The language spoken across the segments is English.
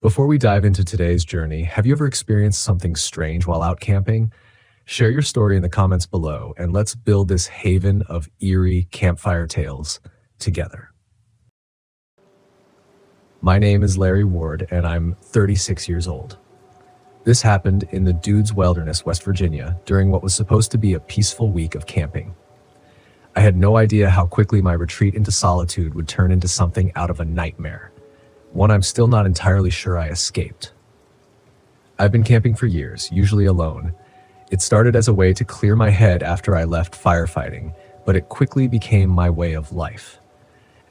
Before we dive into today's journey, have you ever experienced something strange while out camping? Share your story in the comments below, and let's build this haven of eerie campfire tales together. My name is Larry Ward, and I'm 36 years old. This happened in the Dudes Wilderness, West Virginia, during what was supposed to be a peaceful week of camping. I had no idea how quickly my retreat into solitude would turn into something out of a nightmare, one I'm still not entirely sure I escaped. I've been camping for years, usually alone. It started as a way to clear my head after I left firefighting, but it quickly became my way of life.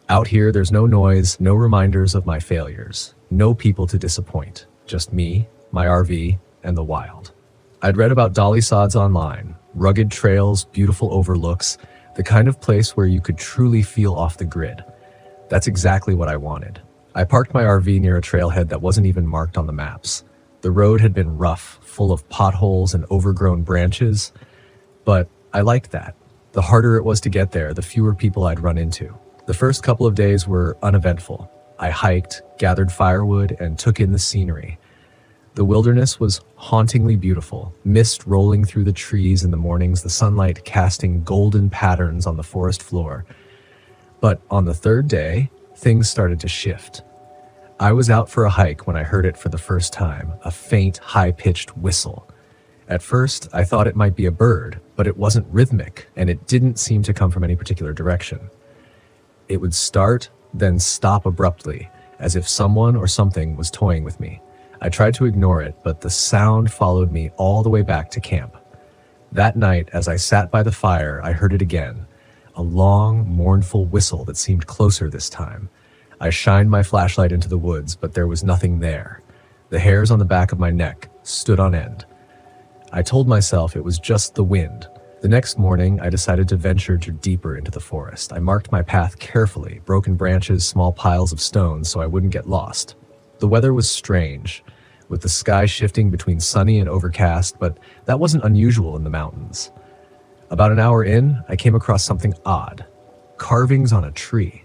Out here, there's no noise, no reminders of my failures, no people to disappoint, just me, my RV, and the wild. I'd read about dolly sods online, rugged trails, beautiful overlooks, the kind of place where you could truly feel off the grid. That's exactly what I wanted. I parked my RV near a trailhead that wasn't even marked on the maps. The road had been rough, full of potholes and overgrown branches, but I liked that. The harder it was to get there, the fewer people I'd run into. The first couple of days were uneventful. I hiked, gathered firewood, and took in the scenery. The wilderness was hauntingly beautiful, mist rolling through the trees in the mornings, the sunlight casting golden patterns on the forest floor. But on the third day, things started to shift. I was out for a hike when I heard it for the first time, a faint, high-pitched whistle. At first, I thought it might be a bird, but it wasn't rhythmic, and it didn't seem to come from any particular direction. It would start, then stop abruptly, as if someone or something was toying with me. I tried to ignore it, but the sound followed me all the way back to camp. That night, as I sat by the fire, I heard it again, a long, mournful whistle that seemed closer this time. I shined my flashlight into the woods, but there was nothing there. The hairs on the back of my neck stood on end. I told myself it was just the wind. The next morning, I decided to venture deeper into the forest. I marked my path carefully, broken branches, small piles of stones, so I wouldn't get lost. The weather was strange, with the sky shifting between sunny and overcast, but that wasn't unusual in the mountains. About an hour in, I came across something odd. Carvings on a tree.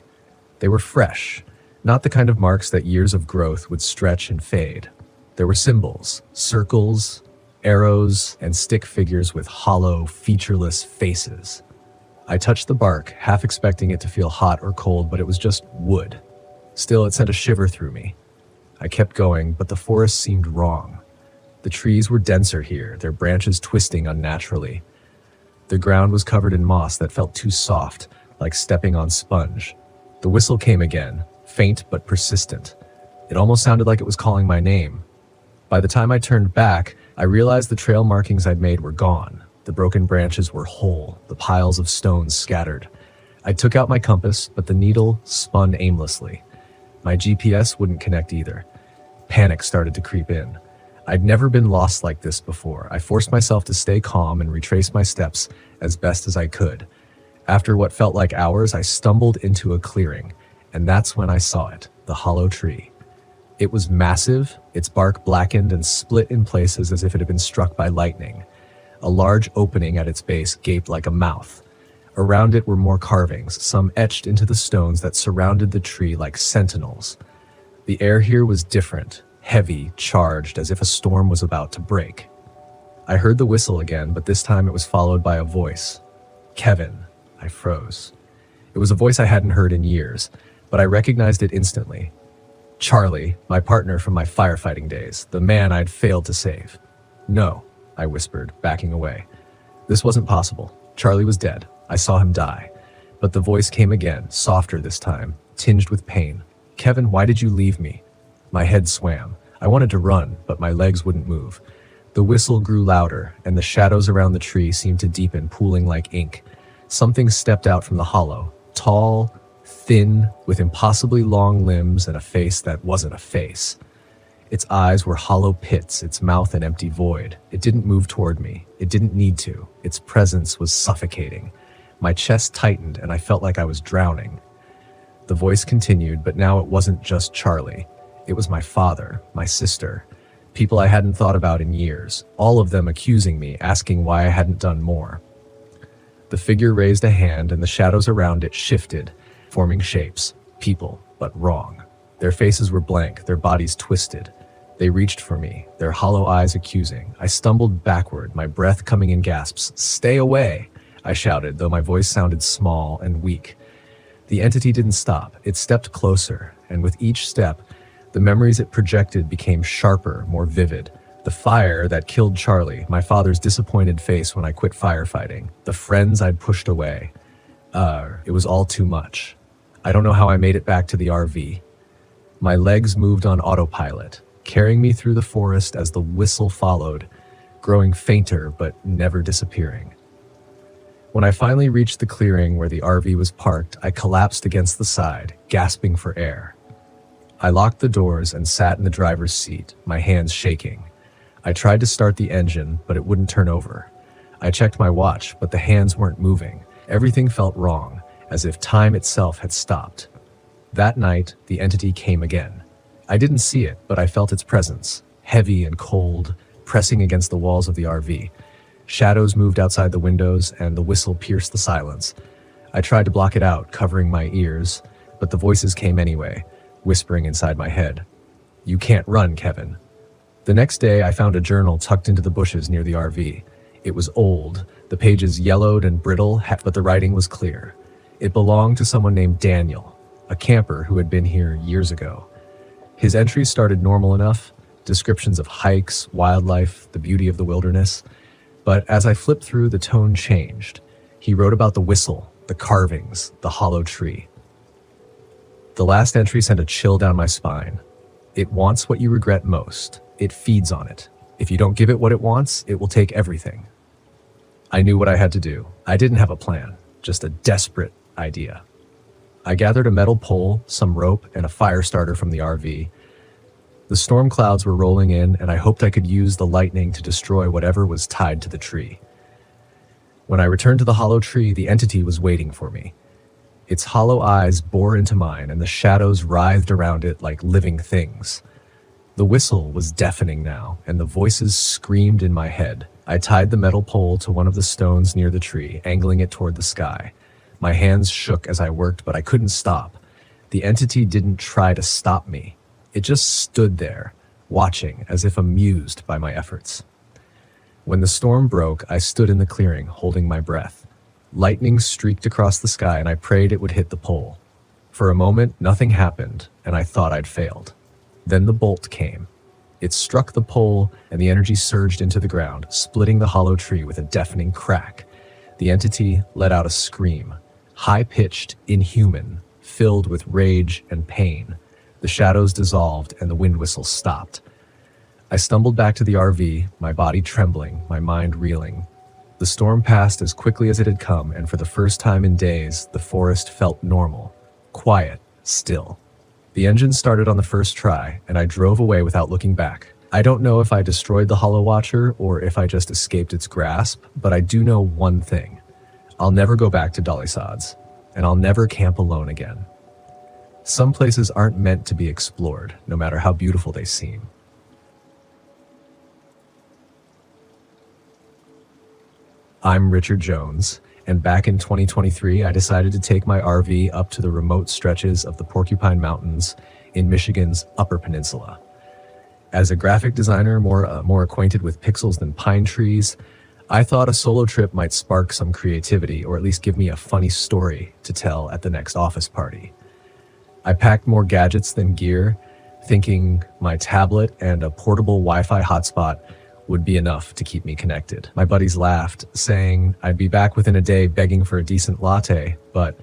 They were fresh, not the kind of marks that years of growth would stretch and fade. There were symbols, circles, arrows, and stick figures with hollow, featureless faces. I touched the bark, half expecting it to feel hot or cold, but it was just wood. Still, it sent a shiver through me. I kept going, but the forest seemed wrong. The trees were denser here, their branches twisting unnaturally. The ground was covered in moss that felt too soft, like stepping on sponge. The whistle came again, faint but persistent. It almost sounded like it was calling my name. By the time I turned back, I realized the trail markings I'd made were gone. The broken branches were whole, the piles of stones scattered. I took out my compass, but the needle spun aimlessly. My GPS wouldn't connect either. Panic started to creep in. I'd never been lost like this before. I forced myself to stay calm and retrace my steps as best as I could. After what felt like hours, I stumbled into a clearing, and that's when I saw it, the hollow tree. It was massive, its bark blackened and split in places as if it had been struck by lightning. A large opening at its base gaped like a mouth. Around it were more carvings, some etched into the stones that surrounded the tree like sentinels. The air here was different, heavy, charged, as if a storm was about to break. I heard the whistle again, but this time it was followed by a voice. Kevin. I froze. It was a voice I hadn't heard in years, but I recognized it instantly. Charlie, my partner from my firefighting days, the man I'd failed to save. No, I whispered, backing away. This wasn't possible. Charlie was dead. I saw him die. But the voice came again, softer this time, tinged with pain. Kevin, why did you leave me? My head swam. I wanted to run, but my legs wouldn't move. The whistle grew louder, and the shadows around the tree seemed to deepen, pooling like ink. Something stepped out from the hollow, tall, thin, with impossibly long limbs and a face that wasn't a face. Its eyes were hollow pits, its mouth an empty void. It didn't move toward me. It didn't need to. Its presence was suffocating. My chest tightened, and I felt like I was drowning. The voice continued, but now it wasn't just Charlie. It was my father, my sister, people I hadn't thought about in years, all of them accusing me, asking why I hadn't done more. The figure raised a hand, and the shadows around it shifted, forming shapes, people, but wrong. Their faces were blank, their bodies twisted. They reached for me, their hollow eyes accusing. I stumbled backward, my breath coming in gasps. "Stay away!" I shouted, though my voice sounded small and weak. The entity didn't stop. It stepped closer, and with each step, the memories it projected became sharper, more vivid. The fire that killed Charlie, my father's disappointed face when I quit firefighting, the friends I'd pushed away. It was all too much. I don't know how I made it back to the RV. My legs moved on autopilot, carrying me through the forest as the whistle followed, growing fainter but never disappearing. When I finally reached the clearing where the RV was parked, I collapsed against the side, gasping for air. I locked the doors and sat in the driver's seat, my hands shaking. I tried to start the engine, but it wouldn't turn over. I checked my watch, but the hands weren't moving. Everything felt wrong, as if time itself had stopped. That night, the entity came again. I didn't see it, but I felt its presence, heavy and cold, pressing against the walls of the RV. Shadows moved outside the windows, and the whistle pierced the silence. I tried to block it out, covering my ears, but the voices came anyway, whispering inside my head. "You can't run, Kevin." The next day, I found a journal tucked into the bushes near the RV. It was old, the pages yellowed and brittle, but the writing was clear. It belonged to someone named Daniel, a camper who had been here years ago. His entries started normal enough, descriptions of hikes, wildlife, the beauty of the wilderness. But as I flipped through, the tone changed. He wrote about the whistle, the carvings, the hollow tree. The last entry sent a chill down my spine. "It wants what you regret most. It feeds on it. If you don't give it what it wants, it will take everything." I knew what I had to do. I didn't have a plan, just a desperate idea. I gathered a metal pole, some rope, and a fire starter from the RV. The storm clouds were rolling in, and I hoped I could use the lightning to destroy whatever was tied to the tree. When I returned to the hollow tree, the entity was waiting for me. Its hollow eyes bore into mine, and the shadows writhed around it like living things. The whistle was deafening now, and the voices screamed in my head. I tied the metal pole to one of the stones near the tree, angling it toward the sky. My hands shook as I worked, but I couldn't stop. The entity didn't try to stop me. It just stood there, watching as if amused by my efforts. When the storm broke, I stood in the clearing, holding my breath. Lightning streaked across the sky, and I prayed it would hit the pole. For a moment, nothing happened, and I thought I'd failed. Then the bolt came. It struck the pole, and the energy surged into the ground, splitting the hollow tree with a deafening crack. The entity let out a scream, high-pitched, inhuman, filled with rage and pain. The shadows dissolved, and the wind whistle stopped. I stumbled back to the RV, my body trembling, my mind reeling. The storm passed as quickly as it had come, and for the first time in days, the forest felt normal, quiet, still. The engine started on the first try, and I drove away without looking back. I don't know if I destroyed the Hollow Watcher or if I just escaped its grasp, but I do know one thing. I'll never go back to Dolly Sods, and I'll never camp alone again. Some places aren't meant to be explored, no matter how beautiful they seem. I'm Richard Jones, and back in 2023, I decided to take my RV up to the remote stretches of the Porcupine Mountains in Michigan's Upper Peninsula. As a graphic designer more acquainted with pixels than pine trees, I thought a solo trip might spark some creativity, or at least give me a funny story to tell at the next office party. I packed more gadgets than gear, thinking my tablet and a portable Wi-Fi hotspot would be enough to keep me connected. My buddies laughed, saying I'd be back within a day begging for a decent latte, but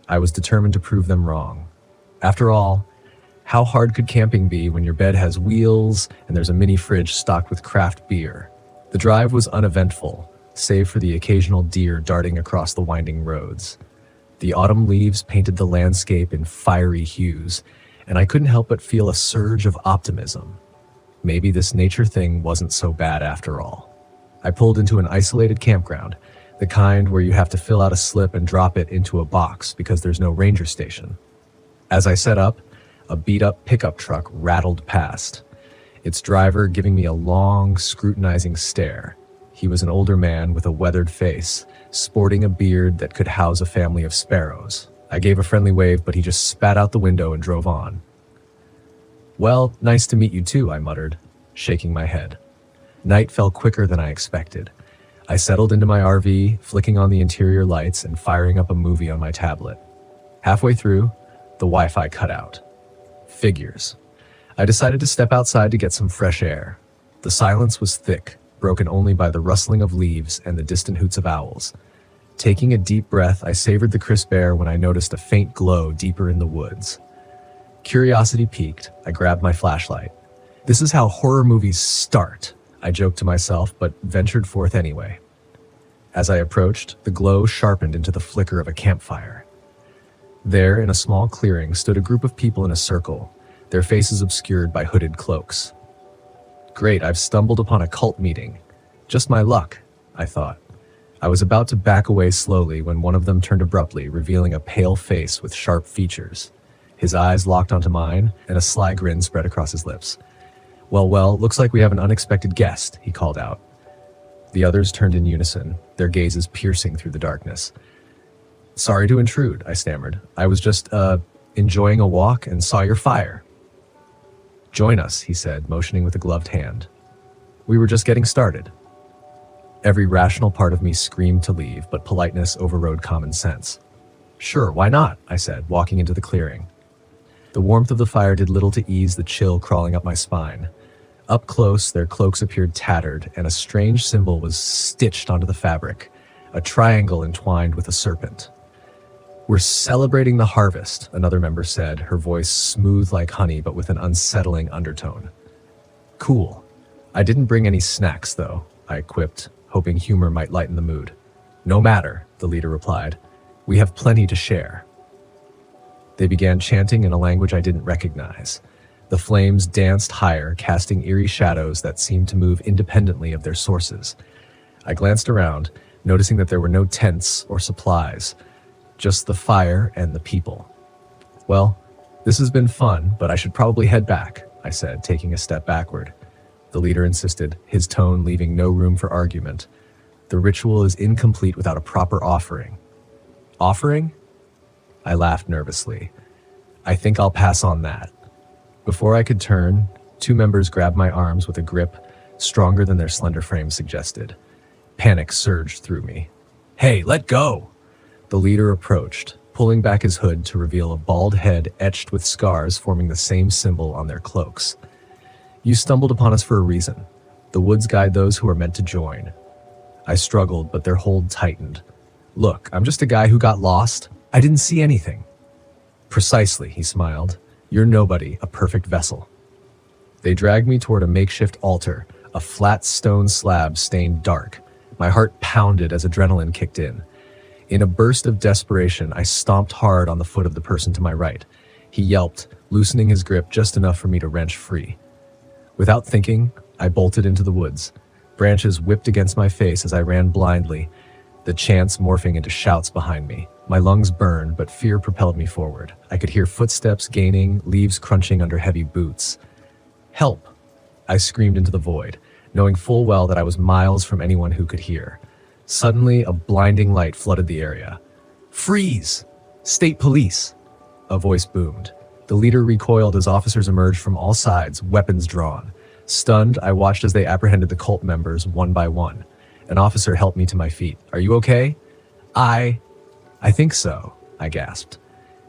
I was determined to prove them wrong. After all, how hard could camping be when your bed has wheels and there's a mini fridge stocked with craft beer? The drive was uneventful, save for the occasional deer darting across the winding roads. The autumn leaves painted the landscape in fiery hues, and I couldn't help but feel a surge of optimism. Maybe this nature thing wasn't so bad after all. I pulled into an isolated campground, the kind where you have to fill out a slip and drop it into a box because there's no ranger station. As I set up, a beat-up pickup truck rattled past, its driver giving me a long, scrutinizing stare. He was an older man with a weathered face, sporting a beard that could house a family of sparrows. I gave a friendly wave, but he just spat out the window and drove on. Well, nice to meet you too, I muttered, shaking my head. Night fell quicker than I expected. I settled into my RV, flicking on the interior lights and firing up a movie on my tablet. Halfway through, the Wi-Fi cut out. Figures. I decided to step outside to get some fresh air. The silence was thick, broken only by the rustling of leaves and the distant hoots of owls. Taking a deep breath, I savored the crisp air when I noticed a faint glow deeper in the woods. Curiosity piqued, I grabbed my flashlight. This is how horror movies start, I joked to myself, but ventured forth anyway. As I approached, the glow sharpened into the flicker of a campfire. There, in a small clearing, stood a group of people in a circle, their faces obscured by hooded cloaks. Great, I've stumbled upon a cult meeting. Just my luck, I thought. I was about to back away slowly when one of them turned abruptly, revealing a pale face with sharp features. His eyes locked onto mine, and a sly grin spread across his lips. Well, looks like we have an unexpected guest, he called out. The others turned in unison, their gazes piercing through the darkness. Sorry to intrude, I stammered. I was just, enjoying a walk and saw your fire. Join us, he said, motioning with a gloved hand. We were just getting started. Every rational part of me screamed to leave, but politeness overrode common sense. Sure, why not? I said, walking into the clearing. The warmth of the fire did little to ease the chill crawling up my spine. Up close, their cloaks appeared tattered, and a strange symbol was stitched onto the fabric, a triangle entwined with a serpent. We're celebrating the harvest, another member said, her voice smooth like honey but with an unsettling undertone. Cool. I didn't bring any snacks, though, I quipped, hoping humor might lighten the mood. No matter, the leader replied. We have plenty to share. They began chanting in a language I didn't recognize. The flames danced higher, casting eerie shadows that seemed to move independently of their sources. I glanced around, noticing that there were no tents or supplies, just the fire and the people. Well, this has been fun, but I should probably head back, I said, taking a step backward. The leader insisted, his tone leaving no room for argument. The ritual is incomplete without a proper offering. Offering? I laughed nervously. I think I'll pass on that. Before I could turn, two members grabbed my arms with a grip stronger than their slender frames suggested. Panic surged through me. Hey, let go! The leader approached, pulling back his hood to reveal a bald head etched with scars forming the same symbol on their cloaks. You stumbled upon us for a reason. The woods guide those who are meant to join. I struggled, but their hold tightened. Look, I'm just a guy who got lost. I didn't see anything. Precisely, he smiled. You're nobody, a perfect vessel. They dragged me toward a makeshift altar, a flat stone slab stained dark. My heart pounded as adrenaline kicked in. In a burst of desperation, I stomped hard on the foot of the person to my right. He yelped, loosening his grip just enough for me to wrench free. Without thinking, I bolted into the woods. Branches whipped against my face as I ran blindly, the chants morphing into shouts behind me. My lungs burned, but fear propelled me forward. I could hear footsteps gaining, leaves crunching under heavy boots. Help! I screamed into the void, knowing full well that I was miles from anyone who could hear. Suddenly, a blinding light flooded the area. Freeze! State police! A voice boomed. The leader recoiled as officers emerged from all sides, weapons drawn. Stunned, I watched as they apprehended the cult members one by one. An officer helped me to my feet. Are you okay? I think so, I gasped.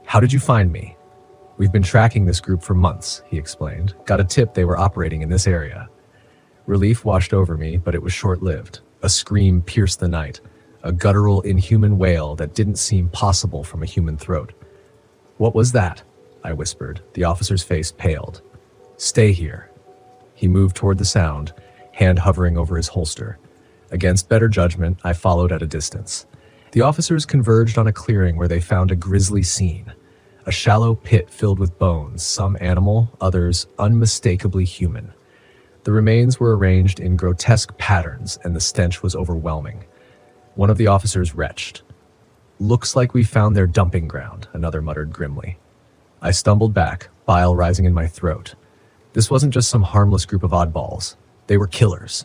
How did you find me? We've been tracking this group for months, he explained. Got a tip they were operating in this area. Relief washed over me, but it was short-lived. A scream pierced the night, a guttural, inhuman wail that didn't seem possible from a human throat. What was that? I whispered. The officer's face paled. Stay here. He moved toward the sound, hand hovering over his holster. Against better judgment, I followed at a distance. The officers converged on a clearing where they found a grisly scene. A shallow pit filled with bones, some animal, others unmistakably human. The remains were arranged in grotesque patterns, and the stench was overwhelming. One of the officers retched. Looks like we found their dumping ground, another muttered grimly. I stumbled back, bile rising in my throat. This wasn't just some harmless group of oddballs. They were killers.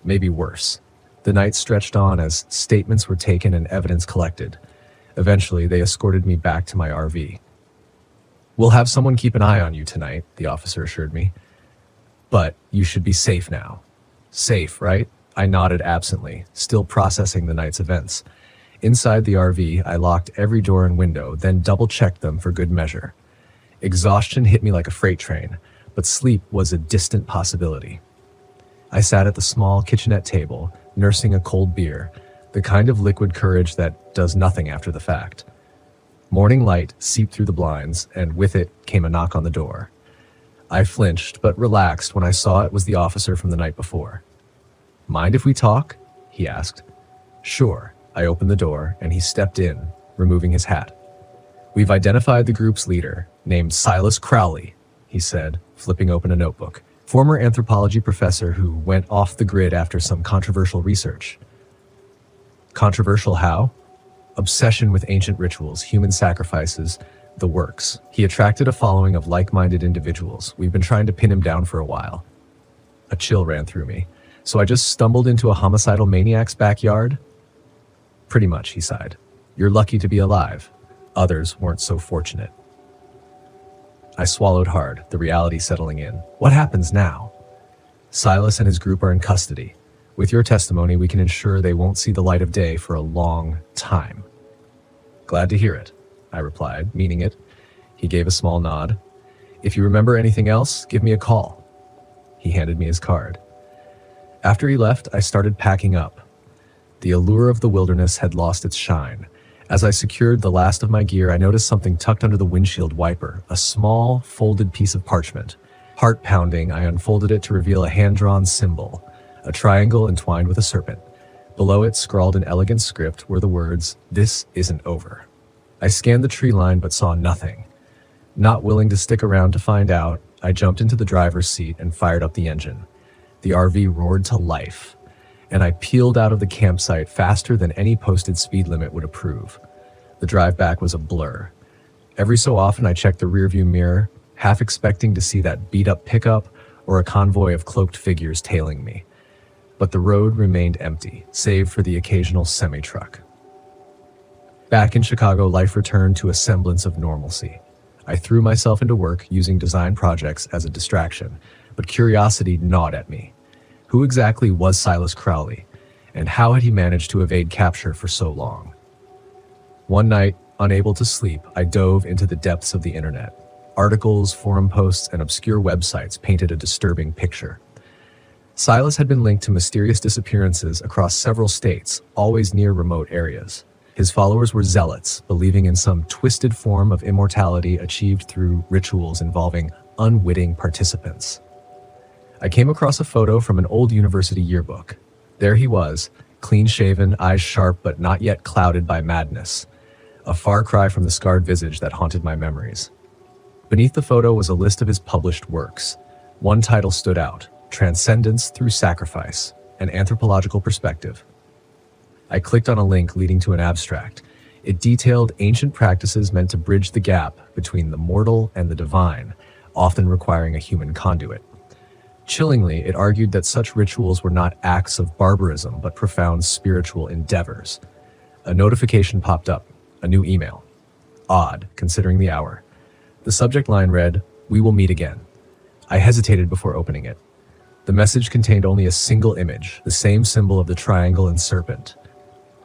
Maybe worse. The night stretched on as statements were taken and evidence collected. Eventually, they escorted me back to my RV. We'll have someone keep an eye on you tonight, the officer assured me. But you should be safe now. Safe, right? I nodded absently, still processing the night's events. Inside the RV, I locked every door and window, then double-checked them for good measure. Exhaustion hit me like a freight train, but sleep was a distant possibility. I sat at the small kitchenette table, nursing a cold beer, the kind of liquid courage that does nothing after the fact. Morning light seeped through the blinds, and with it came a knock on the door. I flinched, but relaxed when I saw it was the officer from the night before. "Mind if we talk?" he asked. "Sure." I opened the door, and he stepped in, removing his hat. "We've identified the group's leader, named Silas Crowley," he said, flipping open a notebook. "Former anthropology professor who went off the grid after some controversial research." Controversial how? Obsession with ancient rituals, human sacrifices, the works. He attracted a following of like-minded individuals. We've been trying to pin him down for a while. A chill ran through me. So I just stumbled into a homicidal maniac's backyard? Pretty much, he sighed. You're lucky to be alive. Others weren't so fortunate. I swallowed hard, the reality settling in. What happens now? Silas and his group are in custody. With your testimony, we can ensure they won't see the light of day for a long time. Glad to hear it, I replied, meaning it. He gave a small nod. If you remember anything else, give me a call. He handed me his card. After he left, I started packing up. The allure of the wilderness had lost its shine. As I secured the last of my gear, I noticed something tucked under the windshield wiper, a small, folded piece of parchment. Heart pounding, I unfolded it to reveal a hand-drawn symbol, a triangle entwined with a serpent. Below it, scrawled in elegant script, were the words, "This isn't over." I scanned the tree line but saw nothing. Not willing to stick around to find out, I jumped into the driver's seat and fired up the engine. The RV roared to life, and I peeled out of the campsite faster than any posted speed limit would approve. The drive back was a blur. Every so often I checked the rearview mirror, half expecting to see that beat-up pickup or a convoy of cloaked figures tailing me. But the road remained empty, save for the occasional semi-truck. Back in Chicago, life returned to a semblance of normalcy. I threw myself into work using design projects as a distraction, but curiosity gnawed at me. Who exactly was Silas Crowley, and how had he managed to evade capture for so long? One night, unable to sleep, I dove into the depths of the internet. Articles, forum posts, and obscure websites painted a disturbing picture. Silas had been linked to mysterious disappearances across several states, always near remote areas. His followers were zealots, believing in some twisted form of immortality achieved through rituals involving unwitting participants. I came across a photo from an old university yearbook. There he was, clean-shaven, eyes sharp but not yet clouded by madness. A far cry from the scarred visage that haunted my memories. Beneath the photo was a list of his published works. One title stood out, Transcendence Through Sacrifice, an Anthropological Perspective. I clicked on a link leading to an abstract. It detailed ancient practices meant to bridge the gap between the mortal and the divine, often requiring a human conduit. Chillingly, it argued that such rituals were not acts of barbarism but profound spiritual endeavors. A notification popped up, a new email. Odd, considering the hour. The subject line read, "We will meet again." I hesitated before opening it. The message contained only a single image, the same symbol of the triangle and serpent.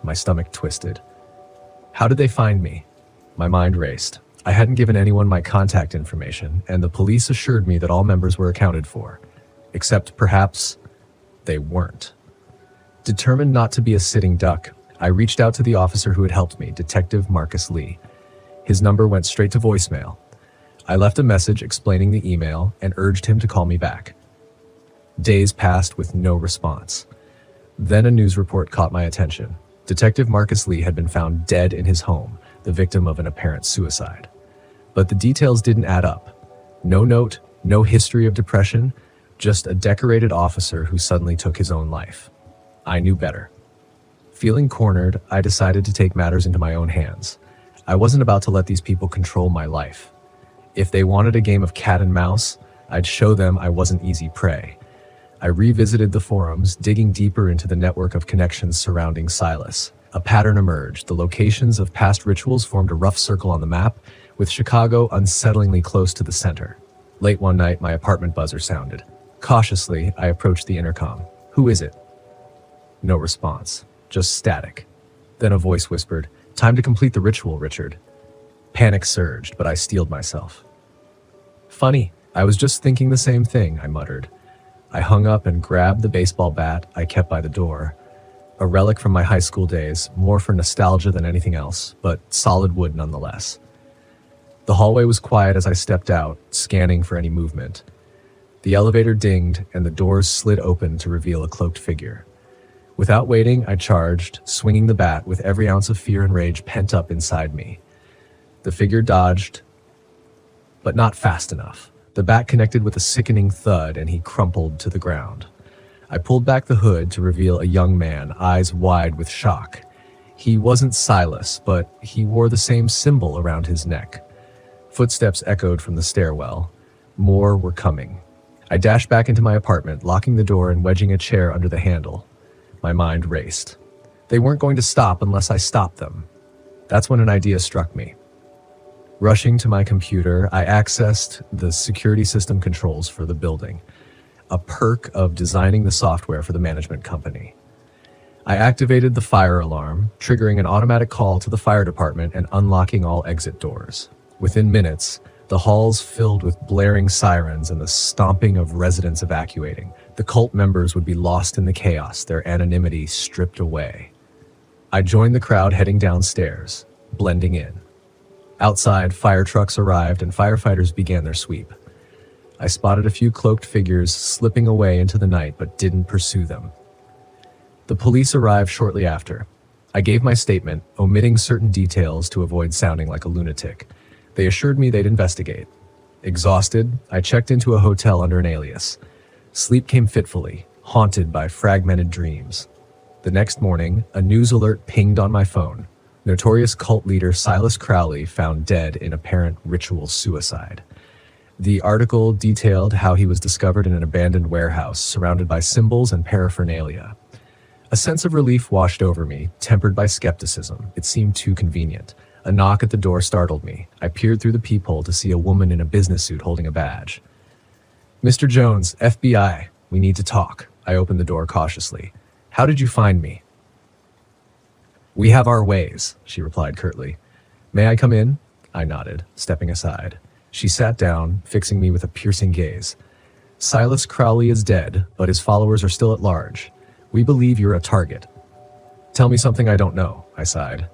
My stomach twisted. How did they find me? My mind raced. I hadn't given anyone my contact information, and the police assured me that all members were accounted for. Except perhaps they weren't. Determined not to be a sitting duck, I reached out to the officer who had helped me, Detective Marcus Lee. His number went straight to voicemail. I left a message explaining the email and urged him to call me back. Days passed with no response. Then a news report caught my attention. Detective Marcus Lee had been found dead in his home, the victim of an apparent suicide. But the details didn't add up. No note, no history of depression, just a decorated officer who suddenly took his own life. I knew better. Feeling cornered, I decided to take matters into my own hands. I wasn't about to let these people control my life. If they wanted a game of cat and mouse, I'd show them I wasn't easy prey. I revisited the forums, digging deeper into the network of connections surrounding Silas. A pattern emerged. The locations of past rituals formed a rough circle on the map, with Chicago unsettlingly close to the center. Late one night, my apartment buzzer sounded. Cautiously, I approached the intercom. "Who is it?" No response, just static. Then a voice whispered, "Time to complete the ritual, Richard." Panic surged, but I steeled myself. "Funny, I was just thinking the same thing," I muttered. I hung up and grabbed the baseball bat I kept by the door. A relic from my high school days, more for nostalgia than anything else, but solid wood nonetheless. The hallway was quiet as I stepped out, scanning for any movement. The elevator dinged, and the doors slid open to reveal a cloaked figure. Without waiting, I charged, swinging the bat with every ounce of fear and rage pent up inside me. The figure dodged, but not fast enough. The bat connected with a sickening thud, and he crumpled to the ground. I pulled back the hood to reveal a young man, eyes wide with shock. He wasn't Silas, but he wore the same symbol around his neck. Footsteps echoed from the stairwell. More were coming. I dashed back into my apartment, locking the door and wedging a chair under the handle. My mind raced. They weren't going to stop unless I stopped them. That's when an idea struck me. Rushing to my computer, I accessed the security system controls for the building, a perk of designing the software for the management company. I activated the fire alarm, triggering an automatic call to the fire department and unlocking all exit doors. Within minutes, the halls filled with blaring sirens and the stomping of residents evacuating. The cult members would be lost in the chaos, their anonymity stripped away. I joined the crowd heading downstairs, blending in. Outside, fire trucks arrived and firefighters began their sweep. I spotted a few cloaked figures slipping away into the night but didn't pursue them. The police arrived shortly after. I gave my statement, omitting certain details to avoid sounding like a lunatic. They assured me they'd investigate. Exhausted, I checked into a hotel under an alias. Sleep came fitfully, haunted by fragmented dreams. The next morning, a news alert pinged on my phone. Notorious cult leader Silas Crowley found dead in apparent ritual suicide. The article detailed how he was discovered in an abandoned warehouse, surrounded by symbols and paraphernalia. A sense of relief washed over me, tempered by skepticism. It seemed too convenient. A knock at the door startled me. I peered through the peephole to see a woman in a business suit holding a badge. "Mr. Jones, FBI, we need to talk." I opened the door cautiously. "How did you find me?" "We have our ways," she replied curtly. "May I come in?" I nodded, stepping aside. She sat down, fixing me with a piercing gaze. "Silas Crowley is dead, but his followers are still at large. We believe you're a target." "Tell me something I don't know," I sighed.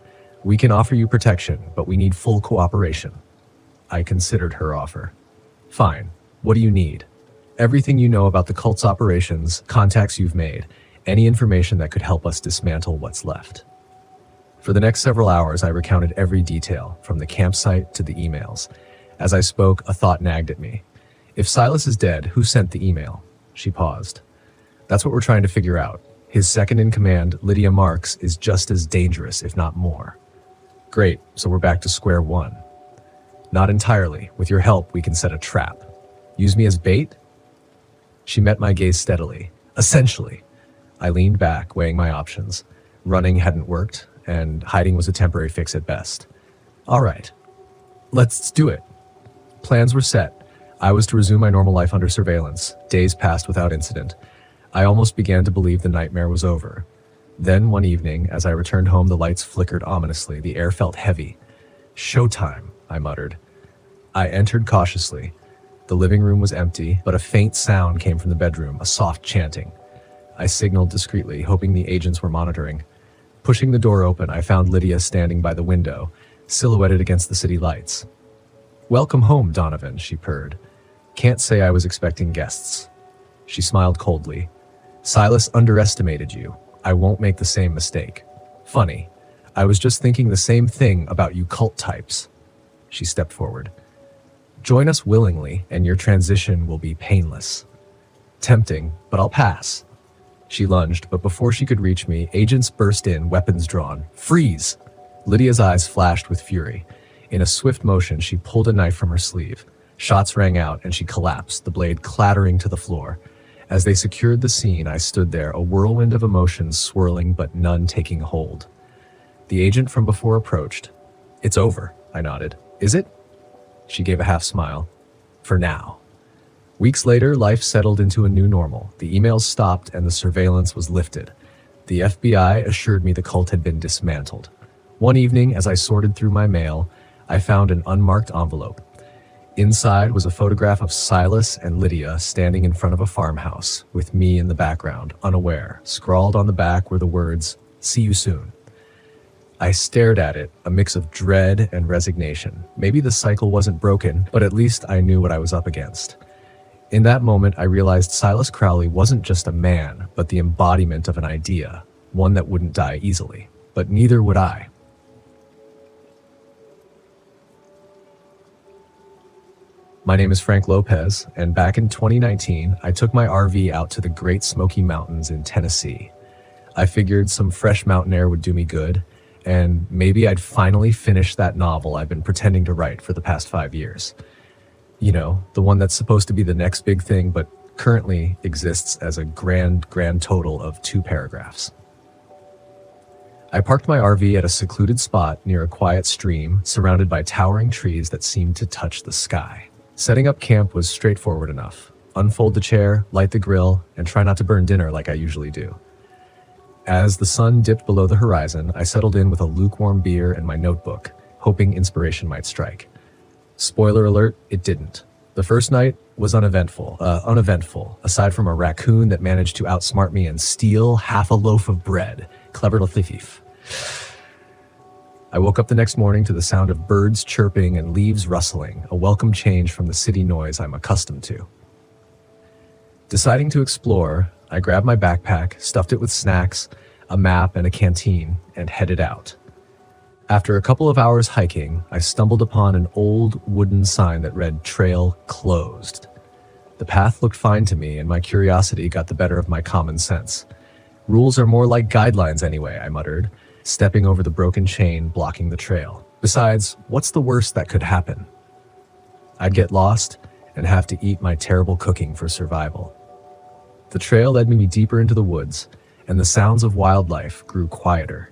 "We can offer you protection, but we need full cooperation." I considered her offer. "Fine. What do you need?" "Everything you know about the cult's operations, contacts you've made, any information that could help us dismantle what's left." For the next several hours, I recounted every detail, from the campsite to the emails. As I spoke, a thought nagged at me. If Silas is dead, who sent the email? She paused. "That's what we're trying to figure out. His second-in-command, Lydia Marks, is just as dangerous, if not more." "Great, so we're back to square one." "Not entirely. With your help, we can set a trap." "Use me as bait?" She met my gaze steadily. "Essentially." I leaned back, weighing my options. Running hadn't worked, and hiding was a temporary fix at best. "All right, let's do it." Plans were set. I was to resume my normal life under surveillance. Days passed without incident. I almost began to believe the nightmare was over. Then one evening, as I returned home, the lights flickered ominously. The air felt heavy. "Showtime," I muttered. I entered cautiously. The living room was empty, but a faint sound came from the bedroom, a soft chanting. I signaled discreetly, hoping the agents were monitoring. Pushing the door open, I found Lydia standing by the window, silhouetted against the city lights. "Welcome home, Donovan," she purred. "Can't say I was expecting guests." She smiled coldly. "Silas underestimated you. I won't make the same mistake." "Funny. I was just thinking the same thing about you cult types." She stepped forward. "Join us willingly, and your transition will be painless." "Tempting, but I'll pass." She lunged, but before she could reach me, agents burst in, weapons drawn. "Freeze!" Lydia's eyes flashed with fury. In a swift motion, she pulled a knife from her sleeve. Shots rang out, and she collapsed, the blade clattering to the floor. As they secured the scene, I stood there, a whirlwind of emotions swirling but none taking hold. The agent from before approached. "It's over," I nodded. "Is it?" She gave a half smile. For now. Weeks later, life settled into a new normal. The emails stopped and the surveillance was lifted. The FBI assured me the cult had been dismantled. One evening, as I sorted through my mail, I found an unmarked envelope. Inside was a photograph of Silas and Lydia standing in front of a farmhouse, with me in the background, unaware. Scrawled on the back were the words, "See you soon." I stared at it, a mix of dread and resignation. Maybe the cycle wasn't broken, but at least I knew what I was up against. In that moment, I realized Silas Crowley wasn't just a man, but the embodiment of an idea, one that wouldn't die easily. But neither would I. My name is Frank Lopez, and back in 2019, I took my RV out to the Great Smoky Mountains in Tennessee. I figured some fresh mountain air would do me good, and maybe I'd finally finish that novel I've been pretending to write for the past 5 years. You know, the one that's supposed to be the next big thing, but currently exists as a grand total of 2 paragraphs. I parked my RV at a secluded spot near a quiet stream, surrounded by towering trees that seemed to touch the sky. Setting up camp was straightforward enough. Unfold the chair, light the grill, and try not to burn dinner like I usually do. As the sun dipped below the horizon, I settled in with a lukewarm beer and my notebook, hoping inspiration might strike. Spoiler alert, it didn't. The first night was uneventful, aside from a raccoon that managed to outsmart me and steal half a loaf of bread. Clever little thief. I woke up the next morning to the sound of birds chirping and leaves rustling, a welcome change from the city noise I'm accustomed to. Deciding to explore, I grabbed my backpack, stuffed it with snacks, a map, and a canteen, and headed out. After a couple of hours hiking, I stumbled upon an old wooden sign that read "Trail Closed." The path looked fine to me, and my curiosity got the better of my common sense. Rules are more like guidelines anyway, I muttered, stepping over the broken chain blocking the trail. Besides, what's the worst that could happen? I'd get lost and have to eat my terrible cooking for survival. The trail led me deeper into the woods, and the sounds of wildlife grew quieter.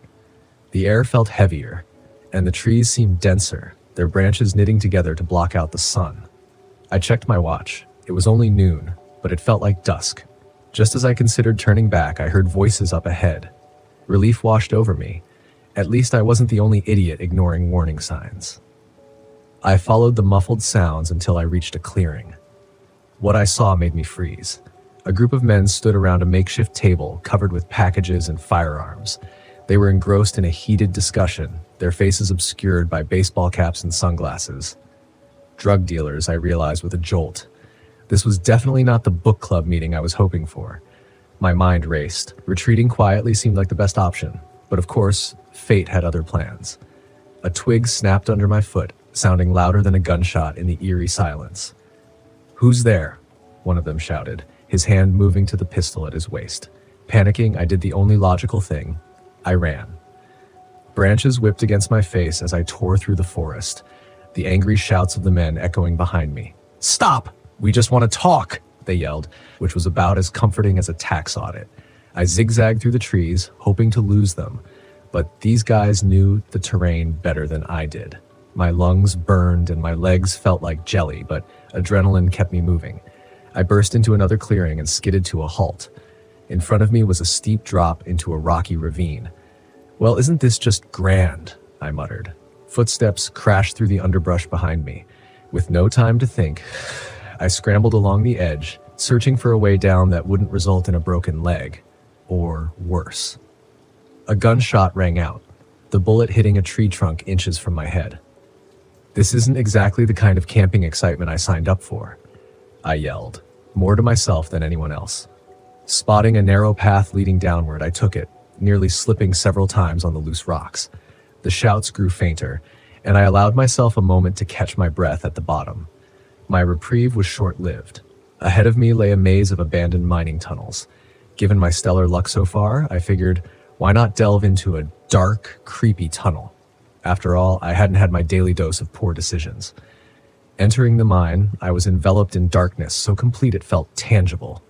The air felt heavier, and the trees seemed denser, their branches knitting together to block out the sun. I checked my watch. It was only noon, but it felt like dusk. Just as I considered turning back, I heard voices up ahead. Relief washed over me. At least I wasn't the only idiot ignoring warning signs. I followed the muffled sounds until I reached a clearing. What I saw made me freeze. A group of men stood around a makeshift table covered with packages and firearms. They were engrossed in a heated discussion, their faces obscured by baseball caps and sunglasses. Drug dealers, I realized with a jolt. This was definitely not the book club meeting I was hoping for. My mind raced. Retreating quietly seemed like the best option, but of course, fate had other plans. A twig snapped under my foot, sounding louder than a gunshot in the eerie silence. "Who's there?" one of them shouted, his hand moving to the pistol at his waist. Panicking, I did the only logical thing. I ran. Branches whipped against my face as I tore through the forest, the angry shouts of the men echoing behind me. "Stop! We just want to talk!" they yelled, which was about as comforting as a tax audit. I zigzagged through the trees, hoping to lose them, but these guys knew the terrain better than I did. My lungs burned and my legs felt like jelly, but adrenaline kept me moving. I burst into another clearing and skidded to a halt. In front of me was a steep drop into a rocky ravine. "Well, isn't this just grand?" I muttered. Footsteps crashed through the underbrush behind me. With no time to think, I scrambled along the edge, searching for a way down that wouldn't result in a broken leg, or worse. A gunshot rang out, the bullet hitting a tree trunk inches from my head. This isn't exactly the kind of camping excitement I signed up for, I yelled, more to myself than anyone else. Spotting a narrow path leading downward, I took it, nearly slipping several times on the loose rocks. The shouts grew fainter, and I allowed myself a moment to catch my breath at the bottom. My reprieve was short-lived. Ahead of me lay a maze of abandoned mining tunnels. Given my stellar luck so far, I figured, why not delve into a dark, creepy tunnel? After all, I hadn't had my daily dose of poor decisions. Entering the mine, I was enveloped in darkness so complete it felt tangible.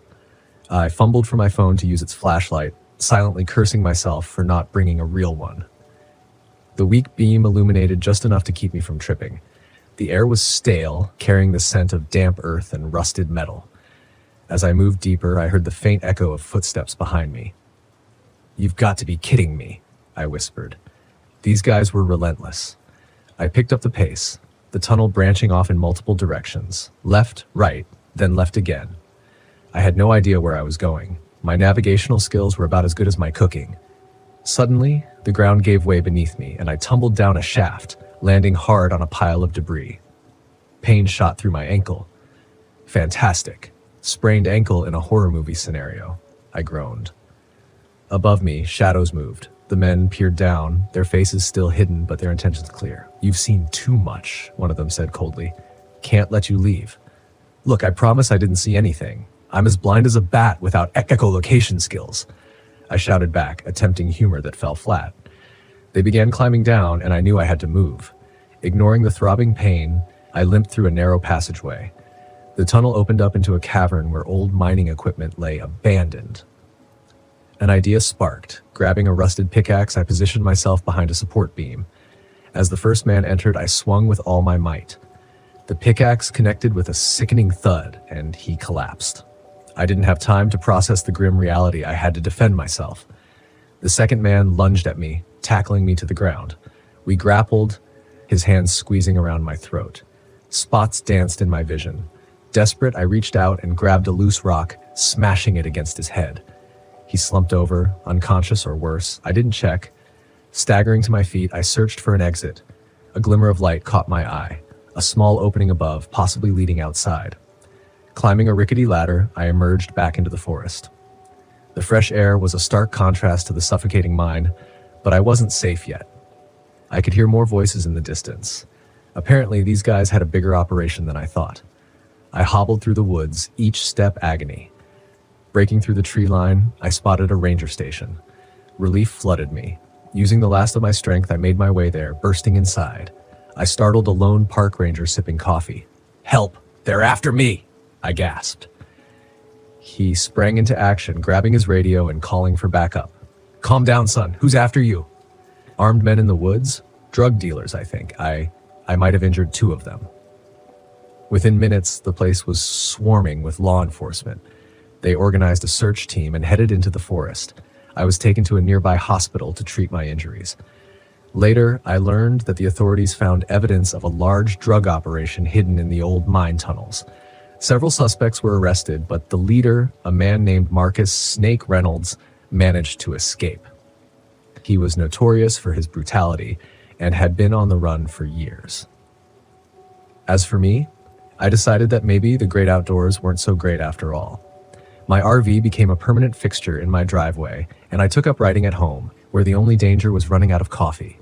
I fumbled for my phone to use its flashlight, silently cursing myself for not bringing a real one. The weak beam illuminated just enough to keep me from tripping. The air was stale, carrying the scent of damp earth and rusted metal. As I moved deeper, I heard the faint echo of footsteps behind me. "You've got to be kidding me," I whispered. These guys were relentless. I picked up the pace, the tunnel branching off in multiple directions, left, right, then left again. I had no idea where I was going. My navigational skills were about as good as my cooking. Suddenly, the ground gave way beneath me, and I tumbled down a shaft, landing hard on a pile of debris. Pain shot through my ankle. Fantastic. Sprained ankle in a horror movie scenario, I groaned. Above me, shadows moved. The men peered down, their faces still hidden, but their intentions clear. "You've seen too much," one of them said coldly. "Can't let you leave." "Look, I promise I didn't see anything. I'm as blind as a bat without echolocation skills," I shouted back, attempting humor that fell flat. They began climbing down, and I knew I had to move. Ignoring the throbbing pain, I limped through a narrow passageway. The tunnel opened up into a cavern where old mining equipment lay abandoned. An idea sparked. Grabbing a rusted pickaxe, I positioned myself behind a support beam. As the first man entered, I swung with all my might. The pickaxe connected with a sickening thud, and he collapsed. I didn't have time to process the grim reality. I had to defend myself. The second man lunged at me, tackling me to the ground. We grappled, his hands squeezing around my throat. Spots danced in my vision. Desperate, I reached out and grabbed a loose rock, smashing it against his head. He slumped over, unconscious or worse. I didn't check. Staggering to my feet, I searched for an exit. A glimmer of light caught my eye, a small opening above, possibly leading outside. Climbing a rickety ladder, I emerged back into the forest. The fresh air was a stark contrast to the suffocating mine, but I wasn't safe yet. I could hear more voices in the distance. Apparently, these guys had a bigger operation than I thought. I hobbled through the woods, each step agony. Breaking through the tree line, I spotted a ranger station. Relief flooded me. Using the last of my strength, I made my way there, bursting inside. I startled a lone park ranger sipping coffee. "Help! They're after me!" I gasped. He sprang into action, grabbing his radio and calling for backup. "Calm down, son. Who's after you?" "Armed men in the woods? Drug dealers, I think. I might have injured 2 of them." Within minutes, the place was swarming with law enforcement. They organized a search team and headed into the forest. I was taken to a nearby hospital to treat my injuries. Later, I learned that the authorities found evidence of a large drug operation hidden in the old mine tunnels. Several suspects were arrested, but the leader, a man named Marcus "Snake" Reynolds, managed to escape. He was notorious for his brutality and had been on the run for years. As for me, I decided that maybe the great outdoors weren't so great after all. My RV became a permanent fixture in my driveway, and I took up writing at home, where the only danger was running out of coffee.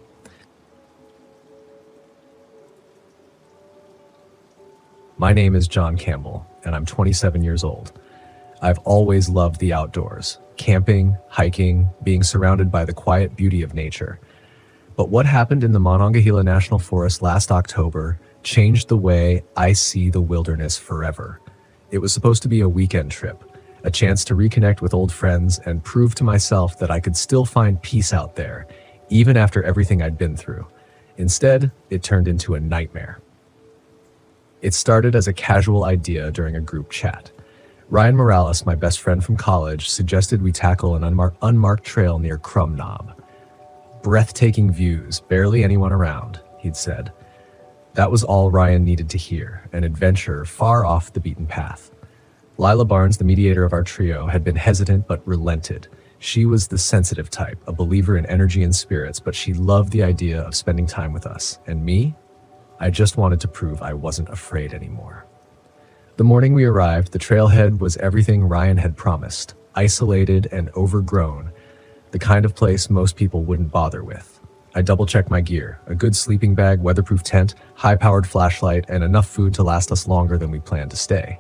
My name is John Campbell, and I'm 27 years old. I've always loved the outdoors, camping, hiking, being surrounded by the quiet beauty of nature. But what happened in the Monongahela National Forest last October changed the way I see the wilderness forever. It was supposed to be a weekend trip, a chance to reconnect with old friends and prove to myself that I could still find peace out there, even after everything I'd been through. Instead, it turned into a nightmare. It started as a casual idea during a group chat. Ryan Morales, my best friend from college, suggested we tackle an unmarked trail near Crum Knob. "Breathtaking views, barely anyone around," he'd said. That was all Ryan needed to hear, an adventure far off the beaten path. Lila Barnes, the mediator of our trio, had been hesitant but relented. She was the sensitive type, a believer in energy and spirits, but she loved the idea of spending time with us. And me? I just wanted to prove I wasn't afraid anymore. The morning we arrived, the trailhead was everything Ryan had promised, isolated and overgrown, the kind of place most people wouldn't bother with. I double-checked my gear, a good sleeping bag, weatherproof tent, high-powered flashlight, and enough food to last us longer than we planned to stay.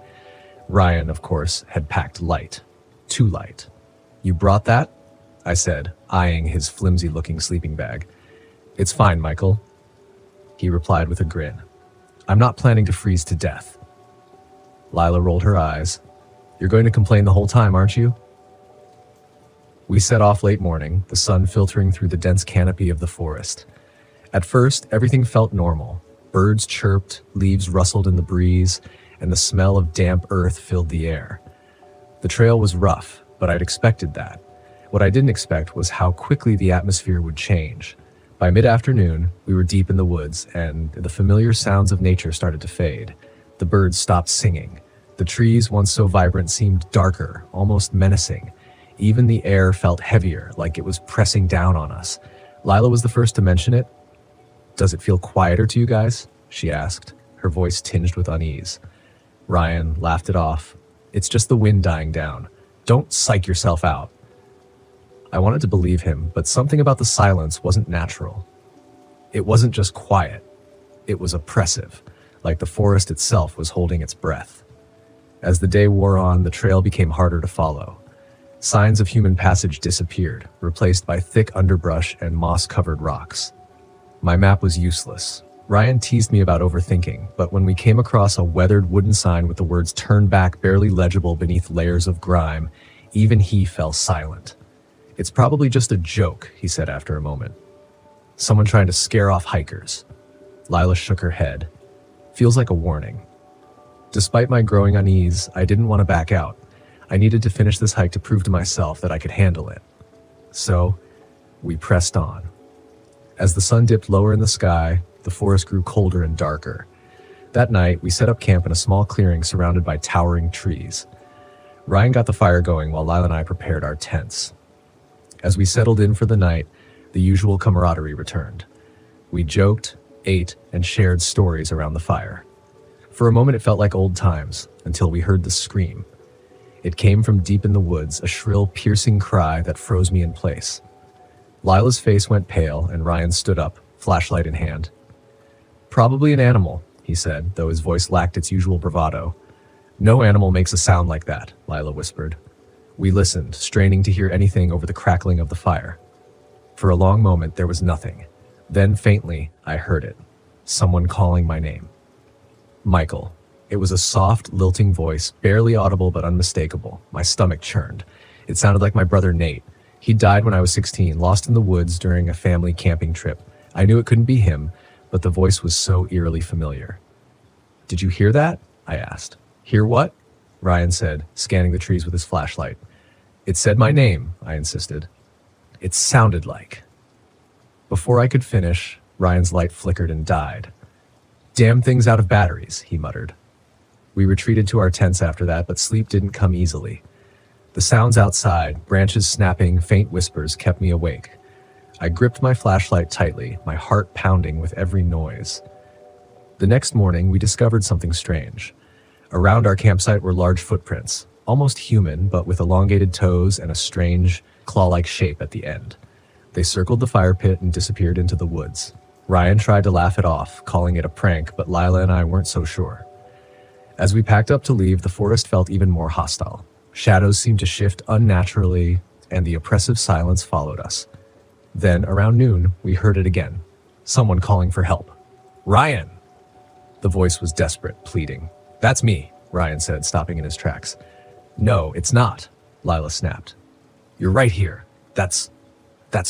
Ryan, of course, had packed light. Too light. "You brought that?" I said, eyeing his flimsy-looking sleeping bag. "It's fine, Michael," he replied with a grin. "I'm not planning to freeze to death." Lila rolled her eyes. "You're going to complain the whole time, aren't you?" We set off late morning, the sun filtering through the dense canopy of the forest. At first, everything felt normal. Birds chirped, leaves rustled in the breeze, and the smell of damp earth filled the air. The trail was rough, but I'd expected that. What I didn't expect was how quickly the atmosphere would change. By mid-afternoon, we were deep in the woods, and the familiar sounds of nature started to fade. The birds stopped singing. The trees, once so vibrant, seemed darker, almost menacing. Even the air felt heavier, like it was pressing down on us. Lila was the first to mention it. "Does it feel quieter to you guys?" she asked, her voice tinged with unease. Ryan laughed it off. "It's just the wind dying down. Don't psych yourself out." I wanted to believe him, but something about the silence wasn't natural. It wasn't just quiet. It was oppressive, like the forest itself was holding its breath. As the day wore on, the trail became harder to follow. Signs of human passage disappeared, replaced by thick underbrush and moss-covered rocks. My map was useless. Ryan teased me about overthinking, but when we came across a weathered wooden sign with the words "turn back" barely legible beneath layers of grime, even he fell silent. "It's probably just a joke," he said after a moment. "Someone trying to scare off hikers." Lila shook her head. "Feels like a warning." Despite my growing unease, I didn't want to back out. I needed to finish this hike to prove to myself that I could handle it. So, we pressed on. As the sun dipped lower in the sky, the forest grew colder and darker. That night, we set up camp in a small clearing surrounded by towering trees. Ryan got the fire going while Lila and I prepared our tents. As we settled in for the night, the usual camaraderie returned. We joked, ate, and shared stories around the fire. For a moment it felt like old times, until we heard the scream. It came from deep in the woods, a shrill, piercing cry that froze me in place. Lila's face went pale, and Ryan stood up, flashlight in hand. "Probably an animal," he said, though his voice lacked its usual bravado. "No animal makes a sound like that," Lila whispered. We listened, straining to hear anything over the crackling of the fire. For a long moment, there was nothing. Then, faintly, I heard it. Someone calling my name. "Michael." It was a soft, lilting voice, barely audible but unmistakable. My stomach churned. It sounded like my brother Nate. He died when I was 16, lost in the woods during a family camping trip. I knew it couldn't be him, but the voice was so eerily familiar. "Did you hear that?" I asked. "Hear what?" Ryan said, scanning the trees with his flashlight. "It said my name," I insisted. "It sounded like." Before I could finish, Ryan's light flickered and died. "Damn thing's out of batteries," he muttered. We retreated to our tents after that, but sleep didn't come easily. The sounds outside, branches snapping, faint whispers, kept me awake. I gripped my flashlight tightly, my heart pounding with every noise. The next morning, we discovered something strange. Around our campsite were large footprints, almost human, but with elongated toes and a strange, claw-like shape at the end. They circled the fire pit and disappeared into the woods. Ryan tried to laugh it off, calling it a prank, but Lila and I weren't so sure. As we packed up to leave, the forest felt even more hostile. Shadows seemed to shift unnaturally, and the oppressive silence followed us. Then, around noon, we heard it again. Someone calling for help. "Ryan!" The voice was desperate, pleading. "That's me," Ryan said, stopping in his tracks. "No, it's not," Lila snapped. "You're right here. That's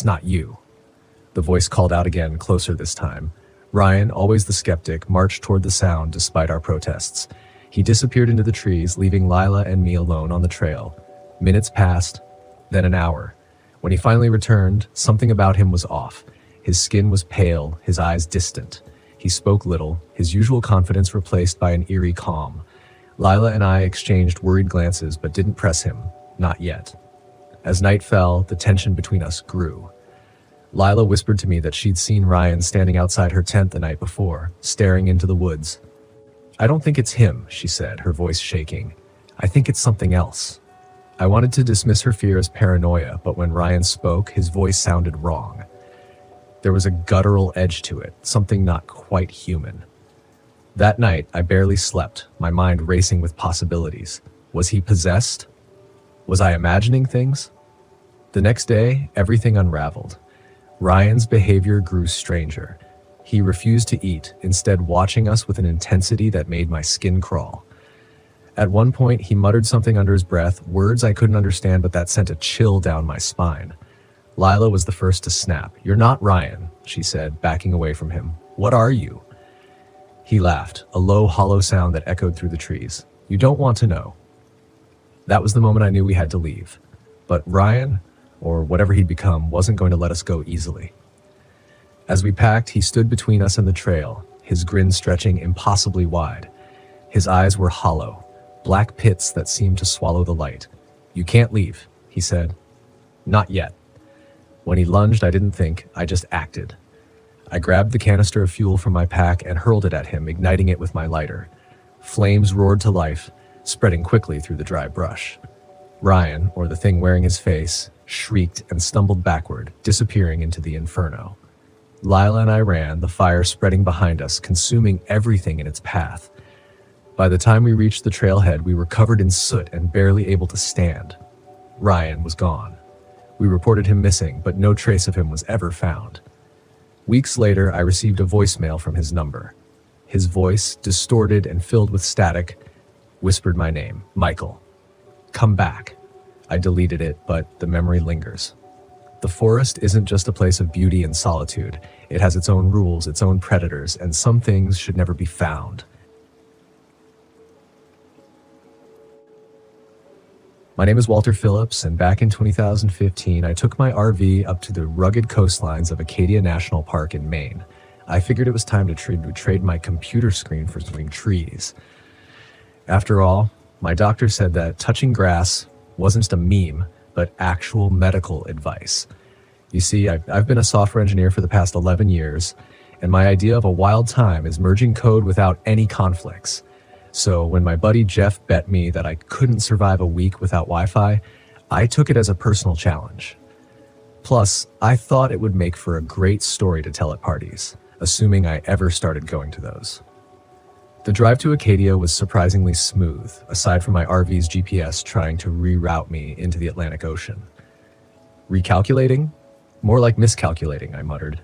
not you." The voice called out again, closer this time. Ryan, always the skeptic, marched toward the sound despite our protests. He disappeared into the trees, leaving Lila and me alone on the trail. Minutes passed, then an hour. When he finally returned, something about him was off. His skin was pale, his eyes distant. He spoke little, his usual confidence replaced by an eerie calm. Lila and I exchanged worried glances but didn't press him, not yet. As night fell, the tension between us grew. Lila whispered to me that she'd seen Ryan standing outside her tent the night before, staring into the woods. "I don't think it's him," she said, her voice shaking. "I think it's something else." I wanted to dismiss her fear as paranoia, but when Ryan spoke, his voice sounded wrong. There was a guttural edge to it, something not quite human. That night, I barely slept, my mind racing with possibilities. Was he possessed? Was I imagining things? The next day, everything unraveled. Ryan's behavior grew stranger. He refused to eat, instead watching us with an intensity that made my skin crawl. At one point, he muttered something under his breath, words I couldn't understand, but that sent a chill down my spine. Lila was the first to snap. "You're not Ryan," she said, backing away from him. "What are you?" He laughed, a low, hollow sound that echoed through the trees. You don't want to know. That was the moment I knew we had to leave. But Ryan, or whatever he'd become, wasn't going to let us go easily. As we packed, he stood between us and the trail, his grin stretching impossibly wide. His eyes were hollow, black pits that seemed to swallow the light. You can't leave, he said. Not yet. When he lunged, I didn't think, I just acted. I grabbed the canister of fuel from my pack and hurled it at him, igniting it with my lighter. Flames roared to life, spreading quickly through the dry brush. Ryan, or the thing wearing his face, shrieked and stumbled backward, disappearing into the inferno. Lila and I ran, the fire spreading behind us, consuming everything in its path. By the time we reached the trailhead, we were covered in soot and barely able to stand. Ryan was gone. We reported him missing, but no trace of him was ever found. Weeks later, I received a voicemail from his number. His voice, distorted and filled with static, whispered my name, Michael. Come back. I deleted it, but the memory lingers. The forest isn't just a place of beauty and solitude. It has its own rules, its own predators, and some things should never be found. My name is Walter Phillips, and back in 2015, I took my RV up to the rugged coastlines of Acadia National Park in Maine. I figured it was time to trade my computer screen for some trees. After all, my doctor said that touching grass wasn't just a meme, but actual medical advice. You see, I've been a software engineer for the past 11 years, and my idea of a wild time is merging code without any conflicts. So when my buddy Jeff bet me that I couldn't survive a week without Wi-Fi, I took it as a personal challenge. Plus, I thought it would make for a great story to tell at parties, assuming I ever started going to those. The drive to Acadia was surprisingly smooth, aside from my RV's GPS trying to reroute me into the Atlantic Ocean. Recalculating? More like miscalculating, I muttered.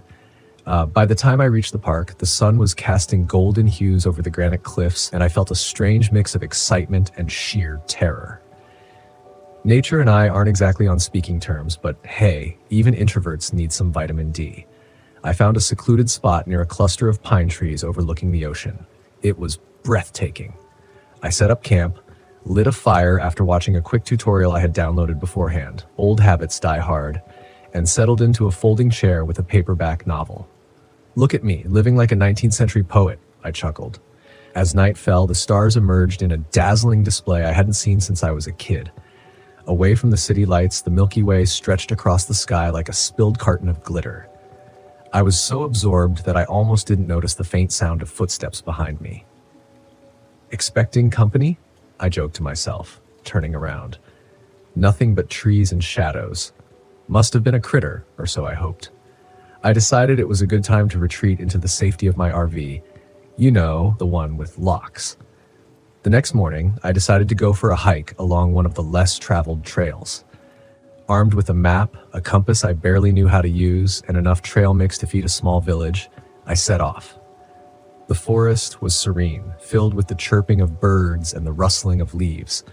By the time I reached the park, the sun was casting golden hues over the granite cliffs, and I felt a strange mix of excitement and sheer terror. Nature and I aren't exactly on speaking terms, but hey, even introverts need some vitamin D. I found a secluded spot near a cluster of pine trees overlooking the ocean. It was breathtaking. I set up camp, lit a fire after watching a quick tutorial I had downloaded beforehand, old habits die hard, and settled into a folding chair with a paperback novel. Look at me, living like a 19th century poet, I chuckled. As night fell, the stars emerged in a dazzling display I hadn't seen since I was a kid. Away from the city lights, the Milky Way stretched across the sky like a spilled carton of glitter. I was so absorbed that I almost didn't notice the faint sound of footsteps behind me. Expecting company? I joked to myself, turning around. Nothing but trees and shadows. Must have been a critter, or so I hoped. I decided it was a good time to retreat into the safety of my RV. You know, the one with locks. The next morning, I decided to go for a hike along one of the less traveled trails. Armed with a map, a compass I barely knew how to use, and enough trail mix to feed a small village, I set off. The forest was serene, filled with the chirping of birds and the rustling of leaves.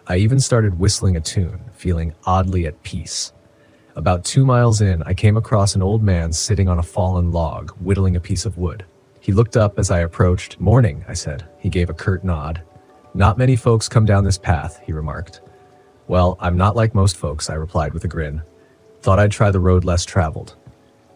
I even started whistling a tune, feeling oddly at peace. About 2 miles in, I came across an old man sitting on a fallen log, whittling a piece of wood. He looked up as I approached. "Morning," I said. He gave a curt nod. "Not many folks come down this path," he remarked. "Well, I'm not like most folks," I replied with a grin. "Thought I'd try the road less traveled."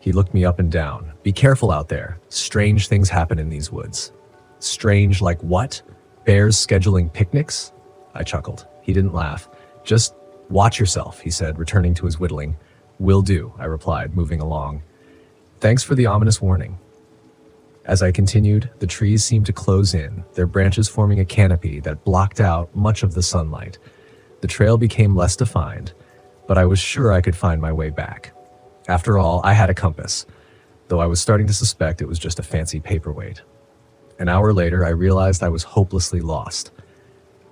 He looked me up and down. "Be careful out there. Strange things happen in these woods." "Strange like what? Bears scheduling picnics?" I chuckled. He didn't laugh. "Just watch yourself," he said, returning to his whittling. "Will do," I replied, moving along. "Thanks for the ominous warning." As I continued, the trees seemed to close in, their branches forming a canopy that blocked out much of the sunlight. The trail became less defined, but I was sure I could find my way back. After all, I had a compass, though I was starting to suspect it was just a fancy paperweight. An hour later, I realized I was hopelessly lost.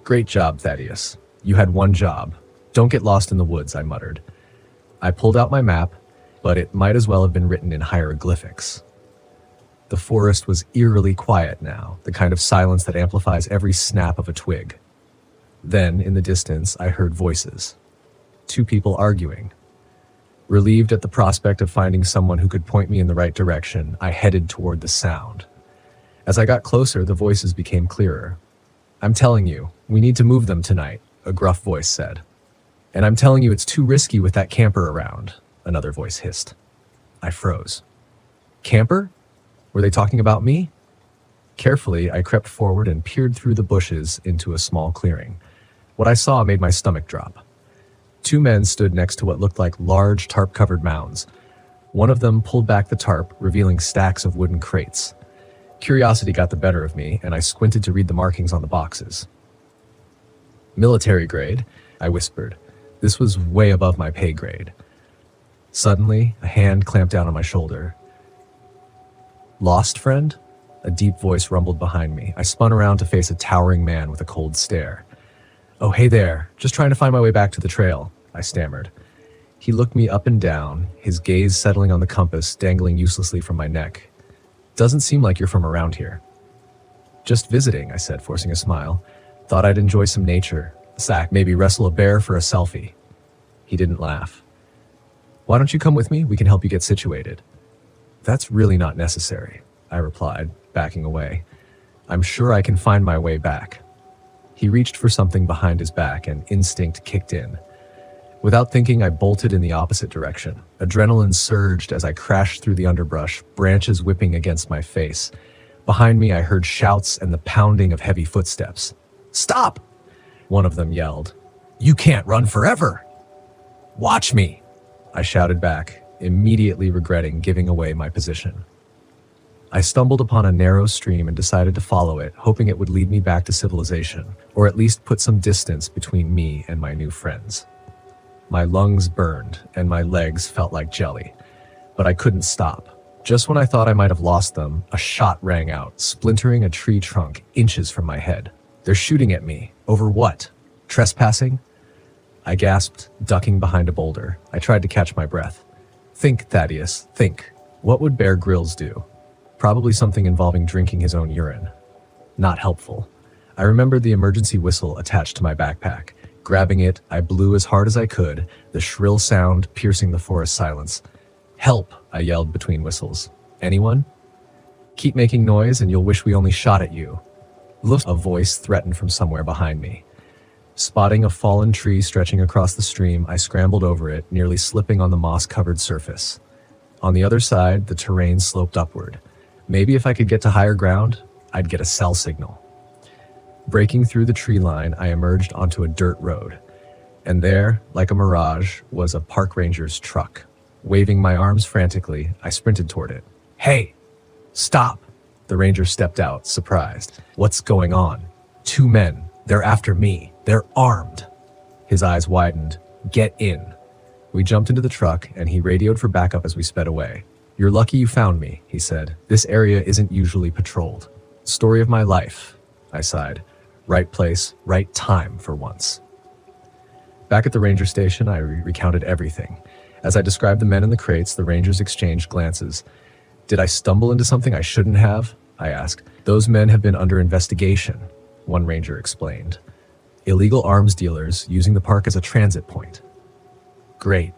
"Great job, Thaddeus. You had one job. Don't get lost in the woods," I muttered. I pulled out my map, but it might as well have been written in hieroglyphics. The forest was eerily quiet now, the kind of silence that amplifies every snap of a twig. Then, in the distance, I heard voices. 2 people arguing. Relieved at the prospect of finding someone who could point me in the right direction, I headed toward the sound. As I got closer, the voices became clearer. "I'm telling you, we need to move them tonight," a gruff voice said. "And I'm telling you it's too risky with that camper around," another voice hissed. I froze. Camper? Were they talking about me? Carefully, I crept forward and peered through the bushes into a small clearing. What I saw made my stomach drop. Two men stood next to what looked like large tarp-covered mounds. One of them pulled back the tarp, revealing stacks of wooden crates. Curiosity got the better of me, and I squinted to read the markings on the boxes. "Military grade," I whispered. This was way above my pay grade. Suddenly, a hand clamped down on my shoulder. "Lost friend?" A deep voice rumbled behind me. I spun around to face a towering man with a cold stare. "Oh, hey there. Just trying to find my way back to the trail," I stammered. He looked me up and down, his gaze settling on the compass dangling uselessly from my neck. "Doesn't seem like you're from around here." "Just visiting," I said, forcing a smile. "Thought I'd enjoy some nature. Maybe wrestle a bear for a selfie." He didn't laugh. "Why don't you come with me? We can help you get situated." "That's really not necessary," I replied, backing away. "I'm sure I can find my way back." He reached for something behind his back and instinct kicked in. Without thinking, I bolted in the opposite direction. Adrenaline surged as I crashed through the underbrush, branches whipping against my face. Behind me, I heard shouts and the pounding of heavy footsteps. "Stop!" one of them yelled. "You can't run forever!" "Watch me!" I shouted back, immediately regretting giving away my position. I stumbled upon a narrow stream and decided to follow it, hoping it would lead me back to civilization, or at least put some distance between me and my new friends. My lungs burned, and my legs felt like jelly, but I couldn't stop. Just when I thought I might have lost them, a shot rang out, splintering a tree trunk inches from my head. "They're shooting at me. Over what? Trespassing?" I gasped, ducking behind a boulder. I tried to catch my breath. "Think, Thaddeus, think. What would Bear Grylls do? Probably something involving drinking his own urine. Not helpful." I remembered the emergency whistle attached to my backpack. Grabbing it, I blew as hard as I could, the shrill sound piercing the forest silence. "Help!" I yelled between whistles. "Anyone?" "Keep making noise and you'll wish we only shot at you." Look, a voice threatened from somewhere behind me. Spotting a fallen tree stretching across the stream, I scrambled over it, nearly slipping on the moss-covered surface. On the other side, the terrain sloped upward. Maybe if I could get to higher ground, I'd get a cell signal. Breaking through the tree line, I emerged onto a dirt road. And there, like a mirage, was a park ranger's truck. Waving my arms frantically, I sprinted toward it. "Hey! Stop!" The ranger stepped out, surprised. "What's going on?" "Two men. They're after me. They're armed." His eyes widened. "Get in." We jumped into the truck, and he radioed for backup as we sped away. "You're lucky you found me," he said. "This area isn't usually patrolled." "Story of my life," I sighed. Right place, right time for once. Back at the ranger station, I recounted everything. As I described the men in the crates, the rangers exchanged glances. "Did I stumble into something I shouldn't have?" I asked. "Those men have been under investigation," one ranger explained. "Illegal arms dealers using the park as a transit point." Great.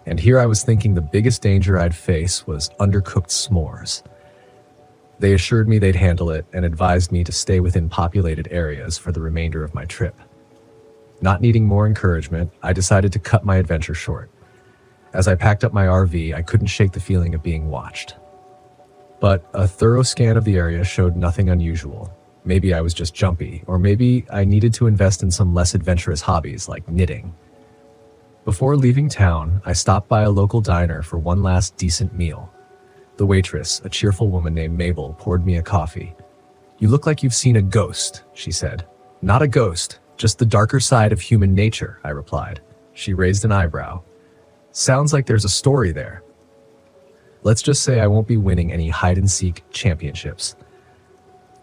And here I was thinking the biggest danger I'd face was undercooked s'mores. They assured me they'd handle it and advised me to stay within populated areas for the remainder of my trip. Not needing more encouragement, I decided to cut my adventure short. As I packed up my RV, I couldn't shake the feeling of being watched. But a thorough scan of the area showed nothing unusual. Maybe I was just jumpy, or maybe I needed to invest in some less adventurous hobbies like knitting. Before leaving town, I stopped by a local diner for one last decent meal. The waitress, a cheerful woman named Mabel, poured me a coffee. "You look like you've seen a ghost," she said. "Not a ghost, just the darker side of human nature," I replied. She raised an eyebrow. "Sounds like there's a story there." Let's just say I won't be winning any hide-and-seek championships.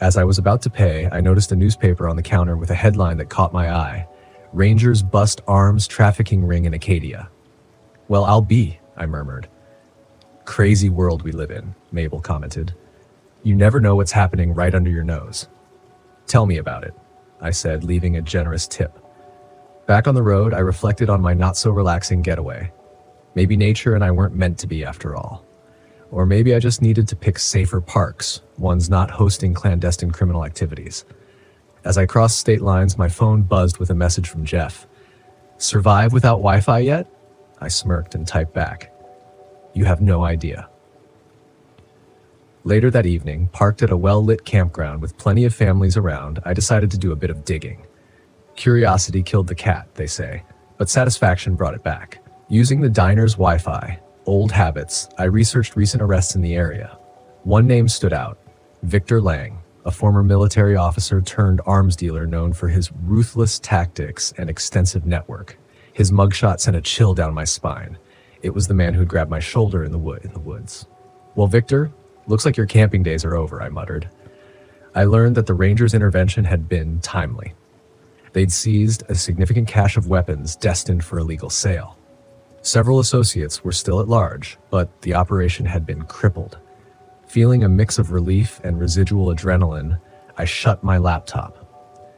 As I was about to pay, I noticed a newspaper on the counter with a headline that caught my eye. "Rangers bust arms trafficking ring in Acadia." "Well, I'll be," I murmured. "Crazy world we live in," Mabel commented. "You never know what's happening right under your nose." "Tell me about it," I said, leaving a generous tip. Back on the road, I reflected on my not-so-relaxing getaway. Maybe nature and I weren't meant to be after all. Or maybe I just needed to pick safer parks, ones not hosting clandestine criminal activities. As I crossed state lines, my phone buzzed with a message from Jeff. "Survive without Wi-Fi yet?" I smirked and typed back, "You have no idea." Later that evening, parked at a well-lit campground with plenty of families around, I decided to do a bit of digging. Curiosity killed the cat, they say, but satisfaction brought it back. Using the diner's Wi-Fi, old habits, I researched recent arrests in the area. One name stood out: Victor Lang, a former military officer turned arms dealer known for his ruthless tactics and extensive network. His mugshot sent a chill down my spine. It was the man who'd grabbed my shoulder in the woods. "Well, Victor, looks like your camping days are over," I muttered. I learned that the Rangers' intervention had been timely. They'd seized a significant cache of weapons destined for illegal sale. Several associates were still at large, but the operation had been crippled. Feeling a mix of relief and residual adrenaline, I shut my laptop.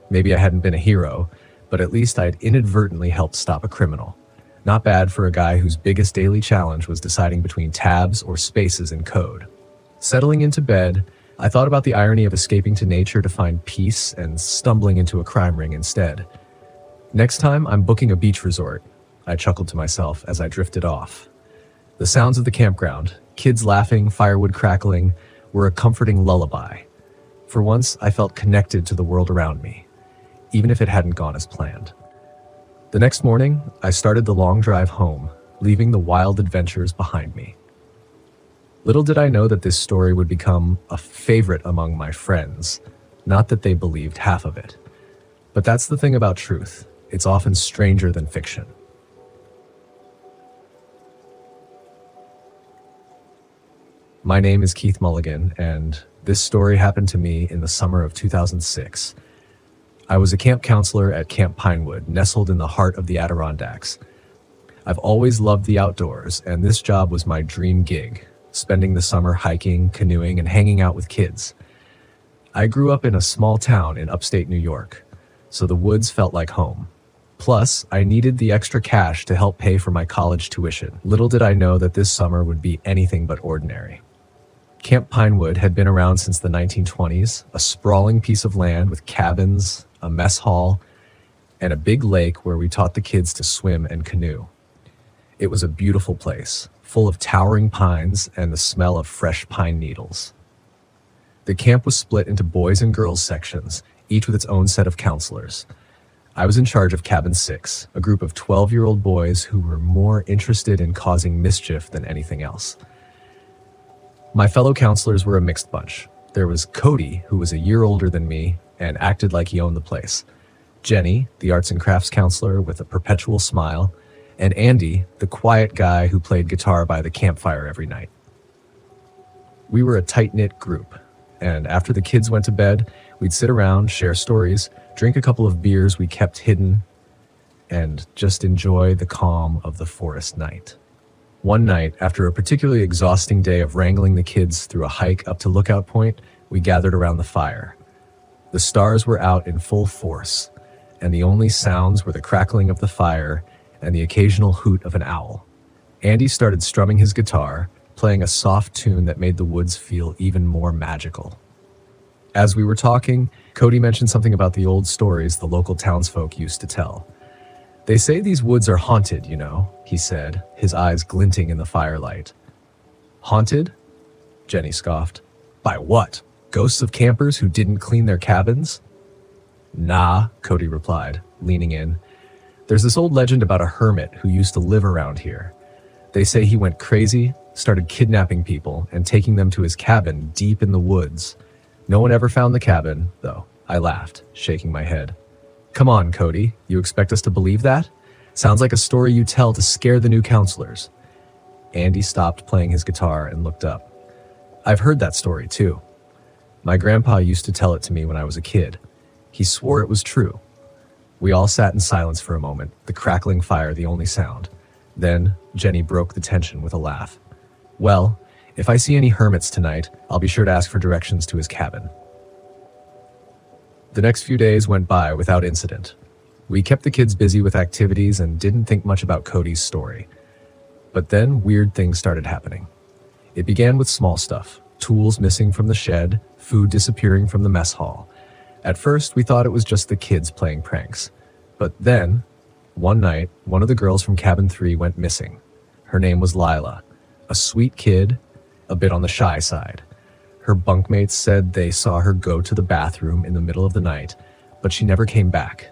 Maybe I hadn't been a hero, but at least I'd inadvertently helped stop a criminal. Not bad for a guy whose biggest daily challenge was deciding between tabs or spaces in code. Settling into bed, I thought about the irony of escaping to nature to find peace and stumbling into a crime ring instead. Next time, I'm booking a beach resort, I chuckled to myself as I drifted off. The sounds of the campground, kids laughing, firewood crackling, were a comforting lullaby. For once, I felt connected to the world around me, even if it hadn't gone as planned. The next morning, I started the long drive home, leaving the wild adventures behind me. Little did I know that this story would become a favorite among my friends, not that they believed half of it. But that's the thing about truth. It's often stranger than fiction. My name is Keith Mulligan, and this story happened to me in the summer of 2006. I was a camp counselor at Camp Pinewood, nestled in the heart of the Adirondacks. I've always loved the outdoors, and this job was my dream gig, spending the summer hiking, canoeing, and hanging out with kids. I grew up in a small town in upstate New York, so the woods felt like home. Plus, I needed the extra cash to help pay for my college tuition. Little did I know that this summer would be anything but ordinary. Camp Pinewood had been around since the 1920s, a sprawling piece of land with cabins, a mess hall, and a big lake where we taught the kids to swim and canoe. It was a beautiful place, full of towering pines and the smell of fresh pine needles. The camp was split into boys and girls sections, each with its own set of counselors. I was in charge of Cabin 6, a group of 12-year-old boys who were more interested in causing mischief than anything else. My fellow counselors were a mixed bunch. There was Cody, who was a year older than me and acted like he owned the place. Jenny, the arts and crafts counselor with a perpetual smile, and Andy, the quiet guy who played guitar by the campfire every night. We were a tight-knit group, and after the kids went to bed, we'd sit around, share stories, drink a couple of beers we kept hidden, and just enjoy the calm of the forest night. One night, after a particularly exhausting day of wrangling the kids through a hike up to Lookout Point, we gathered around the fire. The stars were out in full force, and the only sounds were the crackling of the fire and the occasional hoot of an owl. Andy started strumming his guitar, playing a soft tune that made the woods feel even more magical. As we were talking, Cody mentioned something about the old stories the local townsfolk used to tell. "They say these woods are haunted, you know," he said, his eyes glinting in the firelight. "Haunted?" Jenny scoffed. "By what? Ghosts of campers who didn't clean their cabins?" "Nah," Cody replied, leaning in. "There's this old legend about a hermit who used to live around here. They say he went crazy, started kidnapping people, and taking them to his cabin deep in the woods. No one ever found the cabin, though." I laughed, shaking my head. "Come on, Cody, you expect us to believe that? Sounds like a story you tell to scare the new counselors." Andy stopped playing his guitar and looked up. "I've heard that story, too. My grandpa used to tell it to me when I was a kid. He swore it was true." We all sat in silence for a moment, the crackling fire the only sound. Then Jenny broke the tension with a laugh. "Well, if I see any hermits tonight, I'll be sure to ask for directions to his cabin." The next few days went by without incident. We kept the kids busy with activities and didn't think much about Cody's story. But then weird things started happening. It began with small stuff: tools missing from the shed, food disappearing from the mess hall. At first, we thought it was just the kids playing pranks. But then, one night, one of the girls from Cabin 3 went missing. Her name was Lila, a sweet kid, a bit on the shy side. Her bunkmates said they saw her go to the bathroom in the middle of the night, but she never came back.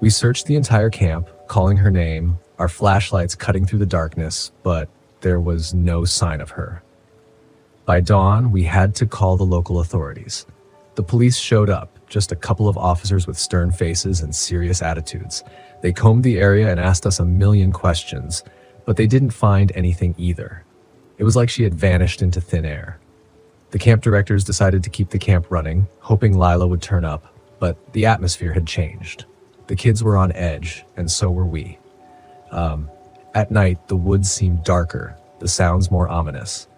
We searched the entire camp, calling her name, our flashlights cutting through the darkness, but there was no sign of her. By dawn, we had to call the local authorities. The police showed up, just a couple of officers with stern faces and serious attitudes. They combed the area and asked us a million questions, but they didn't find anything either. It was like she had vanished into thin air. The camp directors decided to keep the camp running, hoping Lila would turn up, but the atmosphere had changed. The kids were on edge, and so were we. At night, the woods seemed darker, the sounds more ominous.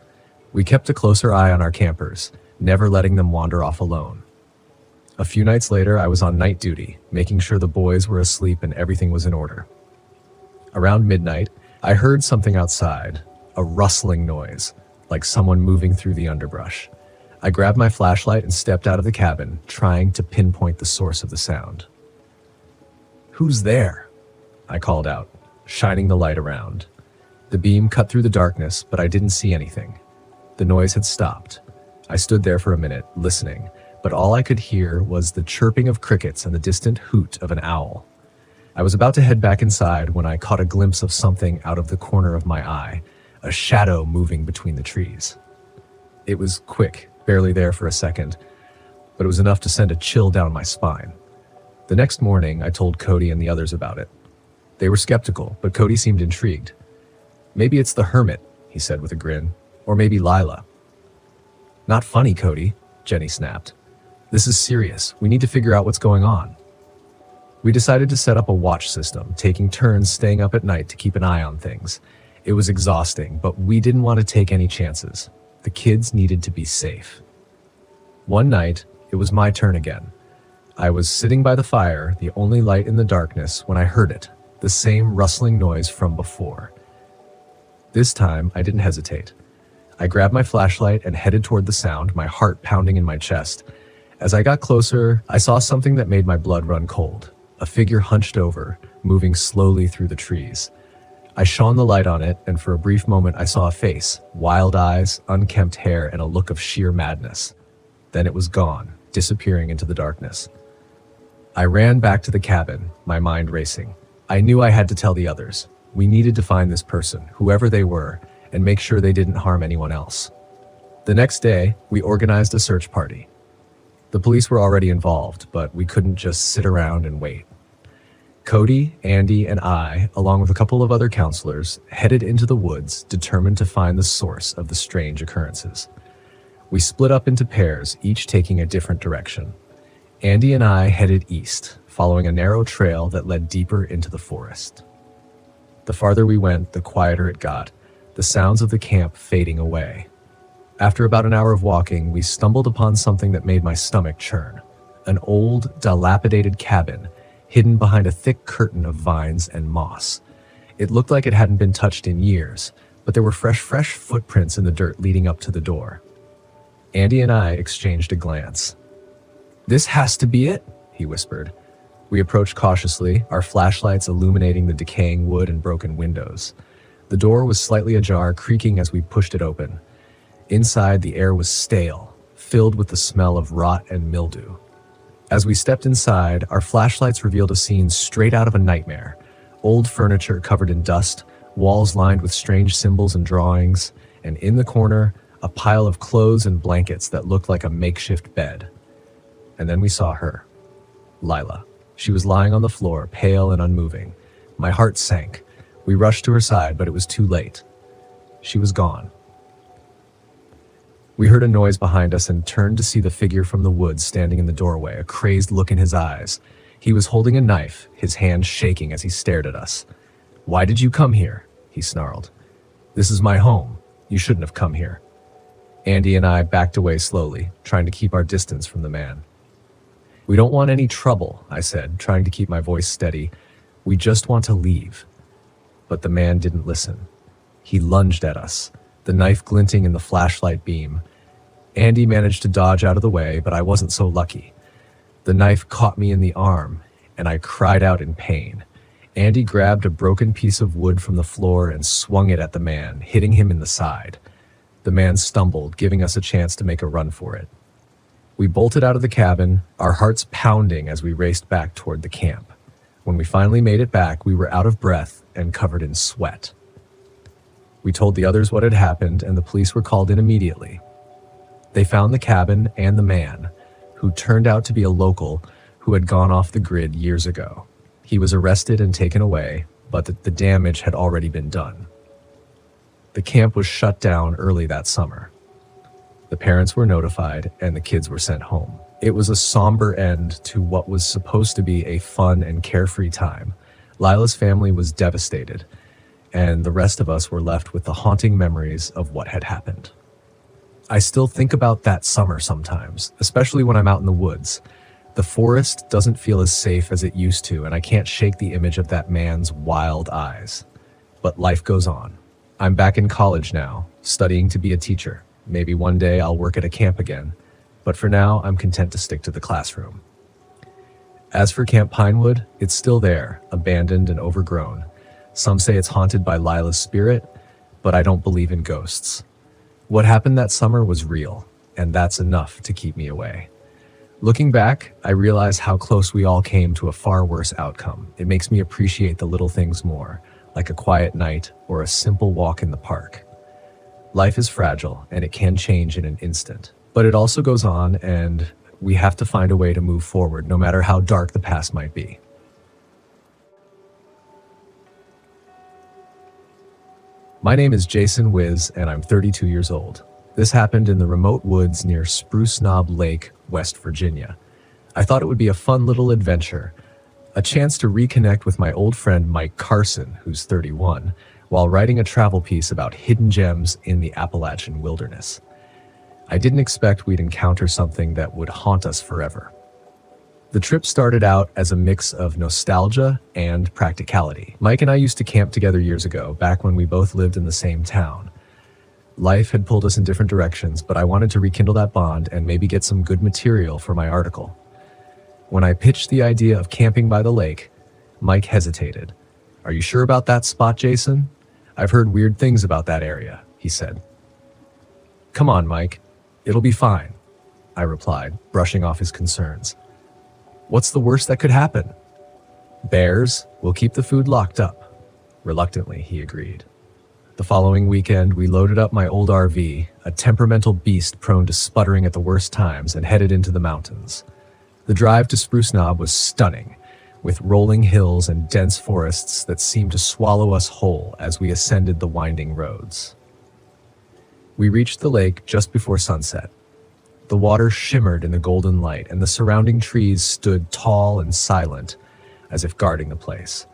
We kept a closer eye on our campers, never letting them wander off alone. A few nights later, I was on night duty, making sure the boys were asleep and everything was in order. Around midnight, I heard something outside, a rustling noise, like someone moving through the underbrush. I grabbed my flashlight and stepped out of the cabin, trying to pinpoint the source of the sound. "Who's there?" I called out, shining the light around. The beam cut through the darkness, but I didn't see anything. The noise had stopped. I stood there for a minute, listening, but all I could hear was the chirping of crickets and the distant hoot of an owl. I was about to head back inside when I caught a glimpse of something out of the corner of my eye, a shadow moving between the trees. It was quick, barely there for a second, but it was enough to send a chill down my spine. The next morning, I told Cody and the others about it. They were skeptical, but Cody seemed intrigued. "Maybe it's the hermit," he said with a grin, "or maybe Lila." "Not funny, Cody," Jenny snapped. "This is serious. We need to figure out what's going on." We decided to set up a watch system, taking turns staying up at night to keep an eye on things. It was exhausting, but we didn't want to take any chances. The kids needed to be safe. One night, it was my turn again. I was sitting by the fire, the only light in the darkness, when I heard it, the same rustling noise from before. This time, I didn't hesitate. I grabbed my flashlight and headed toward the sound, my heart pounding in my chest. As I got closer, I saw something that made my blood run cold. A figure hunched over, moving slowly through the trees. I shone the light on it, and for a brief moment I saw a face, wild eyes, unkempt hair, and a look of sheer madness. Then it was gone, disappearing into the darkness. I ran back to the cabin, my mind racing. I knew I had to tell the others. We needed to find this person, whoever they were, and make sure they didn't harm anyone else. The next day, we organized a search party. The police were already involved, but we couldn't just sit around and wait. Cody, Andy, and I, along with a couple of other counselors, headed into the woods, determined to find the source of the strange occurrences. We split up into pairs, each taking a different direction. Andy and I headed east, following a narrow trail that led deeper into the forest. The farther we went, the quieter it got, the sounds of the camp fading away. After about an hour of walking, we stumbled upon something that made my stomach churn. An old, dilapidated cabin, hidden behind a thick curtain of vines and moss. It looked like it hadn't been touched in years, but there were fresh footprints in the dirt leading up to the door. Andy and I exchanged a glance. "This has to be it," he whispered. We approached cautiously, our flashlights illuminating the decaying wood and broken windows. The door was slightly ajar, creaking as we pushed it open. Inside, the air was stale, filled with the smell of rot and mildew. As we stepped inside, our flashlights revealed a scene straight out of a nightmare. Old furniture covered in dust, walls lined with strange symbols and drawings, and in the corner, a pile of clothes and blankets that looked like a makeshift bed. And then we saw her, Lila. She was lying on the floor, pale and unmoving. My heart sank. We rushed to her side, but it was too late. She was gone. We heard a noise behind us and turned to see the figure from the woods standing in the doorway, a crazed look in his eyes. He was holding a knife, his hand shaking as he stared at us. "Why did you come here?" he snarled. "This is my home. You shouldn't have come here." Andy and I backed away slowly, trying to keep our distance from the man. "We don't want any trouble," I said, trying to keep my voice steady. "We just want to leave." But the man didn't listen. He lunged at us, the knife glinting in the flashlight beam. Andy managed to dodge out of the way, but I wasn't so lucky. The knife caught me in the arm, and I cried out in pain. Andy grabbed a broken piece of wood from the floor and swung it at the man, hitting him in the side. The man stumbled, giving us a chance to make a run for it. We bolted out of the cabin, our hearts pounding as we raced back toward the camp. When we finally made it back, we were out of breath and covered in sweat. We told the others what had happened, and the police were called in immediately. They found the cabin and the man, who turned out to be a local who had gone off the grid years ago. He was arrested and taken away, but the damage had already been done. The camp was shut down early that summer. The parents were notified, and the kids were sent home. It was a somber end to what was supposed to be a fun and carefree time. Lila's family was devastated, and the rest of us were left with the haunting memories of what had happened. I still think about that summer sometimes, especially when I'm out in the woods. The forest doesn't feel as safe as it used to, and I can't shake the image of that man's wild eyes. But life goes on. I'm back in college now, studying to be a teacher. Maybe one day I'll work at a camp again, but for now I'm content to stick to the classroom. As for Camp Pinewood, it's still there, abandoned and overgrown. Some say it's haunted by Lila's spirit, but I don't believe in ghosts. What happened that summer was real, and that's enough to keep me away. Looking back, I realize how close we all came to a far worse outcome. It makes me appreciate the little things more, like a quiet night or a simple walk in the park. Life is fragile, and it can change in an instant. But it also goes on, and we have to find a way to move forward, no matter how dark the past might be. My name is Jason Wiz, and I'm 32 years old. This happened in the remote woods near Spruce Knob Lake, West Virginia. I thought it would be a fun little adventure, a chance to reconnect with my old friend Mike Carson, who's 31, while writing a travel piece about hidden gems in the Appalachian wilderness. I didn't expect we'd encounter something that would haunt us forever. The trip started out as a mix of nostalgia and practicality. Mike and I used to camp together years ago, back when we both lived in the same town. Life had pulled us in different directions, but I wanted to rekindle that bond and maybe get some good material for my article. When I pitched the idea of camping by the lake, Mike hesitated. "Are you sure about that spot, Jason? I've heard weird things about that area," he said. "Come on, Mike. It'll be fine," I replied, brushing off his concerns. "What's the worst that could happen?" "Bears. We'll keep the food locked up." Reluctantly, he agreed. The following weekend, we loaded up my old RV, a temperamental beast prone to sputtering at the worst times, and headed into the mountains. The drive to Spruce Knob was stunning, with rolling hills and dense forests that seemed to swallow us whole as we ascended the winding roads. We reached the lake just before sunset. The water shimmered in the golden light, and the surrounding trees stood tall and silent, as if guarding the place.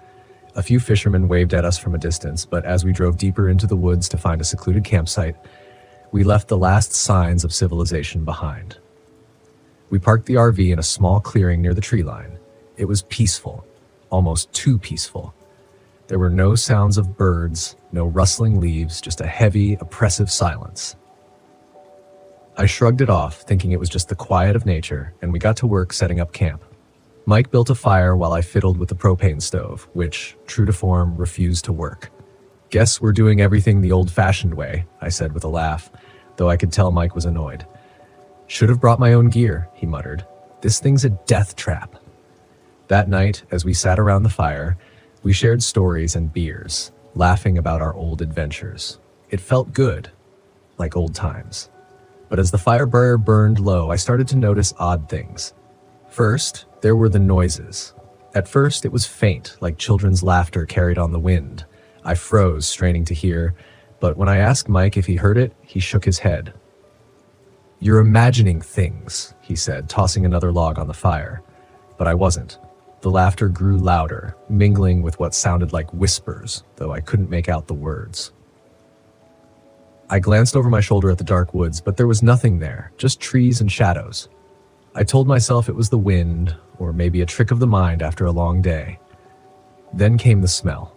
A few fishermen waved at us from a distance, but as we drove deeper into the woods to find a secluded campsite, we left the last signs of civilization behind. We parked the RV in a small clearing near the tree line. It was peaceful, almost too peaceful. There were no sounds of birds, no rustling leaves, just a heavy, oppressive silence. I shrugged it off, thinking it was just the quiet of nature, and we got to work setting up camp. Mike built a fire while I fiddled with the propane stove, which, true to form, refused to work. "Guess we're doing everything the old-fashioned way," I said with a laugh, though I could tell Mike was annoyed. "Should have brought my own gear," he muttered. "This thing's a death trap." That night, as we sat around the fire, we shared stories and beers, laughing about our old adventures. It felt good, like old times. But as the fire burned low, I started to notice odd things. First, there were the noises. At first, it was faint, like children's laughter carried on the wind. I froze, straining to hear, but when I asked Mike if he heard it, he shook his head. "You're imagining things," he said, tossing another log on the fire. But I wasn't. The laughter grew louder, mingling with what sounded like whispers, though I couldn't make out the words. I glanced over my shoulder at the dark woods, but there was nothing there, just trees and shadows. I told myself it was the wind, or maybe a trick of the mind after a long day. Then came the smell.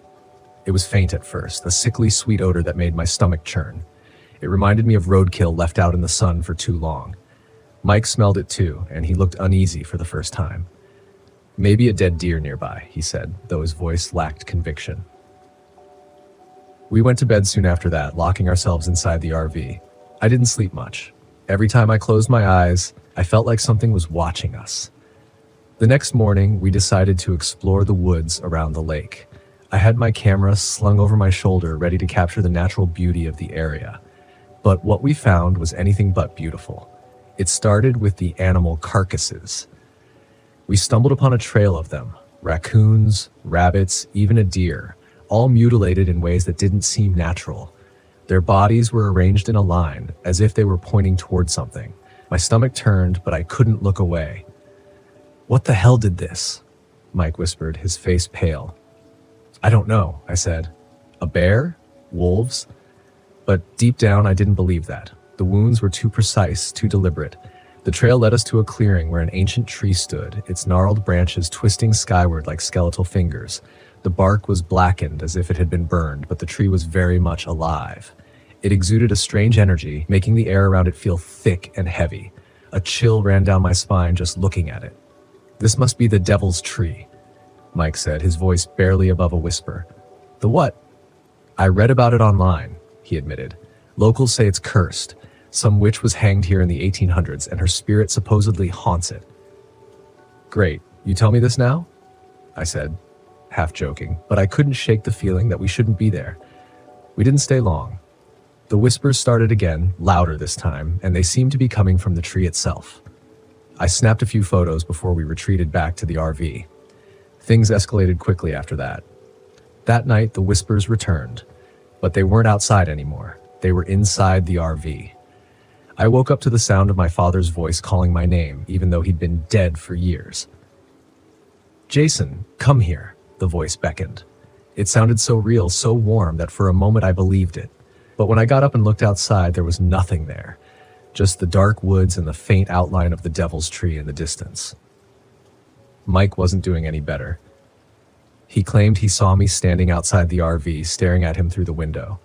It was faint at first, a sickly sweet odor that made my stomach churn. It reminded me of roadkill left out in the sun for too long. Mike smelled it too, and he looked uneasy for the first time. Maybe a dead deer nearby, he said, though his voice lacked conviction. We went to bed soon after that, locking ourselves inside the RV. I didn't sleep much. Every time I closed my eyes, I felt like something was watching us. The next morning, we decided to explore the woods around the lake. I had my camera slung over my shoulder, ready to capture the natural beauty of the area. But what we found was anything but beautiful. It started with the animal carcasses. We stumbled upon a trail of them: raccoons, rabbits, even a deer, all mutilated in ways that didn't seem natural. Their bodies were arranged in a line, as if they were pointing toward something. My stomach turned, but I couldn't look away. "What the hell did this?" Mike whispered, his face pale. "I don't know," I said. "A bear? Wolves?" But deep down, I didn't believe that. The wounds were too precise, too deliberate. The trail led us to a clearing where an ancient tree stood, its gnarled branches twisting skyward like skeletal fingers. The bark was blackened as if it had been burned, but the tree was very much alive. It exuded a strange energy, making the air around it feel thick and heavy. A chill ran down my spine just looking at it. "This must be the devil's tree," Mike said, his voice barely above a whisper. "The what?" "I read about it online," he admitted. "Locals say it's cursed. Some witch was hanged here in the 1800s, and her spirit supposedly haunts it." "Great. You tell me this now?" I said, half joking, but I couldn't shake the feeling that we shouldn't be there. We didn't stay long. The whispers started again, louder this time, and they seemed to be coming from the tree itself. I snapped a few photos before we retreated back to the RV. Things escalated quickly after that. That night, the whispers returned, but they weren't outside anymore. They were inside the RV. I woke up to the sound of my father's voice calling my name, even though he'd been dead for years. "Jason, come here," the voice beckoned. It sounded so real, so warm, that for a moment I believed it. But when I got up and looked outside, there was nothing there. Just the dark woods and the faint outline of the devil's tree in the distance. Mike wasn't doing any better. He claimed he saw me standing outside the RV, staring at him through the window.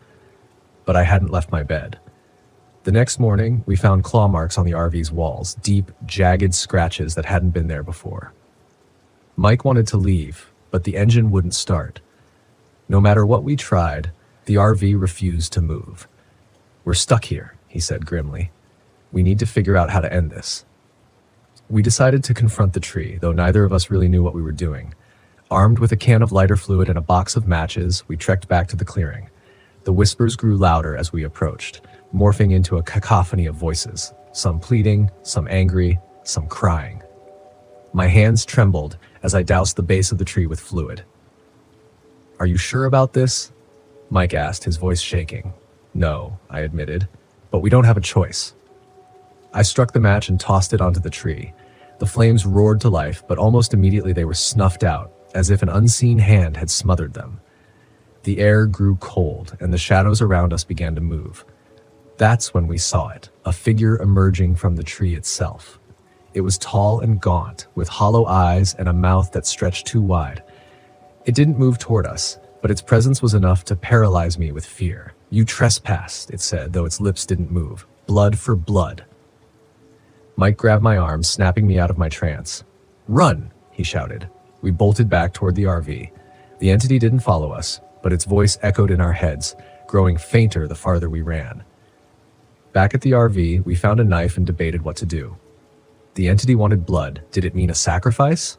But I hadn't left my bed. The next morning, we found claw marks on the RV's walls, deep, jagged scratches that hadn't been there before. Mike wanted to leave, but the engine wouldn't start. No matter what we tried, the RV refused to move. "We're stuck here," he said grimly. "We need to figure out how to end this." We decided to confront the tree, though neither of us really knew what we were doing. Armed with a can of lighter fluid and a box of matches, we trekked back to the clearing. The whispers grew louder as we approached, morphing into a cacophony of voices, some pleading, some angry, some crying. My hands trembled as I doused the base of the tree with fluid. "Are you sure about this?" Mike asked, his voice shaking. "No," I admitted, "but we don't have a choice." I struck the match and tossed it onto the tree. The flames roared to life, but almost immediately they were snuffed out, as if an unseen hand had smothered them. The air grew cold, and the shadows around us began to move. That's when we saw it, a figure emerging from the tree itself. It was tall and gaunt, with hollow eyes and a mouth that stretched too wide. It didn't move toward us, but its presence was enough to paralyze me with fear. "You trespassed," it said, though its lips didn't move. "Blood for blood." Mike grabbed my arm, snapping me out of my trance. "Run!" he shouted. We bolted back toward the RV. The entity didn't follow us, but its voice echoed in our heads, growing fainter the farther we ran. Back at the RV, we found a knife and debated what to do. The entity wanted blood. Did it mean a sacrifice?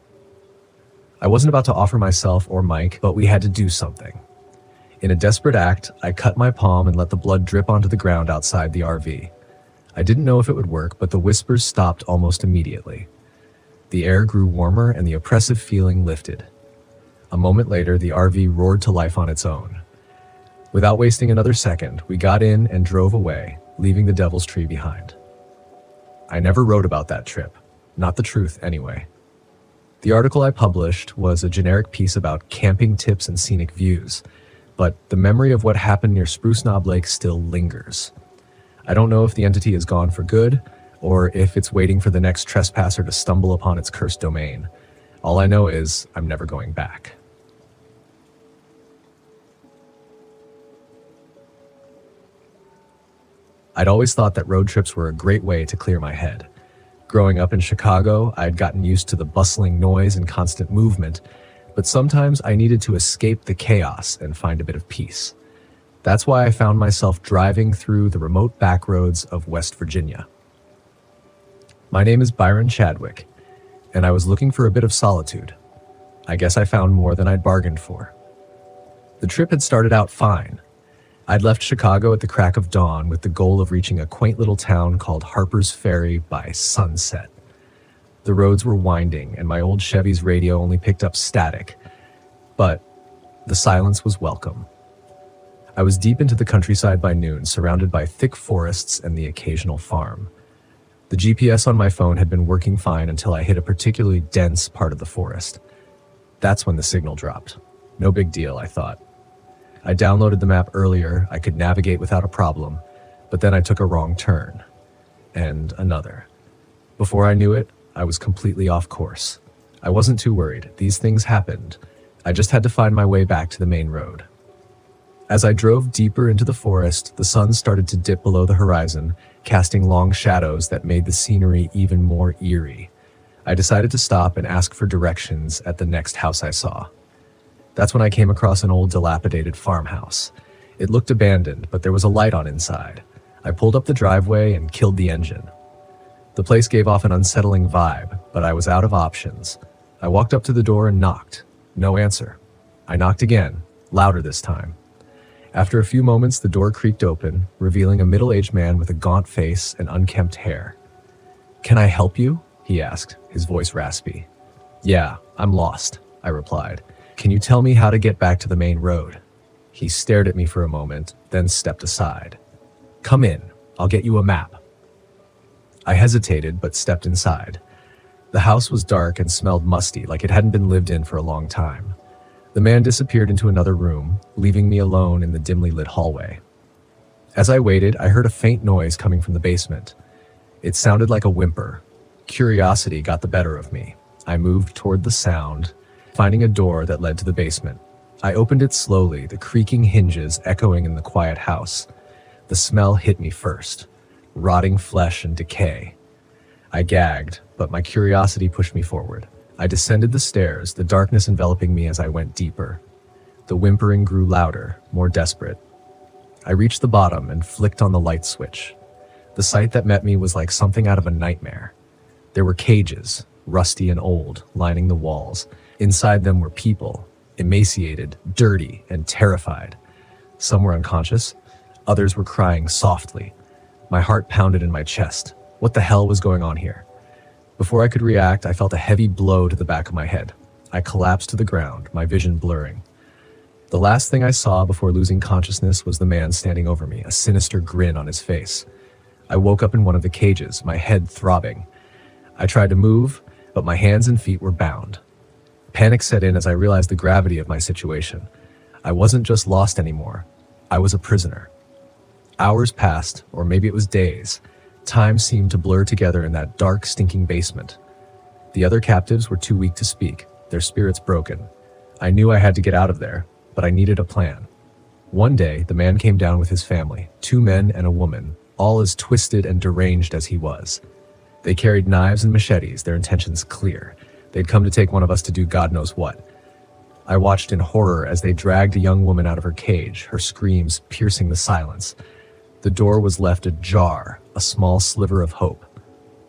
I wasn't about to offer myself or Mike, but we had to do something. In a desperate act, I cut my palm and let the blood drip onto the ground outside the RV. I didn't know if it would work, but the whispers stopped almost immediately. The air grew warmer and the oppressive feeling lifted. A moment later, the RV roared to life on its own. Without wasting another second, we got in and drove away, leaving the devil's tree behind. I never wrote about that trip. Not the truth, anyway. The article I published was a generic piece about camping tips and scenic views, but the memory of what happened near Spruce Knob Lake still lingers. I don't know if the entity is gone for good, or if it's waiting for the next trespasser to stumble upon its cursed domain. All I know is I'm never going back. I'd always thought that road trips were a great way to clear my head. Growing up in Chicago, I'd gotten used to the bustling noise and constant movement, but sometimes I needed to escape the chaos and find a bit of peace. That's why I found myself driving through the remote backroads of West Virginia. My name is Byron Chadwick, and I was looking for a bit of solitude. I guess I found more than I'd bargained for. The trip had started out fine. I'd left Chicago at the crack of dawn with the goal of reaching a quaint little town called Harper's Ferry by sunset. The roads were winding, and my old Chevy's radio only picked up static, but the silence was welcome. I was deep into the countryside by noon, surrounded by thick forests and the occasional farm. The GPS on my phone had been working fine until I hit a particularly dense part of the forest. That's when the signal dropped. No big deal, I thought. I downloaded the map earlier, I could navigate without a problem, but then I took a wrong turn. And another. Before I knew it, I was completely off course. I wasn't too worried. These things happened. I just had to find my way back to the main road. As I drove deeper into the forest, the sun started to dip below the horizon, casting long shadows that made the scenery even more eerie. I decided to stop and ask for directions at the next house I saw. That's when I came across an old dilapidated farmhouse. It looked abandoned, but there was a light on inside. I pulled up the driveway and killed the engine. The place gave off an unsettling vibe, but I was out of options. I walked up to the door and knocked. No answer. I knocked again, louder this time. After a few moments, the door creaked open, revealing a middle-aged man with a gaunt face and unkempt hair. "Can I help you?" he asked, his voice raspy. "Yeah, I'm lost," I replied. "Can you tell me how to get back to the main road?" He stared at me for a moment, then stepped aside. "Come in, I'll get you a map." I hesitated, but stepped inside. The house was dark and smelled musty, like it hadn't been lived in for a long time. The man disappeared into another room, leaving me alone in the dimly lit hallway. As I waited, I heard a faint noise coming from the basement. It sounded like a whimper. Curiosity got the better of me. I moved toward the sound, finding a door that led to the basement. I opened it slowly, the creaking hinges echoing in the quiet house. The smell hit me first. Rotting flesh and decay. I gagged, but my curiosity pushed me forward. I descended the stairs, the darkness enveloping me as I went deeper. The whimpering grew louder, more desperate. I reached the bottom and flicked on the light switch. The sight that met me was like something out of a nightmare. There were cages, rusty and old, lining the walls. Inside them were people, emaciated, dirty, and terrified. Some were unconscious, others were crying softly. My heart pounded in my chest. What the hell was going on here? Before I could react, I felt a heavy blow to the back of my head. I collapsed to the ground, my vision blurring. The last thing I saw before losing consciousness was the man standing over me, a sinister grin on his face. I woke up in one of the cages, my head throbbing. I tried to move, but my hands and feet were bound. Panic set in as I realized the gravity of my situation. I wasn't just lost anymore. I was a prisoner. Hours passed, or maybe it was days. Time seemed to blur together in that dark, stinking basement. The other captives were too weak to speak, their spirits broken. I knew I had to get out of there, but I needed a plan. One day, the man came down with his family, 2 men and a woman, all as twisted and deranged as he was. They carried knives and machetes, their intentions clear. They'd come to take one of us to do God knows what. I watched in horror as they dragged a young woman out of her cage, her screams piercing the silence. The door was left ajar, a small sliver of hope.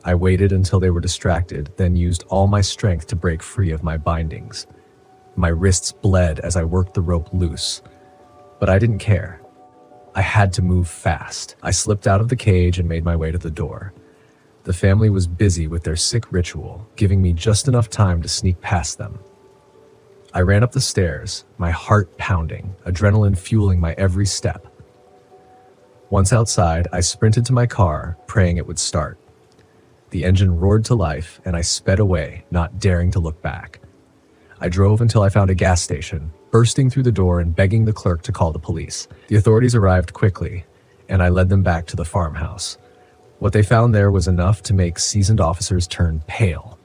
I waited until they were distracted, then used all my strength to break free of my bindings. My wrists bled as I worked the rope loose. But I didn't care. I had to move fast. I slipped out of the cage and made my way to the door. The family was busy with their sick ritual, giving me just enough time to sneak past them. I ran up the stairs, my heart pounding, adrenaline fueling my every step. Once outside, I sprinted to my car, praying it would start. The engine roared to life, and I sped away, not daring to look back. I drove until I found a gas station, bursting through the door and begging the clerk to call the police. The authorities arrived quickly, and I led them back to the farmhouse. What they found there was enough to make seasoned officers turn pale.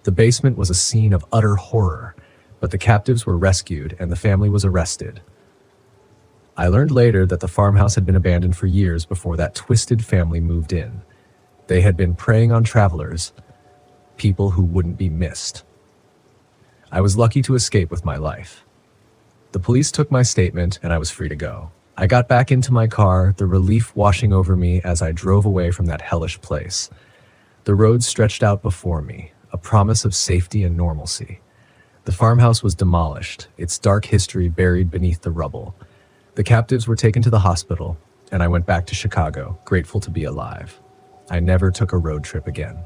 The basement was a scene of utter horror, but the captives were rescued and the family was arrested. I learned later that the farmhouse had been abandoned for years before that twisted family moved in. They had been preying on travelers, people who wouldn't be missed. I was lucky to escape with my life. The police took my statement and I was free to go. I got back into my car, the relief washing over me as I drove away from that hellish place. The road stretched out before me, a promise of safety and normalcy. The farmhouse was demolished, its dark history buried beneath the rubble. The captives were taken to the hospital, and I went back to Chicago, grateful to be alive. I never took a road trip again.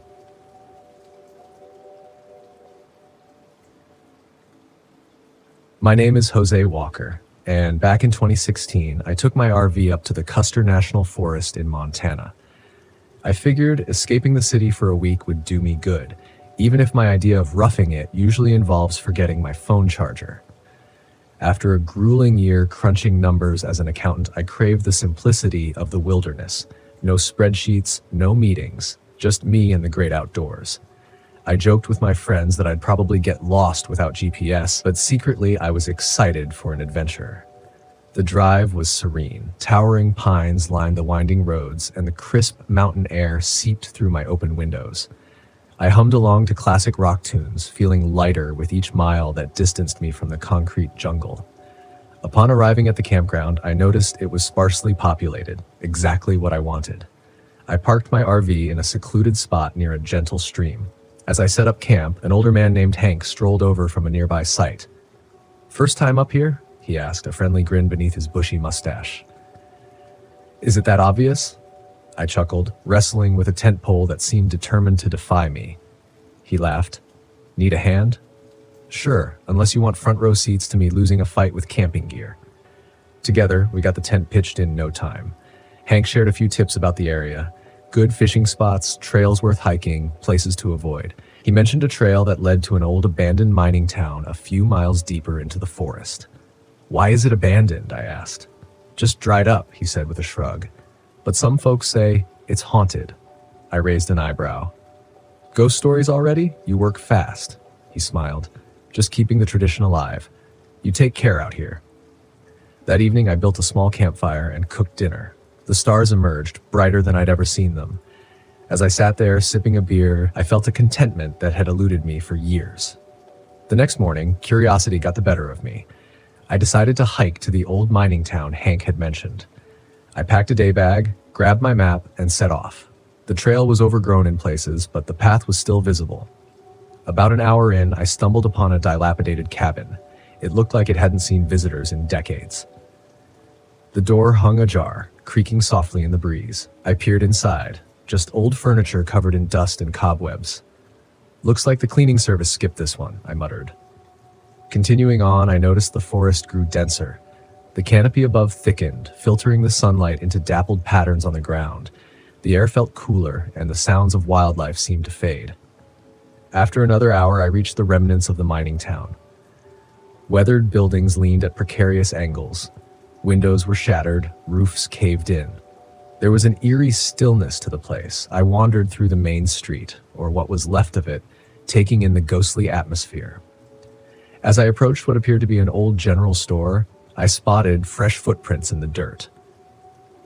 My name is Jose Walker, and back in 2016, I took my RV up to the Custer National Forest in Montana. I figured escaping the city for a week would do me good, even if my idea of roughing it usually involves forgetting my phone charger. After a grueling year crunching numbers as an accountant, I craved the simplicity of the wilderness. No spreadsheets, no meetings, just me and the great outdoors. I joked with my friends that I'd probably get lost without GPS, but secretly I was excited for an adventure. The drive was serene. Towering pines lined the winding roads, and the crisp mountain air seeped through my open windows. I hummed along to classic rock tunes, feeling lighter with each mile that distanced me from the concrete jungle. Upon arriving at the campground, I noticed it was sparsely populated, exactly what I wanted. I parked my RV in a secluded spot near a gentle stream. As I set up camp, an older man named Hank strolled over from a nearby site. "First time up here?" he asked, a friendly grin beneath his bushy mustache. "Is it that obvious?" I chuckled, wrestling with a tent pole that seemed determined to defy me. He laughed. "Need a hand?" "Sure, unless you want front row seats to me losing a fight with camping gear." Together, we got the tent pitched in no time. Hank shared a few tips about the area. Good fishing spots, trails worth hiking, places to avoid. He mentioned a trail that led to an old abandoned mining town a few miles deeper into the forest. "Why is it abandoned?" I asked. "Just dried up," he said with a shrug. "But some folks say it's haunted." I raised an eyebrow. "Ghost stories already? You work fast." He smiled. "Just keeping the tradition alive. You take care out here." That evening, I built a small campfire and cooked dinner. The stars emerged, brighter than I'd ever seen them. As I sat there, sipping a beer, I felt a contentment that had eluded me for years. The next morning, curiosity got the better of me. I decided to hike to the old mining town Hank had mentioned. I packed a day bag, grabbed my map, and set off. The trail was overgrown in places, but the path was still visible. About an hour in, I stumbled upon a dilapidated cabin. It looked like it hadn't seen visitors in decades. The door hung ajar, creaking softly in the breeze. I peered inside, just old furniture covered in dust and cobwebs. "Looks like the cleaning service skipped this one," I muttered. Continuing on, I noticed the forest grew denser. The canopy above thickened, filtering the sunlight into dappled patterns on the ground. The air felt cooler, and the sounds of wildlife seemed to fade. After another hour, I reached the remnants of the mining town. Weathered buildings leaned at precarious angles. Windows were shattered, roofs caved in. There was an eerie stillness to the place. I wandered through the main street, or what was left of it, taking in the ghostly atmosphere. As I approached what appeared to be an old general store, I spotted fresh footprints in the dirt.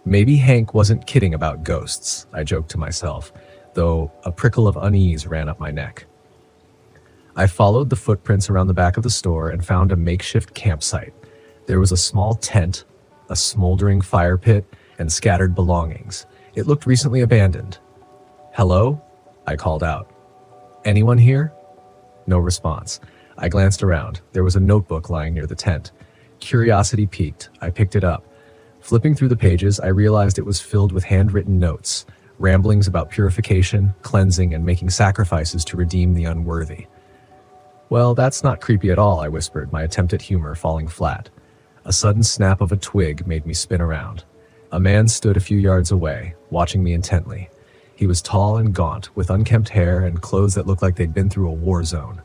Maybe Hank wasn't kidding about ghosts, I joked to myself, though a prickle of unease ran up my neck. I followed the footprints around the back of the store and found a makeshift campsite. There was a small tent, a smoldering fire pit, and scattered belongings. It looked recently abandoned. "Hello?" I called out. "Anyone here?" No response. I glanced around. There was a notebook lying near the tent. Curiosity piqued. I picked it up. Flipping through the pages, I realized it was filled with handwritten notes, ramblings about purification, cleansing, and making sacrifices to redeem the unworthy. "Well, that's not creepy at all," I whispered, my attempt at humor falling flat. A sudden snap of a twig made me spin around. A man stood a few yards away, watching me intently. He was tall and gaunt, with unkempt hair and clothes that looked like they'd been through a war zone.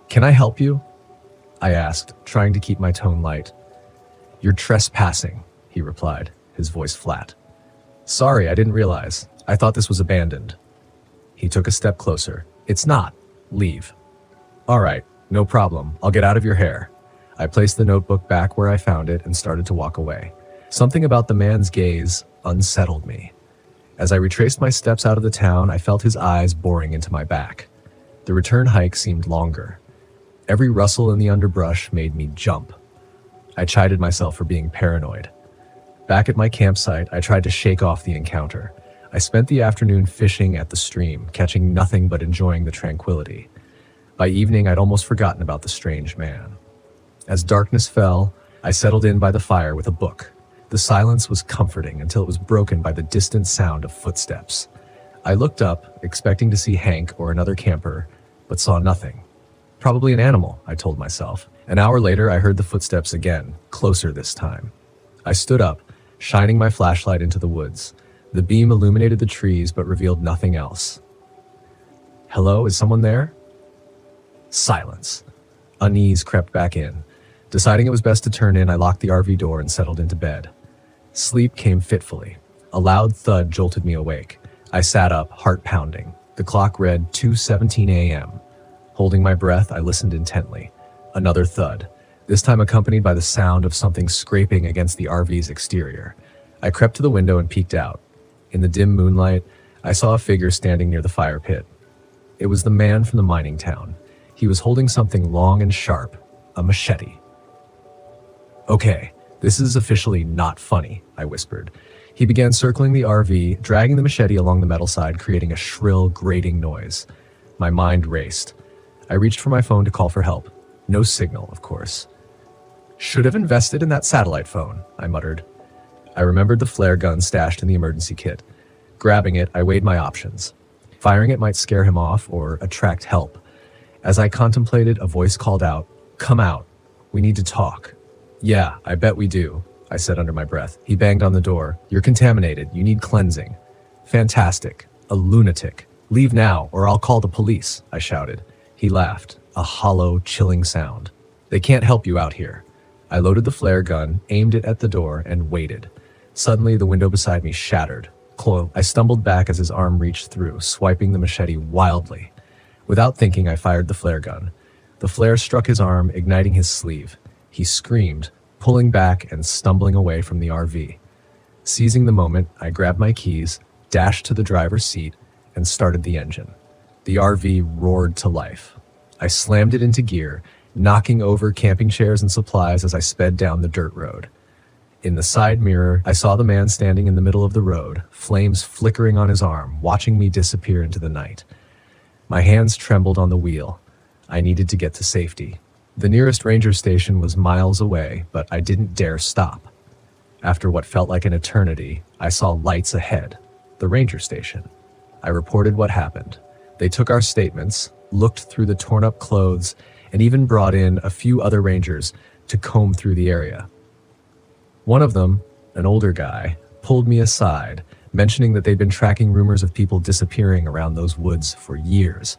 "Can I help you?" I asked, trying to keep my tone light. "You're trespassing," he replied, his voice flat. "Sorry, I didn't realize. I thought this was abandoned." He took a step closer. "It's not. Leave." "All right, no problem. I'll get out of your hair." I placed the notebook back where I found it and started to walk away. Something about the man's gaze unsettled me. As I retraced my steps out of the town, I felt his eyes boring into my back. The return hike seemed longer. Every rustle in the underbrush made me jump. I chided myself for being paranoid. Back at my campsite, I tried to shake off the encounter. I spent the afternoon fishing at the stream, catching nothing but enjoying the tranquility. By evening, I'd almost forgotten about the strange man. As darkness fell, I settled in by the fire with a book. The silence was comforting until it was broken by the distant sound of footsteps. I looked up, expecting to see Hank or another camper, but saw nothing. Probably an animal, I told myself. An hour later, I heard the footsteps again, closer this time. I stood up, shining my flashlight into the woods. The beam illuminated the trees but revealed nothing else. Hello, is someone there? Silence. Unease crept back in. Deciding it was best to turn in, I locked the RV door and settled into bed. Sleep came fitfully. A loud thud jolted me awake. I sat up, heart pounding. The clock read 2:17 a.m. Holding my breath, I listened intently. Another thud, this time accompanied by the sound of something scraping against the RV's exterior. I crept to the window and peeked out. In the dim moonlight, I saw a figure standing near the fire pit. It was the man from the mining town. He was holding something long and sharp, a machete. Okay, this is officially not funny, I whispered. He began circling the RV, dragging the machete along the metal side, creating a shrill, grating noise. My mind raced. I reached for my phone to call for help. No signal, of course. Should have invested in that satellite phone, I muttered. I remembered the flare gun stashed in the emergency kit. Grabbing it, I weighed my options. Firing it might scare him off or attract help. As I contemplated, a voice called out, "Come out. We need to talk." "Yeah, I bet we do," I said under my breath. He banged on the door. "You're contaminated. You need cleansing." "Fantastic. A lunatic. Leave now or I'll call the police," I shouted. He laughed, a hollow, chilling sound. "They can't help you out here." I loaded the flare gun, aimed it at the door, and waited. Suddenly, the window beside me shattered. I stumbled back as his arm reached through, swiping the machete wildly. Without thinking, I fired the flare gun. The flare struck his arm, igniting his sleeve. He screamed, pulling back and stumbling away from the RV. Seizing the moment, I grabbed my keys, dashed to the driver's seat, and started the engine. The RV roared to life. I slammed it into gear, knocking over camping chairs and supplies as I sped down the dirt road. In the side mirror, I saw the man standing in the middle of the road, flames flickering on his arm, watching me disappear into the night. My hands trembled on the wheel. I needed to get to safety. The nearest ranger station was miles away, but I didn't dare stop. After what felt like an eternity, I saw lights ahead, the ranger station. I reported what happened. They took our statements, looked through the torn-up clothes, and even brought in a few other rangers to comb through the area. One of them, an older guy, pulled me aside, mentioning that they'd been tracking rumors of people disappearing around those woods for years,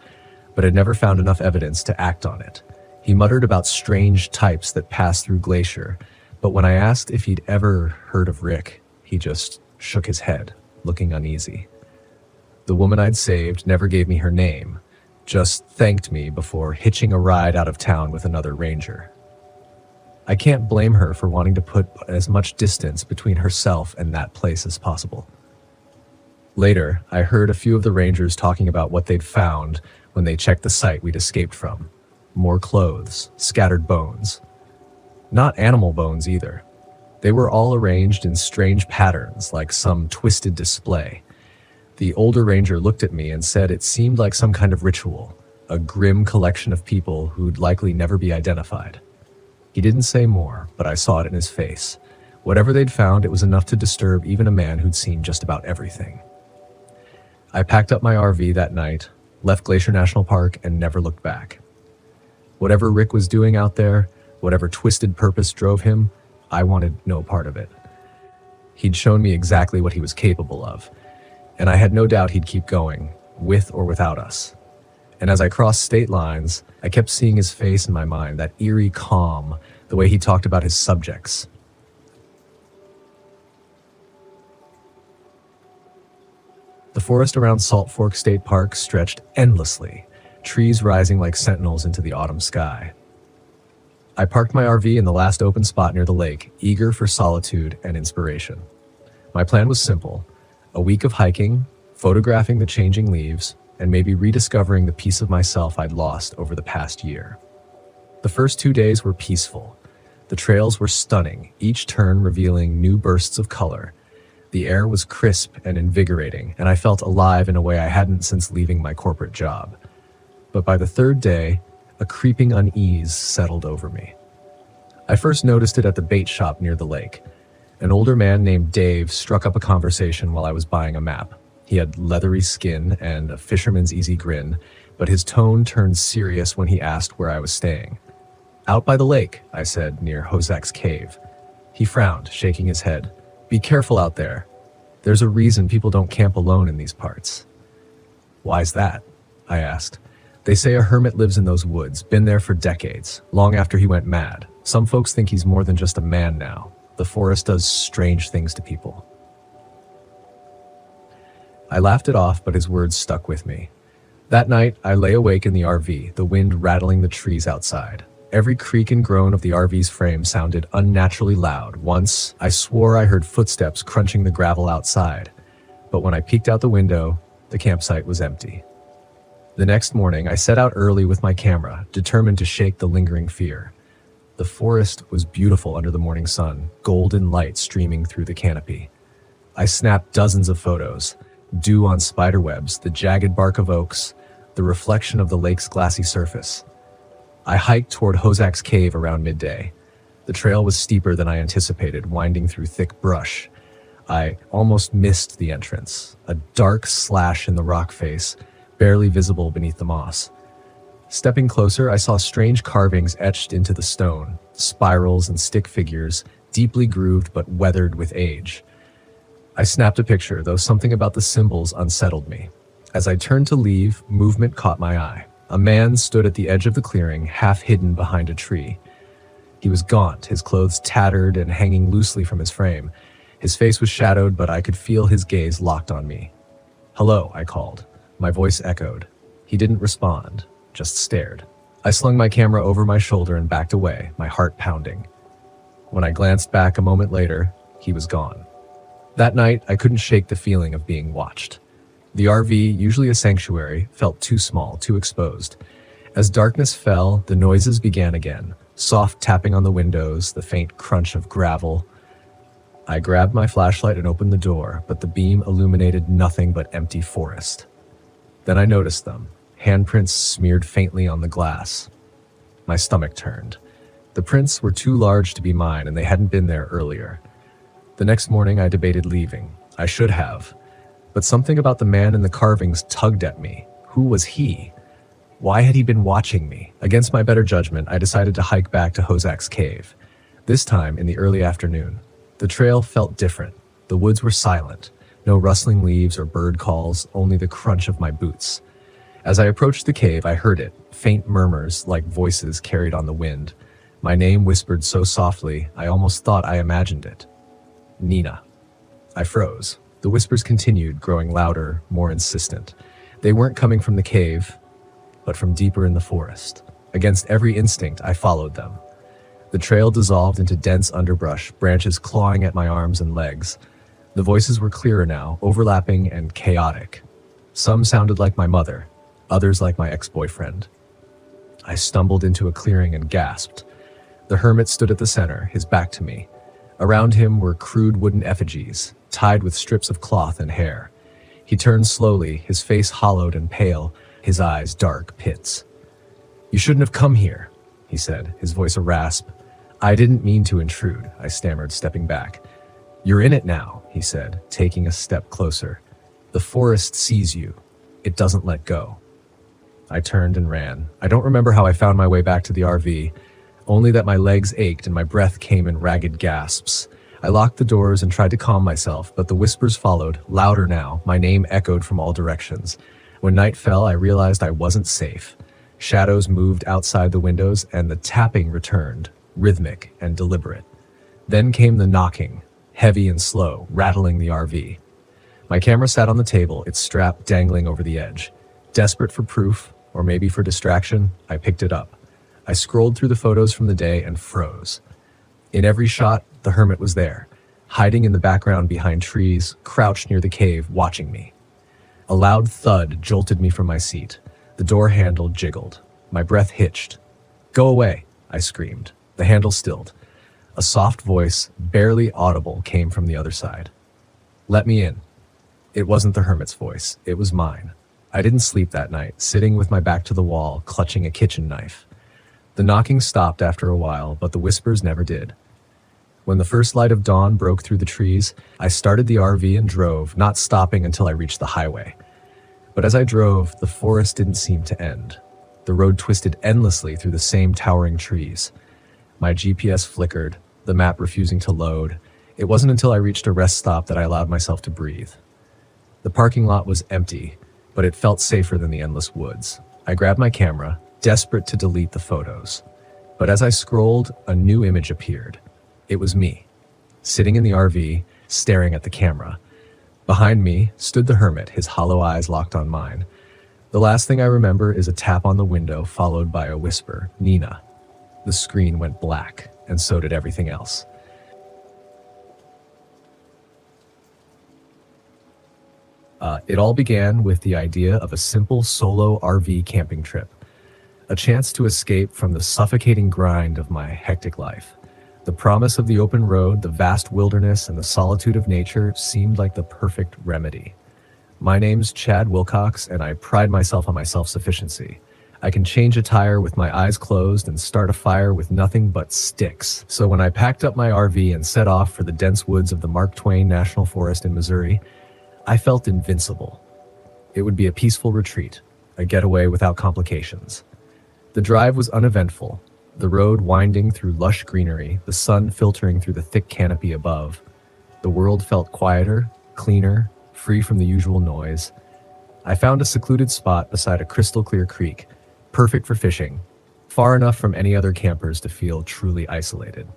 but had never found enough evidence to act on it. He muttered about strange types that passed through Glacier, but when I asked if he'd ever heard of Rick, he just shook his head, looking uneasy. The woman I'd saved never gave me her name, just thanked me before hitching a ride out of town with another ranger. I can't blame her for wanting to put as much distance between herself and that place as possible. Later, I heard a few of the rangers talking about what they'd found when they checked the site we'd escaped from. More clothes, scattered bones. Not animal bones either. They were all arranged in strange patterns, like some twisted display. The older ranger looked at me and said it seemed like some kind of ritual, a grim collection of people who'd likely never be identified. He didn't say more, but I saw it in his face. Whatever they'd found, it was enough to disturb even a man who'd seen just about everything. I packed up my RV that night, left Glacier National Park, and never looked back. Whatever Rick was doing out there, whatever twisted purpose drove him, I wanted no part of it. He'd shown me exactly what he was capable of, and I had no doubt he'd keep going, with or without us. And as I crossed state lines, I kept seeing his face in my mind, that eerie calm, the way he talked about his subjects. The forest around Salt Fork State Park stretched endlessly, trees rising like sentinels into the autumn sky. I parked my RV in the last open spot near the lake, eager for solitude and inspiration. My plan was simple: a week of hiking, photographing the changing leaves, and maybe rediscovering the piece of myself I'd lost over the past year. The first 2 days were peaceful. The trails were stunning, each turn revealing new bursts of color. The air was crisp and invigorating, and I felt alive in a way I hadn't since leaving my corporate job. But by the third day, a creeping unease settled over me. I first noticed it at the bait shop near the lake. An older man named Dave struck up a conversation while I was buying a map. He had leathery skin and a fisherman's easy grin, but his tone turned serious when he asked where I was staying. "Out by the lake," I said, near Hozek's cave. He frowned, shaking his head. "Be careful out there. There's a reason people don't camp alone in these parts." "Why's that?" I asked. "They say a hermit lives in those woods, been there for decades, long after he went mad. Some folks think he's more than just a man now. The forest does strange things to people." I laughed it off, but his words stuck with me. That night, I lay awake in the RV, the wind rattling the trees outside. Every creak and groan of the RV's frame sounded unnaturally loud. Once, I swore I heard footsteps crunching the gravel outside. But when I peeked out the window, the campsite was empty. The next morning, I set out early with my camera, determined to shake the lingering fear. The forest was beautiful under the morning sun, golden light streaming through the canopy. I snapped dozens of photos: dew on spiderwebs, the jagged bark of oaks, the reflection of the lake's glassy surface. I hiked toward Hozek's cave around midday. The trail was steeper than I anticipated, winding through thick brush. I almost missed the entrance, a dark slash in the rock face, barely visible beneath the moss. Stepping closer, I saw strange carvings etched into the stone, spirals and stick figures, deeply grooved but weathered with age. I snapped a picture, though something about the symbols unsettled me. As I turned to leave, movement caught my eye. A man stood at the edge of the clearing, half hidden behind a tree. He was gaunt, his clothes tattered and hanging loosely from his frame. His face was shadowed, but I could feel his gaze locked on me. "Hello," I called. My voice echoed. He didn't respond, just stared. I slung my camera over my shoulder and backed away, my heart pounding. When I glanced back a moment later, he was gone. That night, I couldn't shake the feeling of being watched. The RV, usually a sanctuary, felt too small, too exposed. As darkness fell, the noises began again. Soft tapping on the windows, the faint crunch of gravel. I grabbed my flashlight and opened the door, but the beam illuminated nothing but empty forest. Then I noticed them, handprints smeared faintly on the glass. My stomach turned. The prints were too large to be mine, and they hadn't been there earlier. The next morning, I debated leaving. I should have. But something about the man in the carvings tugged at me. Who was he? Why had he been watching me? Against my better judgment, I decided to hike back to Hozek's cave. This time in the early afternoon. The trail felt different. The woods were silent. No rustling leaves or bird calls, only the crunch of my boots. As I approached the cave, I heard it, faint murmurs like voices carried on the wind. My name whispered so softly, I almost thought I imagined it. Nina. I froze. The whispers continued, growing louder, more insistent. They weren't coming from the cave, but from deeper in the forest. Against every instinct, I followed them. The trail dissolved into dense underbrush, branches clawing at my arms and legs. The voices were clearer now, overlapping and chaotic. Some sounded like my mother, others like my ex-boyfriend. I stumbled into a clearing and gasped. The hermit stood at the center, his back to me. Around him were crude wooden effigies, tied with strips of cloth and hair. He turned slowly, his face hollowed and pale, his eyes dark pits. "You shouldn't have come here," he said, his voice a rasp. "I didn't mean to intrude," I stammered, stepping back. "You're in it now," he said, taking a step closer. "The forest sees you. It doesn't let go." I turned and ran. I don't remember how I found my way back to the RV, only that my legs ached and my breath came in ragged gasps. I locked the doors and tried to calm myself, but the whispers followed, louder now. My name echoed from all directions. When night fell, I realized I wasn't safe. Shadows moved outside the windows, and the tapping returned, rhythmic and deliberate. Then came the knocking, heavy and slow, rattling the RV. My camera sat on the table, its strap dangling over the edge. Desperate for proof, or maybe for distraction, I picked it up. I scrolled through the photos from the day and froze. In every shot, the hermit was there, hiding in the background behind trees, crouched near the cave, watching me. A loud thud jolted me from my seat. The door handle jiggled. My breath hitched. "Go away," I screamed. The handle stilled. A soft voice, barely audible, came from the other side. "Let me in." It wasn't the hermit's voice. It was mine. I didn't sleep that night, sitting with my back to the wall, clutching a kitchen knife. The knocking stopped after a while, but the whispers never did. When the first light of dawn broke through the trees, I started the RV and drove, not stopping until I reached the highway. But as I drove, the forest didn't seem to end. The road twisted endlessly through the same towering trees. My GPS flickered, the map refusing to load. It wasn't until I reached a rest stop that I allowed myself to breathe. The parking lot was empty, but it felt safer than the endless woods. I grabbed my camera, desperate to delete the photos. But as I scrolled, a new image appeared. It was me, sitting in the RV, staring at the camera. Behind me stood the hermit, his hollow eyes locked on mine. The last thing I remember is a tap on the window, followed by a whisper, "Nina." The screen went black, and so did everything else. It all began with the idea of a simple solo RV camping trip, a chance to escape from the suffocating grind of my hectic life. The promise of the open road, the vast wilderness, and the solitude of nature seemed like the perfect remedy. My name's Chad Wilcox, and I pride myself on my self-sufficiency. I can change a tire with my eyes closed and start a fire with nothing but sticks. So when I packed up my RV and set off for the dense woods of the Mark Twain National Forest in Missouri, I felt invincible. It would be a peaceful retreat, a getaway without complications. The drive was uneventful, the road winding through lush greenery, the sun filtering through the thick canopy above. The world felt quieter, cleaner, free from the usual noise. I found a secluded spot beside a crystal-clear creek, perfect for fishing, far enough from any other campers to feel truly isolated.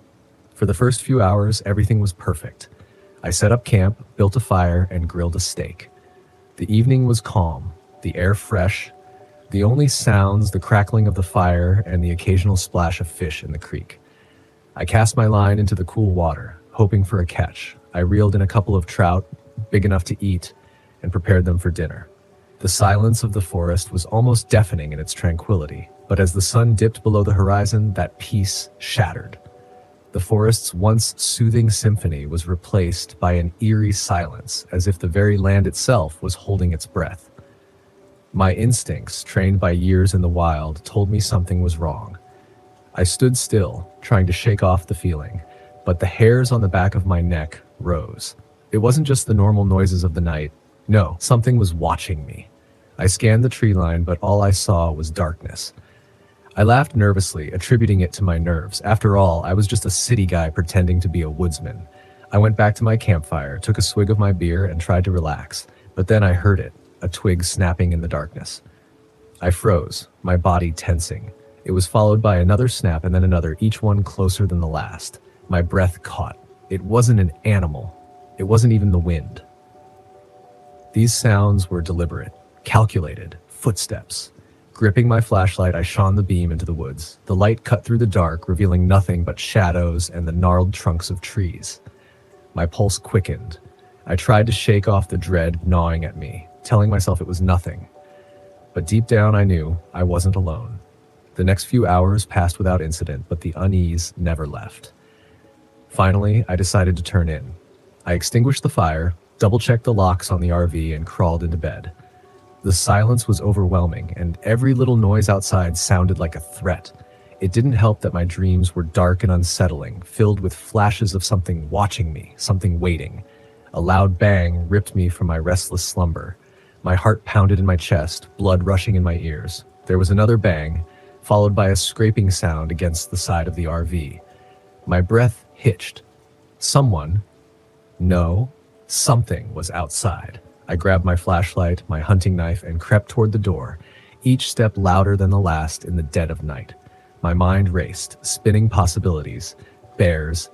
For the first few hours, everything was perfect. I set up camp, built a fire, and grilled a steak. The evening was calm, the air fresh, the only sounds the crackling of the fire and the occasional splash of fish in the creek. I cast my line into the cool water, hoping for a catch. I reeled in a couple of trout, big enough to eat, and prepared them for dinner. The silence of the forest was almost deafening in its tranquility, but as the sun dipped below the horizon, that peace shattered. The forest's once soothing symphony was replaced by an eerie silence, as if the very land itself was holding its breath. My instincts, trained by years in the wild, told me something was wrong. I stood still, trying to shake off the feeling, but the hairs on the back of my neck rose. It wasn't just the normal noises of the night. No, something was watching me. I scanned the tree line, but all I saw was darkness. I laughed nervously, attributing it to my nerves. After all, I was just a city guy pretending to be a woodsman. I went back to my campfire, took a swig of my beer, and tried to relax. But then I heard it, a twig snapping in the darkness. I froze, my body tensing. It was followed by another snap and then another, each one closer than the last. My breath caught. It wasn't an animal. It wasn't even the wind. These sounds were deliberate, calculated, footsteps. Gripping my flashlight, I shone the beam into the woods. The light cut through the dark, revealing nothing but shadows and the gnarled trunks of trees. My pulse quickened. I tried to shake off the dread gnawing at me, telling myself it was nothing. But deep down, I knew I wasn't alone. The next few hours passed without incident, but the unease never left. Finally, I decided to turn in. I extinguished the fire, double-checked the locks on the RV, and crawled into bed. The silence was overwhelming, and every little noise outside sounded like a threat. It didn't help that my dreams were dark and unsettling, filled with flashes of something watching me, something waiting. A loud bang ripped me from my restless slumber. My heart pounded in my chest, blood rushing in my ears. There was another bang, followed by a scraping sound against the side of the RV. My breath hitched. Something was outside. I grabbed my flashlight, my hunting knife, and crept toward the door, each step louder than the last in the dead of night. My mind raced, spinning possibilities. Bears,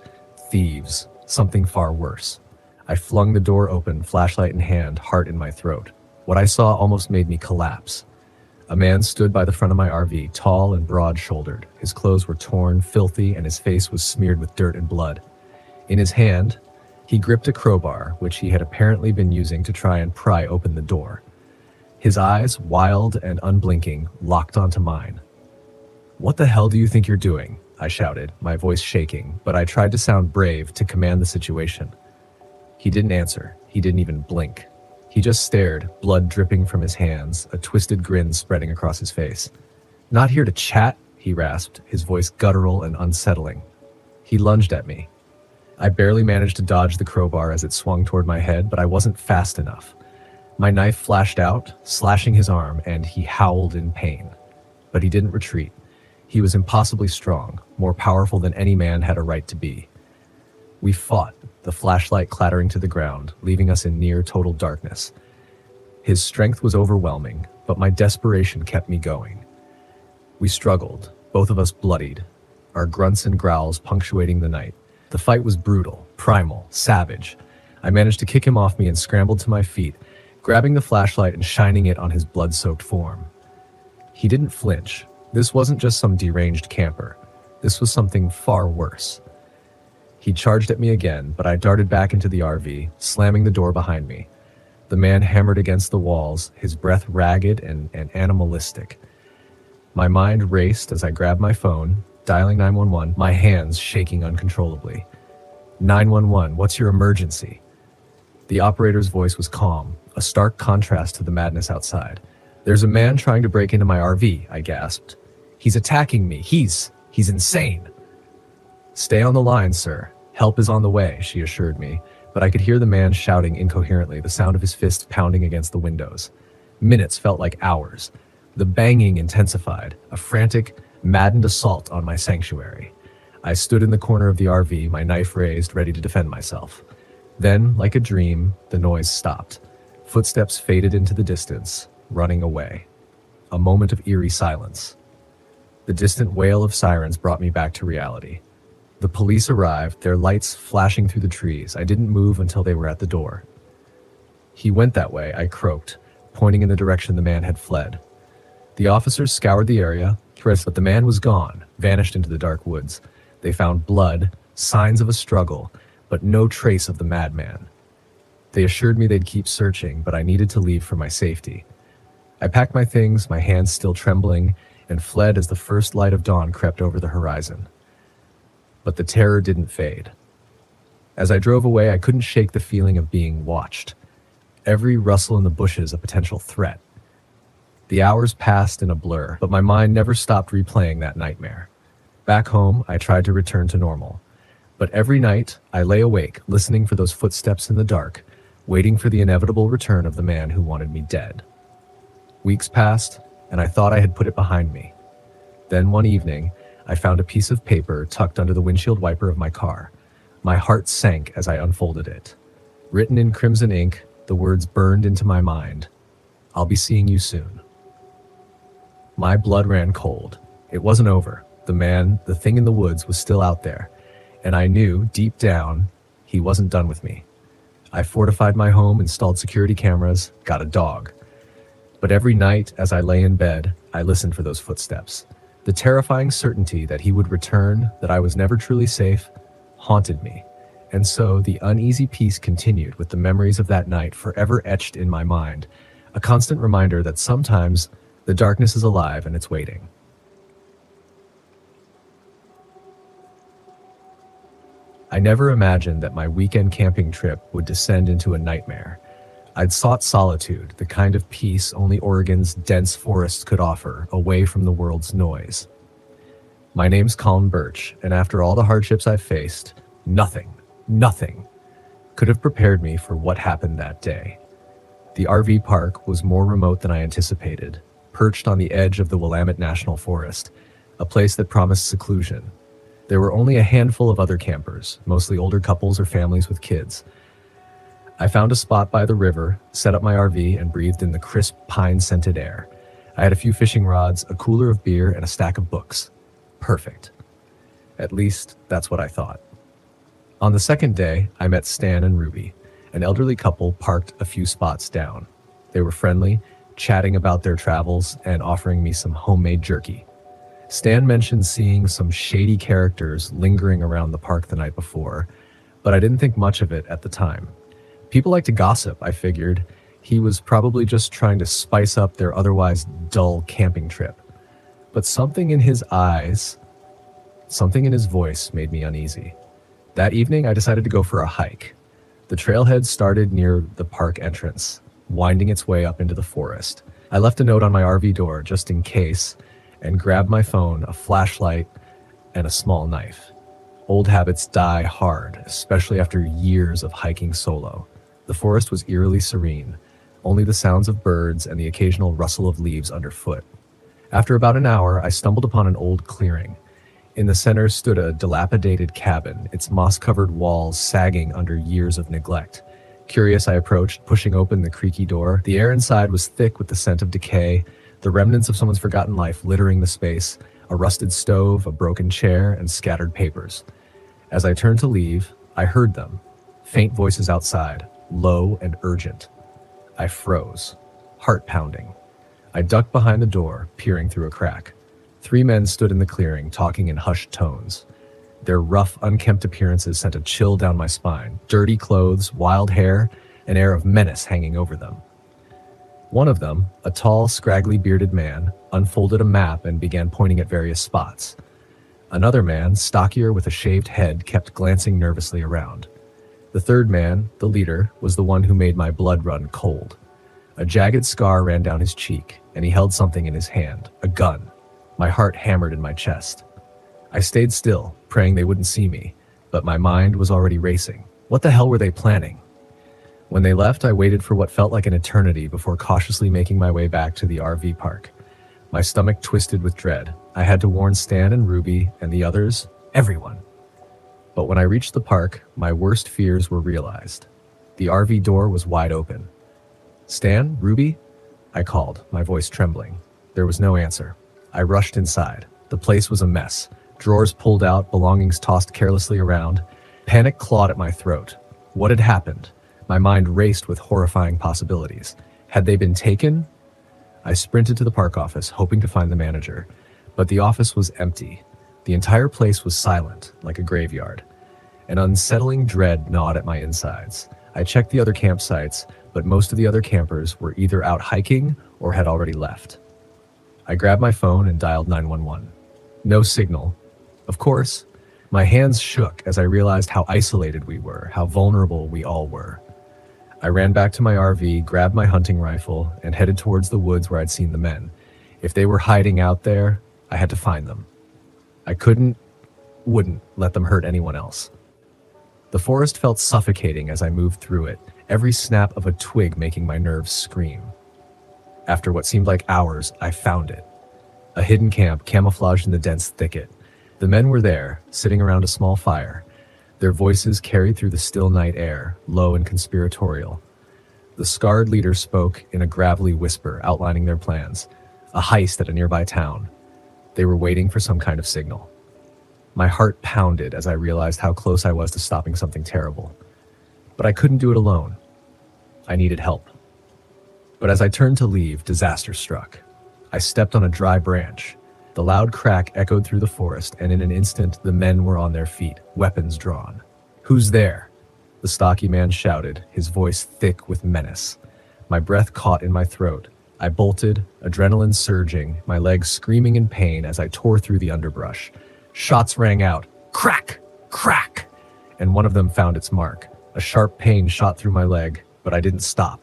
thieves, something far worse. I flung the door open, flashlight in hand, heart in my throat. What I saw almost made me collapse. A man stood by the front of my RV, tall and broad-shouldered. His clothes were torn, filthy, and his face was smeared with dirt and blood. In his hand, he gripped a crowbar, which he had apparently been using to try and pry open the door. His eyes, wild and unblinking, locked onto mine. "What the hell do you think you're doing?" I shouted, my voice shaking, but I tried to sound brave to command the situation. He didn't answer. He didn't even blink. He just stared, blood dripping from his hands, a twisted grin spreading across his face. "Not here to chat," he rasped, his voice guttural and unsettling. He lunged at me. I barely managed to dodge the crowbar as it swung toward my head, but I wasn't fast enough. My knife flashed out, slashing his arm, and he howled in pain. But he didn't retreat. He was impossibly strong, more powerful than any man had a right to be. We fought, the flashlight clattering to the ground, leaving us in near total darkness. His strength was overwhelming, but my desperation kept me going. We struggled, both of us bloodied, our grunts and growls punctuating the night. The fight was brutal, primal, savage. I managed to kick him off me and scrambled to my feet, grabbing the flashlight and shining it on his blood-soaked form. He didn't flinch. This wasn't just some deranged camper. This was something far worse. He charged at me again, but I darted back into the RV, slamming the door behind me. The man hammered against the walls, his breath ragged and animalistic. My mind raced as I grabbed my phone, dialing 911, my hands shaking uncontrollably. 911, what's your emergency? The operator's voice was calm, a stark contrast to the madness outside. There's a man trying to break into my RV, I gasped. He's attacking me. He's insane. Stay on the line, sir. Help is on the way, she assured me, but I could hear the man shouting incoherently, the sound of his fists pounding against the windows. Minutes felt like hours. The banging intensified, a frantic, maddened assault on my sanctuary. I stood in the corner of the RV, my knife raised, ready to defend myself. Then, like a dream, the noise stopped. Footsteps faded into the distance, running away. A moment of eerie silence. The distant wail of sirens brought me back to reality. The police arrived, their lights flashing through the trees. I didn't move until they were at the door. He went that way, I croaked, pointing in the direction the man had fled. The officers scoured the area, but the man was gone, vanished into the dark woods. They found blood, signs of a struggle, but no trace of the madman. They assured me they'd keep searching, but I needed to leave for my safety. I packed my things, my hands still trembling, and fled as the first light of dawn crept over the horizon. But the terror didn't fade. As I drove away, I couldn't shake the feeling of being watched. Every rustle in the bushes a potential threat. The hours passed in a blur, but my mind never stopped replaying that nightmare. Back home, I tried to return to normal. But every night, I lay awake, listening for those footsteps in the dark, waiting for the inevitable return of the man who wanted me dead. Weeks passed, and I thought I had put it behind me. Then one evening, I found a piece of paper tucked under the windshield wiper of my car. My heart sank as I unfolded it. Written in crimson ink, the words burned into my mind. "I'll be seeing you soon." My blood ran cold. It wasn't over. The man, the thing in the woods, was still out there. And I knew, deep down, he wasn't done with me. I fortified my home, installed security cameras, got a dog. But every night, as I lay in bed, I listened for those footsteps. The terrifying certainty that he would return, that I was never truly safe, haunted me. And so the uneasy peace continued with the memories of that night forever etched in my mind, a constant reminder that sometimes the darkness is alive and it's waiting. I never imagined that my weekend camping trip would descend into a nightmare. I'd sought solitude, the kind of peace only Oregon's dense forests could offer, away from the world's noise. My name's Colin Birch, and after all the hardships I've faced, nothing could have prepared me for what happened that day. The RV park was more remote than I anticipated, perched on the edge of the Willamette National Forest, a place that promised seclusion. There were only a handful of other campers, mostly older couples or families with kids. I found a spot by the river, set up my RV, and breathed in the crisp, pine-scented air. I had a few fishing rods, a cooler of beer, and a stack of books. Perfect. At least, that's what I thought. On the second day, I met Stan and Ruby, an elderly couple parked a few spots down. They were friendly, chatting about their travels and offering me some homemade jerky. Stan mentioned seeing some shady characters lingering around the park the night before, but I didn't think much of it at the time. People like to gossip, I figured. He was probably just trying to spice up their otherwise dull camping trip. But something in his eyes, something in his voice made me uneasy. That evening, I decided to go for a hike. The trailhead started near the park entrance, winding its way up into the forest. I left a note on my RV door just in case, and grabbed my phone, a flashlight, and a small knife. Old habits die hard, especially after years of hiking solo. The forest was eerily serene, only the sounds of birds and the occasional rustle of leaves underfoot. After about an hour, I stumbled upon an old clearing. In the center stood a dilapidated cabin, its moss-covered walls sagging under years of neglect. Curious, I approached, pushing open the creaky door. The air inside was thick with the scent of decay, the remnants of someone's forgotten life littering the space, a rusted stove, a broken chair, and scattered papers. As I turned to leave, I heard them, faint voices outside, low and urgent. I froze, heart pounding. I ducked behind the door, peering through a crack. 3 men stood in the clearing, talking in hushed tones. Their rough, unkempt appearances sent a chill down my spine. Dirty clothes, wild hair, an air of menace hanging over them. One of them, a tall, scraggly bearded man, unfolded a map and began pointing at various spots. Another man, stockier with a shaved head, kept glancing nervously around. The third man, the leader, was the one who made my blood run cold. A jagged scar ran down his cheek, and he held something in his hand, a gun. My heart hammered in my chest. I stayed still, praying they wouldn't see me, but my mind was already racing. What the hell were they planning? When they left, I waited for what felt like an eternity before cautiously making my way back to the RV park. My stomach twisted with dread. I had to warn Stan and Ruby and the others, everyone. But when I reached the park, my worst fears were realized. The RV door was wide open. "Stan? Ruby?" I called, my voice trembling. There was no answer. I rushed inside. The place was a mess. Drawers pulled out, belongings tossed carelessly around. Panic clawed at my throat. What had happened? My mind raced with horrifying possibilities. Had they been taken? I sprinted to the park office, hoping to find the manager. But the office was empty. The entire place was silent, like a graveyard. An unsettling dread gnawed at my insides. I checked the other campsites, but most of the other campers were either out hiking or had already left. I grabbed my phone and dialed 911. No signal. Of course, my hands shook as I realized how isolated we were, how vulnerable we all were. I ran back to my RV, grabbed my hunting rifle, and headed towards the woods where I'd seen the men. If they were hiding out there, I had to find them. I wouldn't let them hurt anyone else. The forest felt suffocating as I moved through it, every snap of a twig making my nerves scream. After what seemed like hours, I found it. A hidden camp camouflaged in the dense thicket. The men were there, sitting around a small fire. Their voices carried through the still night air, low and conspiratorial. The scarred leader spoke in a gravelly whisper, outlining their plans. A heist at a nearby town. They were waiting for some kind of signal. My heart pounded as I realized how close I was to stopping something terrible. But I couldn't do it alone. I needed help. But as I turned to leave, disaster struck. I stepped on a dry branch. The loud crack echoed through the forest, and in an instant, the men were on their feet, weapons drawn. "Who's there?" the stocky man shouted, his voice thick with menace. My breath caught in my throat. I bolted, adrenaline surging, my legs screaming in pain as I tore through the underbrush. Shots rang out. Crack! Crack! And one of them found its mark. A sharp pain shot through my leg, but I didn't stop.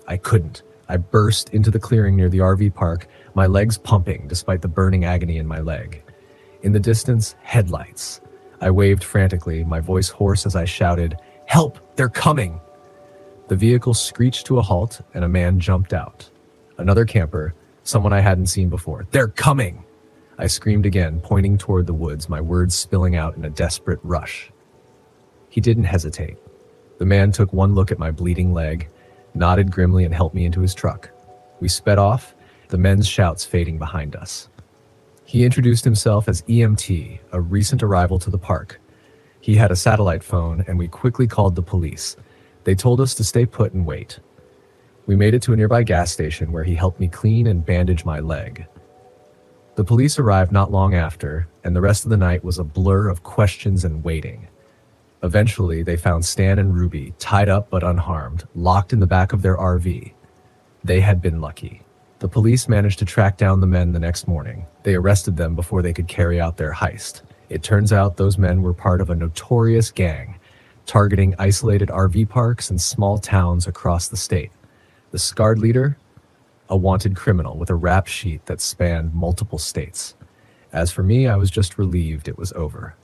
I couldn't. I burst into the clearing near the RV park, my legs pumping despite the burning agony in my leg. In the distance, headlights. I waved frantically, my voice hoarse as I shouted, "Help! They're coming!" The vehicle screeched to a halt, and a man jumped out. Another camper, someone I hadn't seen before. "They're coming!" I screamed again, pointing toward the woods, my words spilling out in a desperate rush. He didn't hesitate. The man took one look at my bleeding leg, nodded grimly, and helped me into his truck. We sped off, the men's shouts fading behind us. He introduced himself as EMT, a recent arrival to the park. He had a satellite phone, and we quickly called the police. They told us to stay put and wait. We made it to a nearby gas station where he helped me clean and bandage my leg. The police arrived not long after, and the rest of the night was a blur of questions and waiting. Eventually, they found Stan and Ruby, tied up but unharmed, locked in the back of their RV. They had been lucky. The police managed to track down the men the next morning. They arrested them before they could carry out their heist. It turns out those men were part of a notorious gang, targeting isolated RV parks and small towns across the state. The scarred leader? A wanted criminal with a rap sheet that spanned multiple states. As for me, I was just relieved it was over.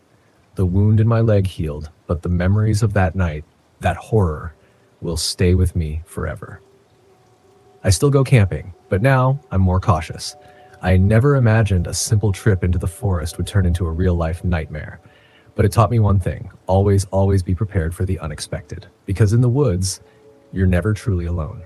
The wound in my leg healed, but the memories of that night, that horror, will stay with me forever. I still go camping, but now I'm more cautious. I never imagined a simple trip into the forest would turn into a real-life nightmare. But it taught me one thing: always be prepared for the unexpected. Because in the woods, you're never truly alone.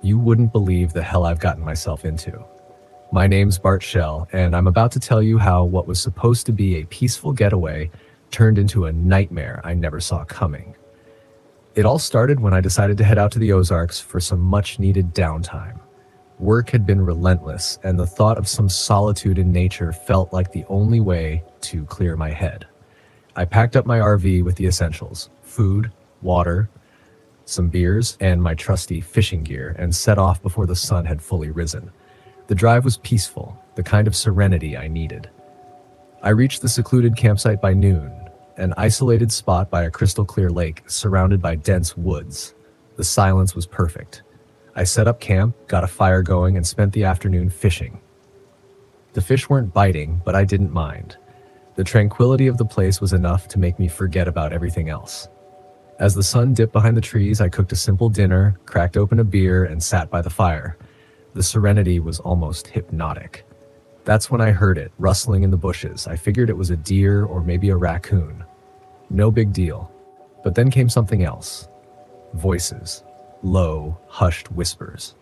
You wouldn't believe the hell I've gotten myself into. My name's Bart Shell, and I'm about to tell you how what was supposed to be a peaceful getaway turned into a nightmare I never saw coming. It all started when I decided to head out to the Ozarks for some much-needed downtime. Work had been relentless, and the thought of some solitude in nature felt like the only way to clear my head. I packed up my RV with the essentials: food, water, some beers, and my trusty fishing gear, and set off before the sun had fully risen. The drive was peaceful, the kind of serenity I needed. I reached the secluded campsite by noon, an isolated spot by a crystal-clear lake surrounded by dense woods. The silence was perfect. I set up camp, got a fire going, and spent the afternoon fishing. The fish weren't biting, but I didn't mind. The tranquility of the place was enough to make me forget about everything else. As the sun dipped behind the trees, I cooked a simple dinner, cracked open a beer, and sat by the fire. The serenity was almost hypnotic. That's when I heard it, rustling in the bushes. I figured it was a deer or maybe a raccoon. No big deal. But then came something else. Voices. Low, hushed whispers.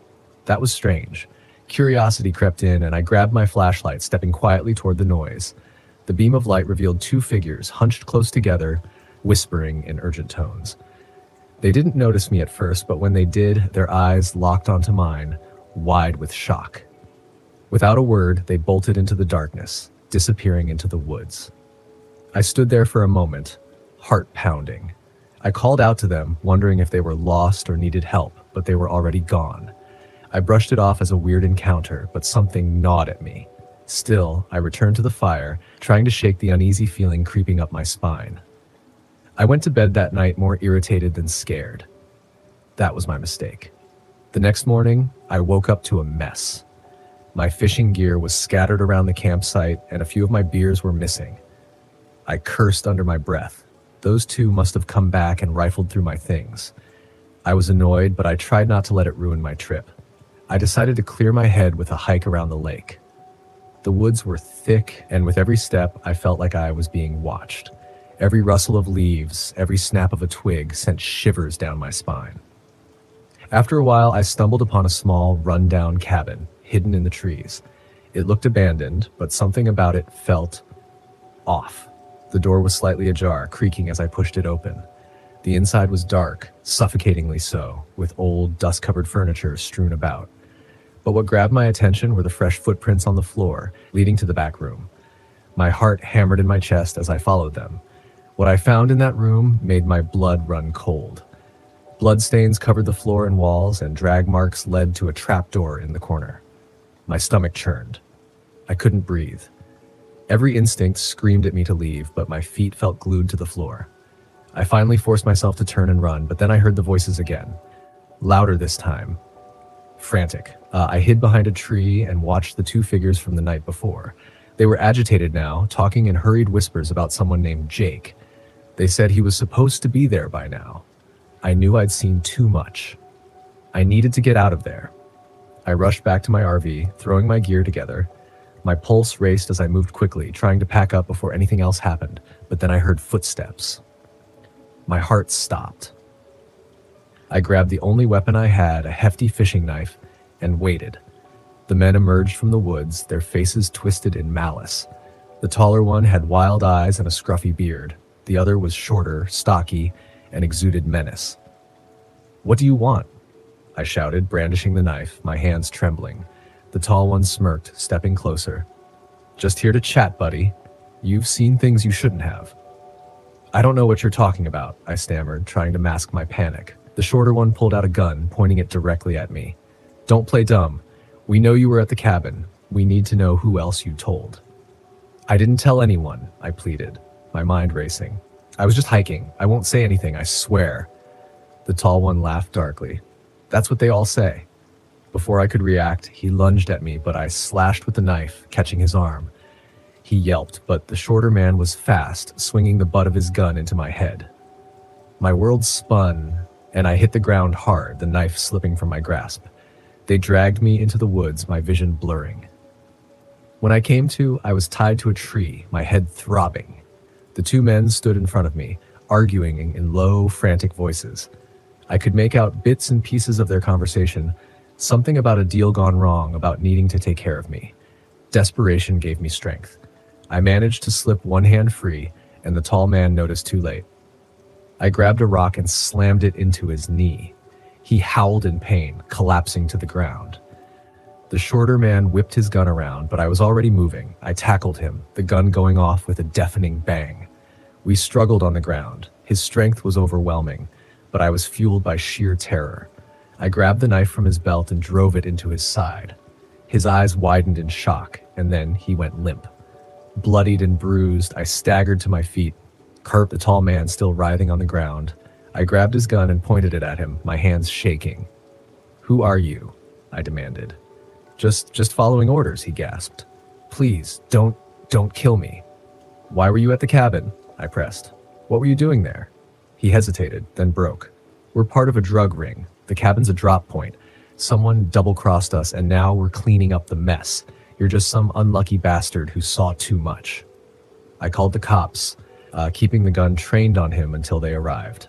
That was strange. Curiosity crept in, and I grabbed my flashlight, stepping quietly toward the noise. The beam of light revealed two figures, hunched close together, whispering in urgent tones. They didn't notice me at first, but when they did, their eyes locked onto mine, wide with shock. Without a word, they bolted into the darkness, disappearing into the woods. I stood there for a moment, heart pounding. I called out to them, wondering if they were lost or needed help, but they were already gone. I brushed it off as a weird encounter, but something gnawed at me. Still, I returned to the fire, trying to shake the uneasy feeling creeping up my spine. I went to bed that night more irritated than scared. That was my mistake. The next morning, I woke up to a mess. My fishing gear was scattered around the campsite, and a few of my beers were missing. I cursed under my breath. Those two must have come back and rifled through my things. I was annoyed, but I tried not to let it ruin my trip. I decided to clear my head with a hike around the lake. The woods were thick, and with every step, I felt like I was being watched. Every rustle of leaves, every snap of a twig sent shivers down my spine. After a while, I stumbled upon a small, run-down cabin, hidden in the trees. It looked abandoned, but something about it felt off. The door was slightly ajar, creaking as I pushed it open. The inside was dark, suffocatingly so, with old, dust-covered furniture strewn about. But what grabbed my attention were the fresh footprints on the floor, leading to the back room. My heart hammered in my chest as I followed them. What I found in that room made my blood run cold. Bloodstains covered the floor and walls, and drag marks led to a trapdoor in the corner. My stomach churned. I couldn't breathe. Every instinct screamed at me to leave, but my feet felt glued to the floor. I finally forced myself to turn and run, but then I heard the voices again. Louder this time. Frantic. I hid behind a tree and watched the two figures from the night before. They were agitated now, talking in hurried whispers about someone named Jake. They said he was supposed to be there by now. I knew I'd seen too much. I needed to get out of there. I rushed back to my RV, throwing my gear together. My pulse raced as I moved quickly, trying to pack up before anything else happened, but then I heard footsteps. My heart stopped. I grabbed the only weapon I had, a hefty fishing knife, and waited. The men emerged from the woods, their faces twisted in malice. The taller one had wild eyes and a scruffy beard. The other was shorter, stocky, and exuded menace. "What do you want?" I shouted, brandishing the knife, my hands trembling. The tall one smirked, stepping closer. "Just here to chat, buddy. You've seen things you shouldn't have." "I don't know what you're talking about," I stammered, trying to mask my panic. The shorter one pulled out a gun, pointing it directly at me. "Don't play dumb. We know you were at the cabin. We need to know who else you told." "I didn't tell anyone," I pleaded, my mind racing. "I was just hiking. I won't say anything, I swear." The tall one laughed darkly. "That's what they all say." Before I could react, he lunged at me, but I slashed with the knife, catching his arm. He yelped, but the shorter man was fast, swinging the butt of his gun into my head. My world spun, and I hit the ground hard, the knife slipping from my grasp. They dragged me into the woods, my vision blurring. When I came to, I was tied to a tree, my head throbbing. The two men stood in front of me, arguing in low, frantic voices. I could make out bits and pieces of their conversation, something about a deal gone wrong, about needing to take care of me. Desperation gave me strength. I managed to slip one hand free, and the tall man noticed too late. I grabbed a rock and slammed it into his knee. He howled in pain, collapsing to the ground. The shorter man whipped his gun around, but I was already moving. I tackled him, the gun going off with a deafening bang. We struggled on the ground. His strength was overwhelming, but I was fueled by sheer terror. I grabbed the knife from his belt and drove it into his side. His eyes widened in shock, and then he went limp. Bloodied and bruised, I staggered to my feet, Kurt, the tall man, still writhing on the ground. I grabbed his gun and pointed it at him, my hands shaking. "Who are you?" I demanded. Just following orders," he gasped. "Please, don't kill me." "Why were you at the cabin?" I pressed. "What were you doing there?" He hesitated, then broke. "We're part of a drug ring. The cabin's a drop point. Someone double-crossed us, and now we're cleaning up the mess. You're just some unlucky bastard who saw too much." I called the cops, keeping the gun trained on him until they arrived.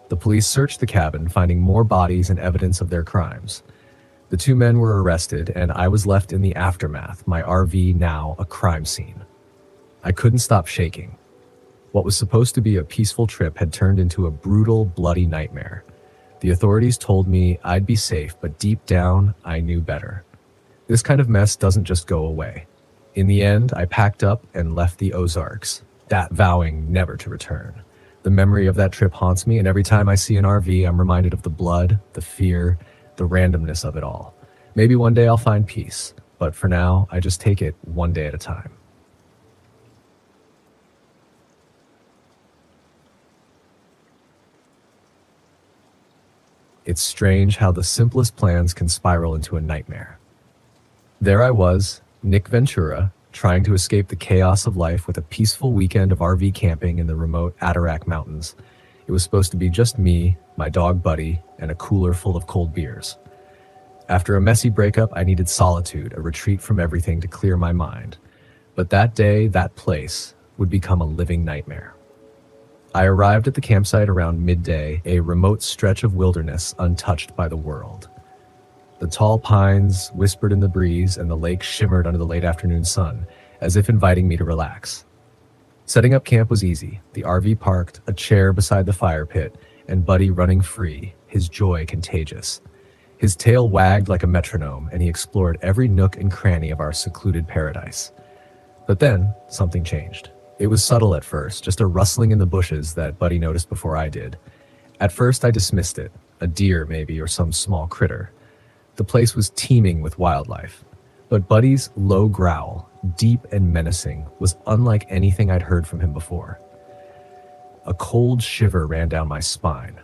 The police searched the cabin, finding more bodies and evidence of their crimes. The two men were arrested, and I was left in the aftermath, my RV now a crime scene. I couldn't stop shaking. What was supposed to be a peaceful trip had turned into a brutal, bloody nightmare. The authorities told me I'd be safe, but deep down, I knew better. This kind of mess doesn't just go away. In the end, I packed up and left the Ozarks, that vowing never to return. The memory of that trip haunts me, and every time I see an RV, I'm reminded of the blood, the fear, the randomness of it all. Maybe one day I'll find peace, but for now, I just take it one day at a time. It's strange how the simplest plans can spiral into a nightmare. There I was, Nick Ventura, trying to escape the chaos of life with a peaceful weekend of RV camping in the remote Adirondack Mountains. It was supposed to be just me, my dog Buddy, and a cooler full of cold beers. After a messy breakup, I needed solitude, a retreat from everything to clear my mind. But that day, that place, would become a living nightmare. I arrived at the campsite around midday, a remote stretch of wilderness untouched by the world. The tall pines whispered in the breeze, and the lake shimmered under the late afternoon sun, as if inviting me to relax. Setting up camp was easy. The RV parked, a chair beside the fire pit, and Buddy running free, his joy contagious. His tail wagged like a metronome, and he explored every nook and cranny of our secluded paradise. But then, something changed. It was subtle at first, just a rustling in the bushes that Buddy noticed before I did. At first I dismissed it, a deer maybe, or some small critter. The place was teeming with wildlife. But Buddy's low growl, deep and menacing, was unlike anything I'd heard from him before. A cold shiver ran down my spine.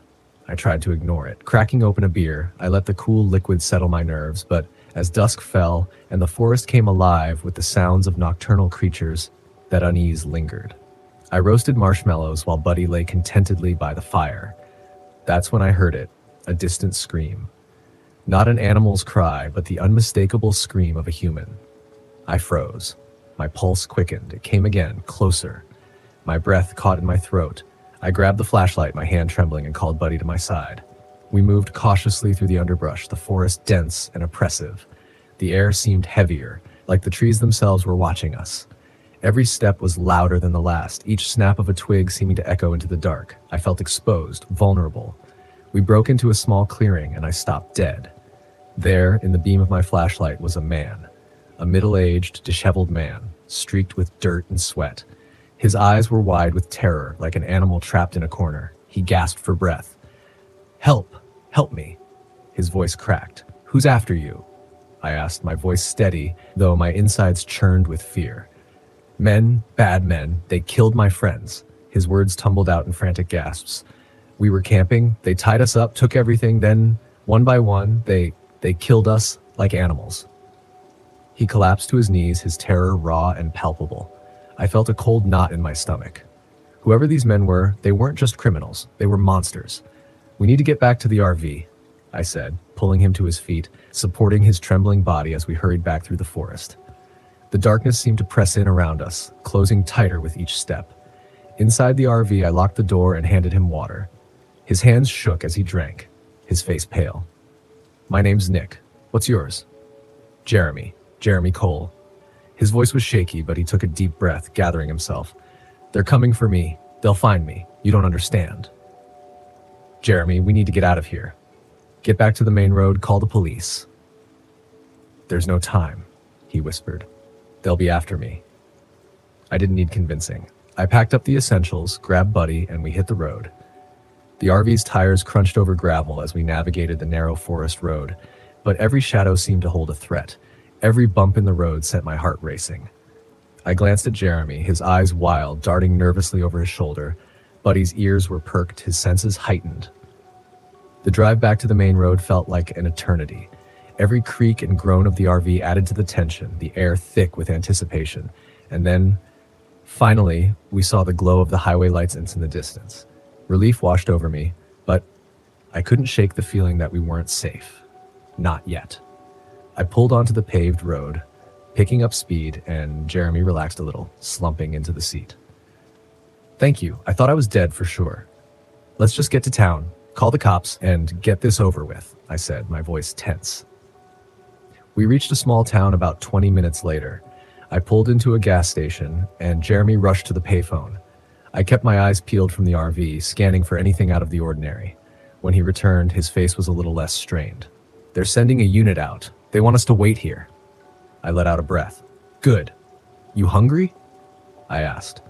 I tried to ignore it. Cracking open a beer, I let the cool liquid settle my nerves, but as dusk fell and the forest came alive with the sounds of nocturnal creatures, that unease lingered. I roasted marshmallows while Buddy lay contentedly by the fire. That's when I heard it, a distant scream. Not an animal's cry, but the unmistakable scream of a human. I froze. My pulse quickened. It came again, closer. My breath caught in my throat. I grabbed the flashlight, my hand trembling, and called Buddy to my side. We moved cautiously through the underbrush, the forest dense and oppressive. The air seemed heavier, like the trees themselves were watching us. Every step was louder than the last, each snap of a twig seeming to echo into the dark. I felt exposed, vulnerable. We broke into a small clearing and I stopped dead. There, in the beam of my flashlight, was a man. A middle-aged, disheveled man, streaked with dirt and sweat. His eyes were wide with terror, like an animal trapped in a corner. He gasped for breath. "Help! Help me!" His voice cracked. "Who's after you?" I asked, my voice steady, though my insides churned with fear. "Men, bad men, they killed my friends." His words tumbled out in frantic gasps. "We were camping, they tied us up, took everything, then, one by one, they killed us like animals." He collapsed to his knees, his terror raw and palpable. I felt a cold knot in my stomach. Whoever these men were, they weren't just criminals, they were monsters. "We need to get back to the RV," I said, pulling him to his feet, supporting his trembling body as we hurried back through the forest. The darkness seemed to press in around us, closing tighter with each step. Inside the RV, I locked the door and handed him water. His hands shook as he drank, his face pale. "My name's Nick. What's yours?" Jeremy Cole." His voice was shaky, but he took a deep breath, gathering himself. "They're coming for me. They'll find me. You don't understand." "Jeremy, we need to get out of here. Get back to the main road, call the police." "There's no time," he whispered. "They'll be after me." I didn't need convincing. I packed up the essentials, grabbed Buddy, and we hit the road. The RV's tires crunched over gravel as we navigated the narrow forest road, but every shadow seemed to hold a threat. Every bump in the road sent my heart racing. I glanced at Jeremy, his eyes wild, darting nervously over his shoulder. Buddy's ears were perked, his senses heightened. The drive back to the main road felt like an eternity. Every creak and groan of the RV added to the tension, the air thick with anticipation. And then, finally, we saw the glow of the highway lights in the distance. Relief washed over me, but I couldn't shake the feeling that we weren't safe. Not yet. I pulled onto the paved road, picking up speed, and Jeremy relaxed a little, slumping into the seat. "Thank you. I thought I was dead for sure. Let's just get to town, call the cops, and get this over with," I said, my voice tense. We reached a small town about 20 minutes later. I pulled into a gas station, and Jeremy rushed to the payphone. I kept my eyes peeled from the RV, scanning for anything out of the ordinary. When he returned, his face was a little less strained. "They're sending a unit out. They want us to wait here." I let out a breath. "Good. You hungry?" I asked.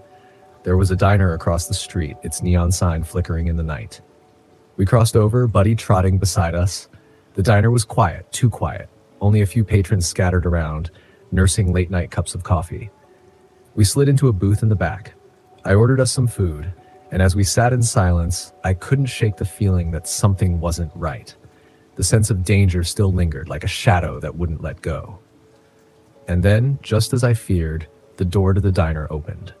There was a diner across the street, its neon sign flickering in the night. We crossed over, Buddy trotting beside us. The diner was quiet, too quiet. Only a few patrons scattered around, nursing late-night cups of coffee. We slid into a booth in the back. I ordered us some food, and as we sat in silence, I couldn't shake the feeling that something wasn't right. The sense of danger still lingered, like a shadow that wouldn't let go. And then, just as I feared, the door to the diner opened.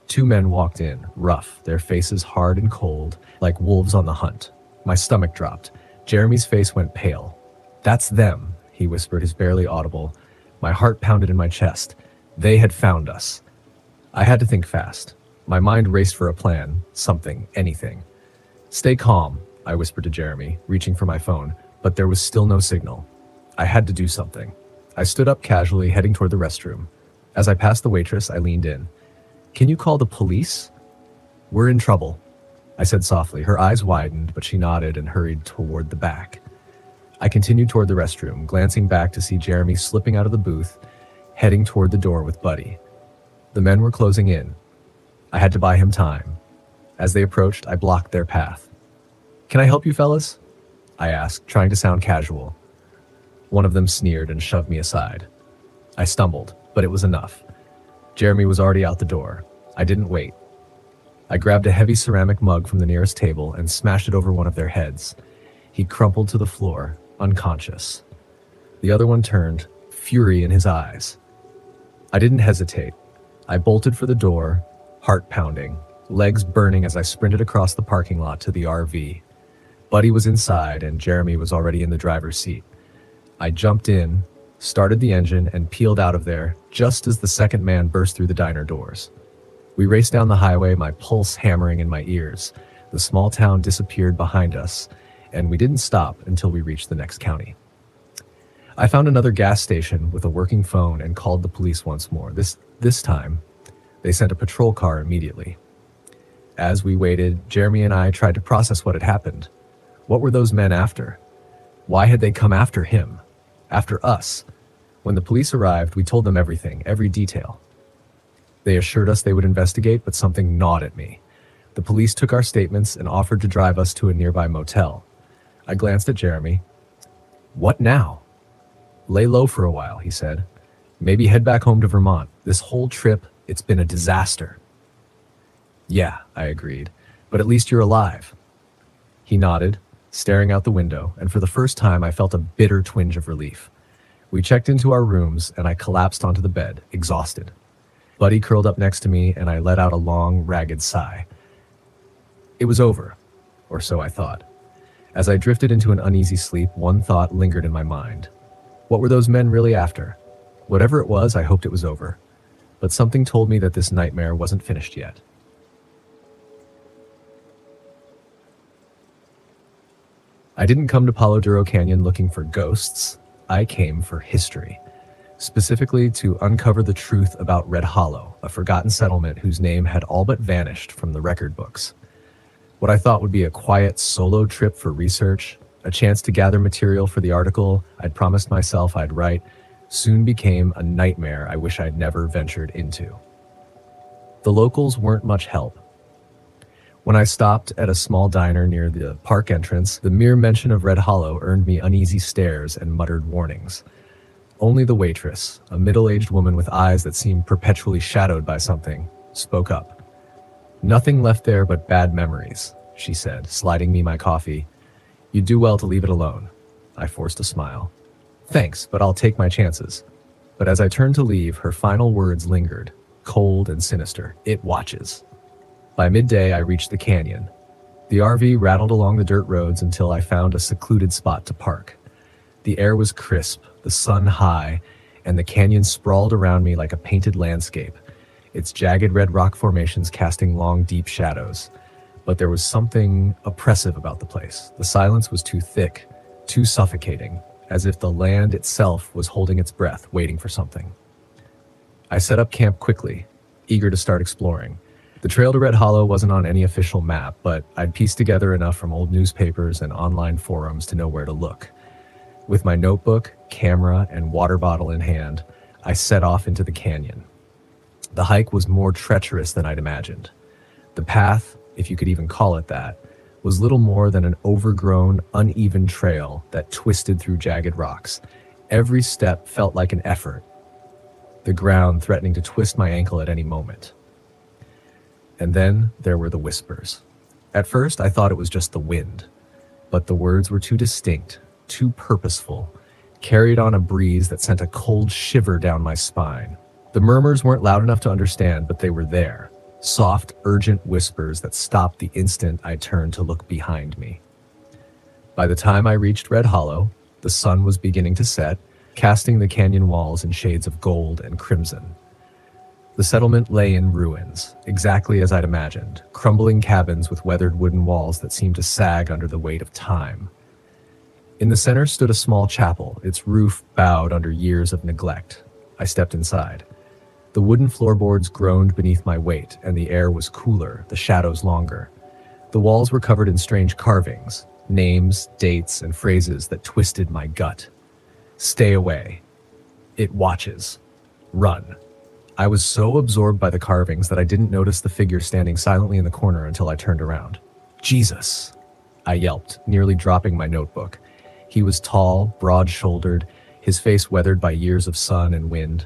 Two men walked in, rough, their faces hard and cold, like wolves on the hunt. My stomach dropped. Jeremy's face went pale. "That's them," he whispered, his barely audible. My heart pounded in my chest. They had found us. I had to think fast. My mind raced for a plan, something, anything. "Stay calm," I whispered to Jeremy, reaching for my phone, but there was still no signal. I had to do something. I stood up casually, heading toward the restroom. As I passed the waitress, I leaned in. "Can you call the police?" "We're in trouble," I said softly. Her eyes widened, but she nodded and hurried toward the back. I continued toward the restroom, glancing back to see Jeremy slipping out of the booth, heading toward the door with Buddy. The men were closing in. I had to buy him time. As they approached, I blocked their path. "Can I help you fellas?" I asked, trying to sound casual. One of them sneered and shoved me aside. I stumbled, but it was enough. Jeremy was already out the door. I didn't wait. I grabbed a heavy ceramic mug from the nearest table and smashed it over one of their heads. He crumpled to the floor, unconscious. The other one turned, fury in his eyes. I didn't hesitate. I bolted for the door, heart pounding, legs burning as I sprinted across the parking lot to the RV. Buddy was inside and Jeremy was already in the driver's seat. I jumped in, started the engine, and peeled out of there just as the second man burst through the diner doors. We raced down the highway, my pulse hammering in my ears. The small town disappeared behind us, and we didn't stop until we reached the next county. I found another gas station with a working phone and called the police once more. This time, They sent a patrol car immediately. As we waited, Jeremy and I tried to process what had happened. What were those men after? Why had they come after him? After us? When the police arrived, we told them everything, every detail. They assured us they would investigate, but something gnawed at me. The police took our statements and offered to drive us to a nearby motel. I glanced at Jeremy. What now? Lay low for a while, he said. Maybe head back home to Vermont. This whole trip, it's been a disaster. Yeah, I agreed, but at least you're alive. He nodded, staring out the window, and for the first time I felt a bitter twinge of relief. We checked into our rooms and I collapsed onto the bed, exhausted. Buddy curled up next to me and I let out a long, ragged sigh. It was over, or so I thought. As I drifted into an uneasy sleep, one thought lingered in my mind. What were those men really after? Whatever it was, I hoped it was over. But something told me that this nightmare wasn't finished yet. I didn't come to Palo Duro Canyon looking for ghosts. I came for history. Specifically to uncover the truth about Red Hollow, a forgotten settlement whose name had all but vanished from the record books. What I thought would be a quiet solo trip for research, a chance to gather material for the article I'd promised myself I'd write, soon became a nightmare I wish I'd never ventured into. The locals weren't much help. When I stopped at a small diner near the park entrance, the mere mention of Red Hollow earned me uneasy stares and muttered warnings. Only the waitress, a middle-aged woman with eyes that seemed perpetually shadowed by something, spoke up. Nothing left there but bad memories, she said, sliding me my coffee. You'd do well to leave it alone. I forced a smile. Thanks, but I'll take my chances. But as I turned to leave, her final words lingered, cold and sinister. It watches. By midday, I reached the canyon. The RV rattled along the dirt roads until I found a secluded spot to park. The air was crisp, the sun high, and the canyon sprawled around me like a painted landscape, its jagged red rock formations casting long, deep shadows. But there was something oppressive about the place. The silence was too thick, too suffocating, as if the land itself was holding its breath, waiting for something. I set up camp quickly, eager to start exploring. The trail to Red Hollow wasn't on any official map, but I'd pieced together enough from old newspapers and online forums to know where to look. With my notebook, camera, and water bottle in hand, I set off into the canyon. The hike was more treacherous than I'd imagined. The path, if you could even call it that, was little more than an overgrown, uneven trail that twisted through jagged rocks. Every step felt like an effort, the ground threatening to twist my ankle at any moment. And then there were the whispers. At first, I thought it was just the wind, but the words were too distinct, too purposeful, carried on a breeze that sent a cold shiver down my spine. The murmurs weren't loud enough to understand, but they were there. Soft, urgent whispers that stopped the instant I turned to look behind me. By the time I reached Red Hollow, the sun was beginning to set, casting the canyon walls in shades of gold and crimson. The settlement lay in ruins, exactly as I'd imagined, crumbling cabins with weathered wooden walls that seemed to sag under the weight of time. In the center stood a small chapel, its roof bowed under years of neglect. I stepped inside. The wooden floorboards groaned beneath my weight, and the air was cooler, the shadows longer. The walls were covered in strange carvings, names, dates, and phrases that twisted my gut. Stay away. It watches. Run. I was so absorbed by the carvings that I didn't notice the figure standing silently in the corner until I turned around. Jesus! I yelped, nearly dropping my notebook. He was tall, broad-shouldered, his face weathered by years of sun and wind.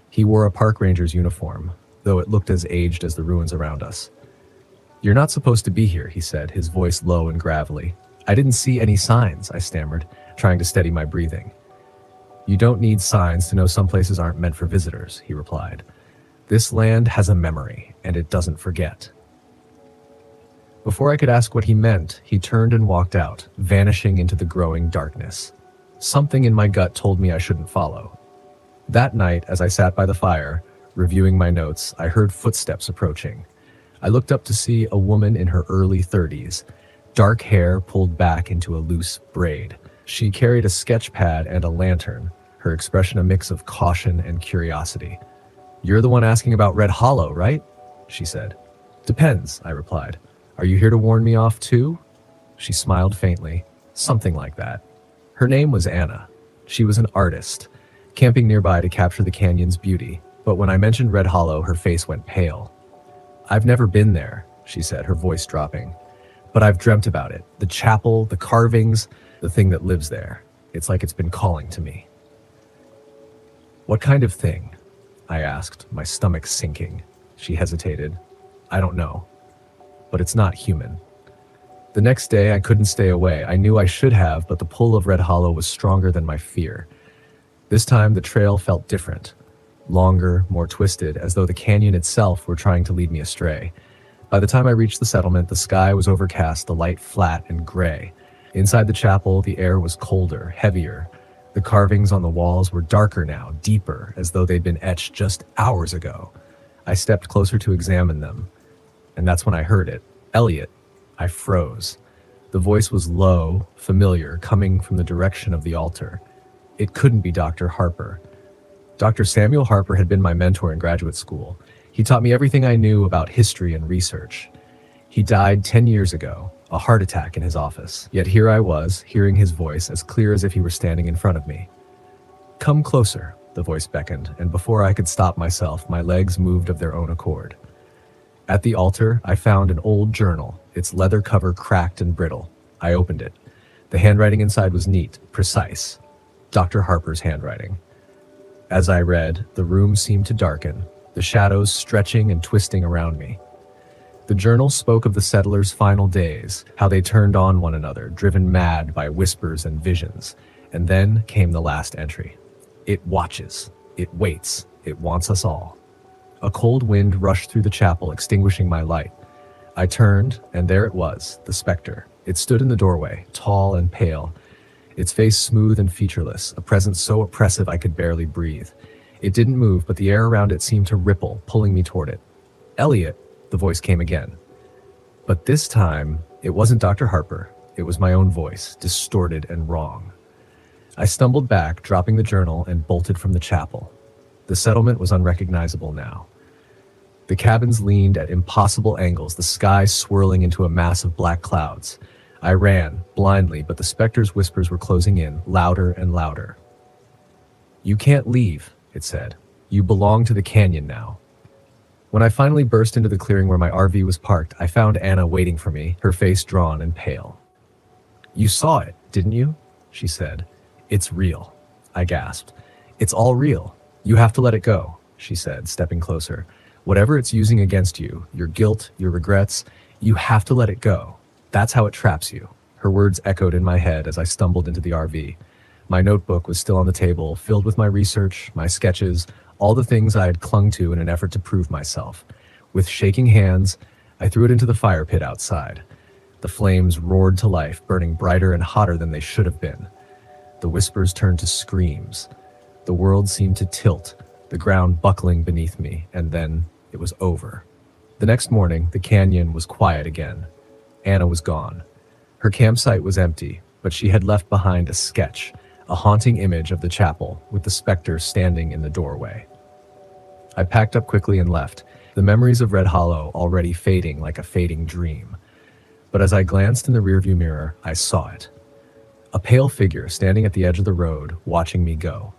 He wore a park ranger's uniform, though it looked as aged as the ruins around us. You're not supposed to be here, he said, his voice low and gravelly. I didn't see any signs, I stammered, trying to steady my breathing. You don't need signs to know some places aren't meant for visitors, he replied. This land has a memory, and it doesn't forget. Before I could ask what he meant, he turned and walked out, vanishing into the growing darkness. Something in my gut told me I shouldn't follow. That night, as I sat by the fire, reviewing my notes, I heard footsteps approaching. I looked up to see a woman in her early 30s, dark hair pulled back into a loose braid. She carried a sketch pad and a lantern, her expression a mix of caution and curiosity. "You're the one asking about Red Hollow, right?" she said. "Depends," I replied. "Are you here to warn me off too?" She smiled faintly. Something like that. Her name was Anna. She was an artist, camping nearby to capture the canyon's beauty, but when I mentioned Red Hollow, her face went pale. "I've never been there," she said, her voice dropping. "But I've dreamt about it. The chapel, the carvings, the thing that lives there. It's like it's been calling to me." "What kind of thing?" I asked, my stomach sinking. She hesitated. "I don't know. But it's not human." The next day, I couldn't stay away. I knew I should have, but the pull of Red Hollow was stronger than my fear. This time, the trail felt different. Longer, more twisted, as though the canyon itself were trying to lead me astray. By the time I reached the settlement, the sky was overcast, the light flat and gray. Inside the chapel, the air was colder, heavier. The carvings on the walls were darker now, deeper, as though they'd been etched just hours ago. I stepped closer to examine them, and that's when I heard it. "Elliot." I froze. The voice was low, familiar, coming from the direction of the altar. It couldn't be Dr. Harper. Dr. Samuel Harper had been my mentor in graduate school. He taught me everything I knew about history and research. He died 10 years ago, a heart attack in his office. Yet here I was, hearing his voice as clear as if he were standing in front of me. "Come closer," the voice beckoned, and before I could stop myself, my legs moved of their own accord. At the altar, I found an old journal, its leather cover cracked and brittle. I opened it. The handwriting inside was neat, precise. Dr. Harper's handwriting. As I read, the room seemed to darken, the shadows stretching and twisting around me. The journal spoke of the settlers' final days, how they turned on one another, driven mad by whispers and visions. And then came the last entry. "It watches. It waits. It wants us all." A cold wind rushed through the chapel, extinguishing my light. I turned, and there it was, the specter. It stood in the doorway, tall and pale, its face smooth and featureless, a presence so oppressive I could barely breathe. It didn't move, but the air around it seemed to ripple, pulling me toward it. "Elliot," the voice came again. But this time, it wasn't Dr. Harper. It was my own voice, distorted and wrong. I stumbled back, dropping the journal, and bolted from the chapel. The settlement was unrecognizable now. The cabins leaned at impossible angles, the sky swirling into a mass of black clouds. I ran, blindly, but the specter's whispers were closing in, louder and louder. "You can't leave," it said. "You belong to the canyon now." When I finally burst into the clearing where my RV was parked, I found Anna waiting for me, her face drawn and pale. "You saw it, didn't you?" she said. "It's real," I gasped. "It's all real. You have to let it go," she said, stepping closer. "Whatever it's using against you, your guilt, your regrets, you have to let it go. That's how it traps you." Her words echoed in my head as I stumbled into the RV. My notebook was still on the table, filled with my research, my sketches, all the things I had clung to in an effort to prove myself. With shaking hands, I threw it into the fire pit outside. The flames roared to life, burning brighter and hotter than they should have been. The whispers turned to screams. The world seemed to tilt, the ground buckling beneath me, and then it was over. The next morning, the canyon was quiet again. Anna was gone. Her campsite was empty, but she had left behind a sketch, a haunting image of the chapel, with the specter standing in the doorway. I packed up quickly and left, the memories of Red Hollow already fading like a fading dream. But as I glanced in the rearview mirror, I saw it. A pale figure standing at the edge of the road, watching me go.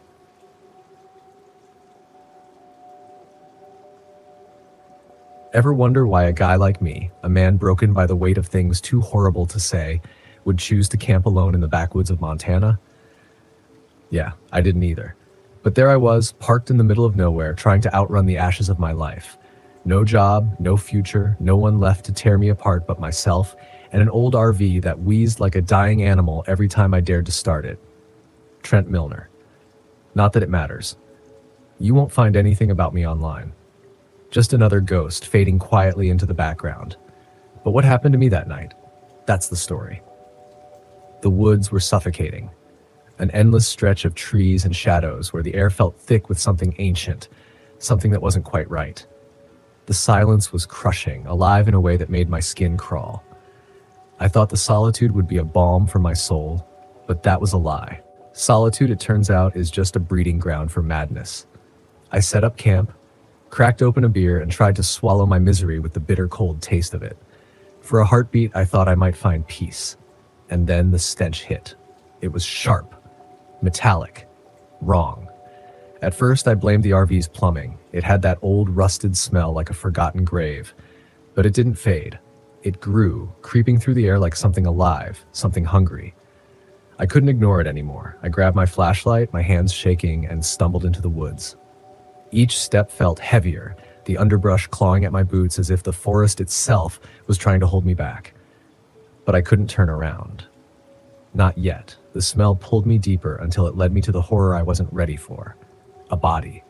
Ever wonder why a guy like me, a man broken by the weight of things too horrible to say, would choose to camp alone in the backwoods of Montana? Yeah, I didn't either. But there I was, parked in the middle of nowhere, trying to outrun the ashes of my life. No job, no future, no one left to tear me apart but myself, and an old RV that wheezed like a dying animal every time I dared to start it. Trent Milner. Not that it matters. You won't find anything about me online. Just another ghost fading quietly into the background. But what happened to me that night? That's the story. The woods were suffocating. An endless stretch of trees and shadows where the air felt thick with something ancient, something that wasn't quite right. The silence was crushing, alive in a way that made my skin crawl. I thought the solitude would be a balm for my soul, but that was a lie. Solitude, it turns out, is just a breeding ground for madness. I set up camp, cracked open a beer, and tried to swallow my misery with the bitter cold taste of it. For a heartbeat, I thought I might find peace. And then the stench hit. It was sharp, metallic, wrong. At first, I blamed the RV's plumbing. It had that old, rusted smell like a forgotten grave. But it didn't fade. It grew, creeping through the air like something alive, something hungry. I couldn't ignore it anymore. I grabbed my flashlight, my hands shaking, and stumbled into the woods. Each step felt heavier, the underbrush clawing at my boots as if the forest itself was trying to hold me back. But I couldn't turn around. Not yet. The smell pulled me deeper until it led me to the horror I wasn't ready for. A body,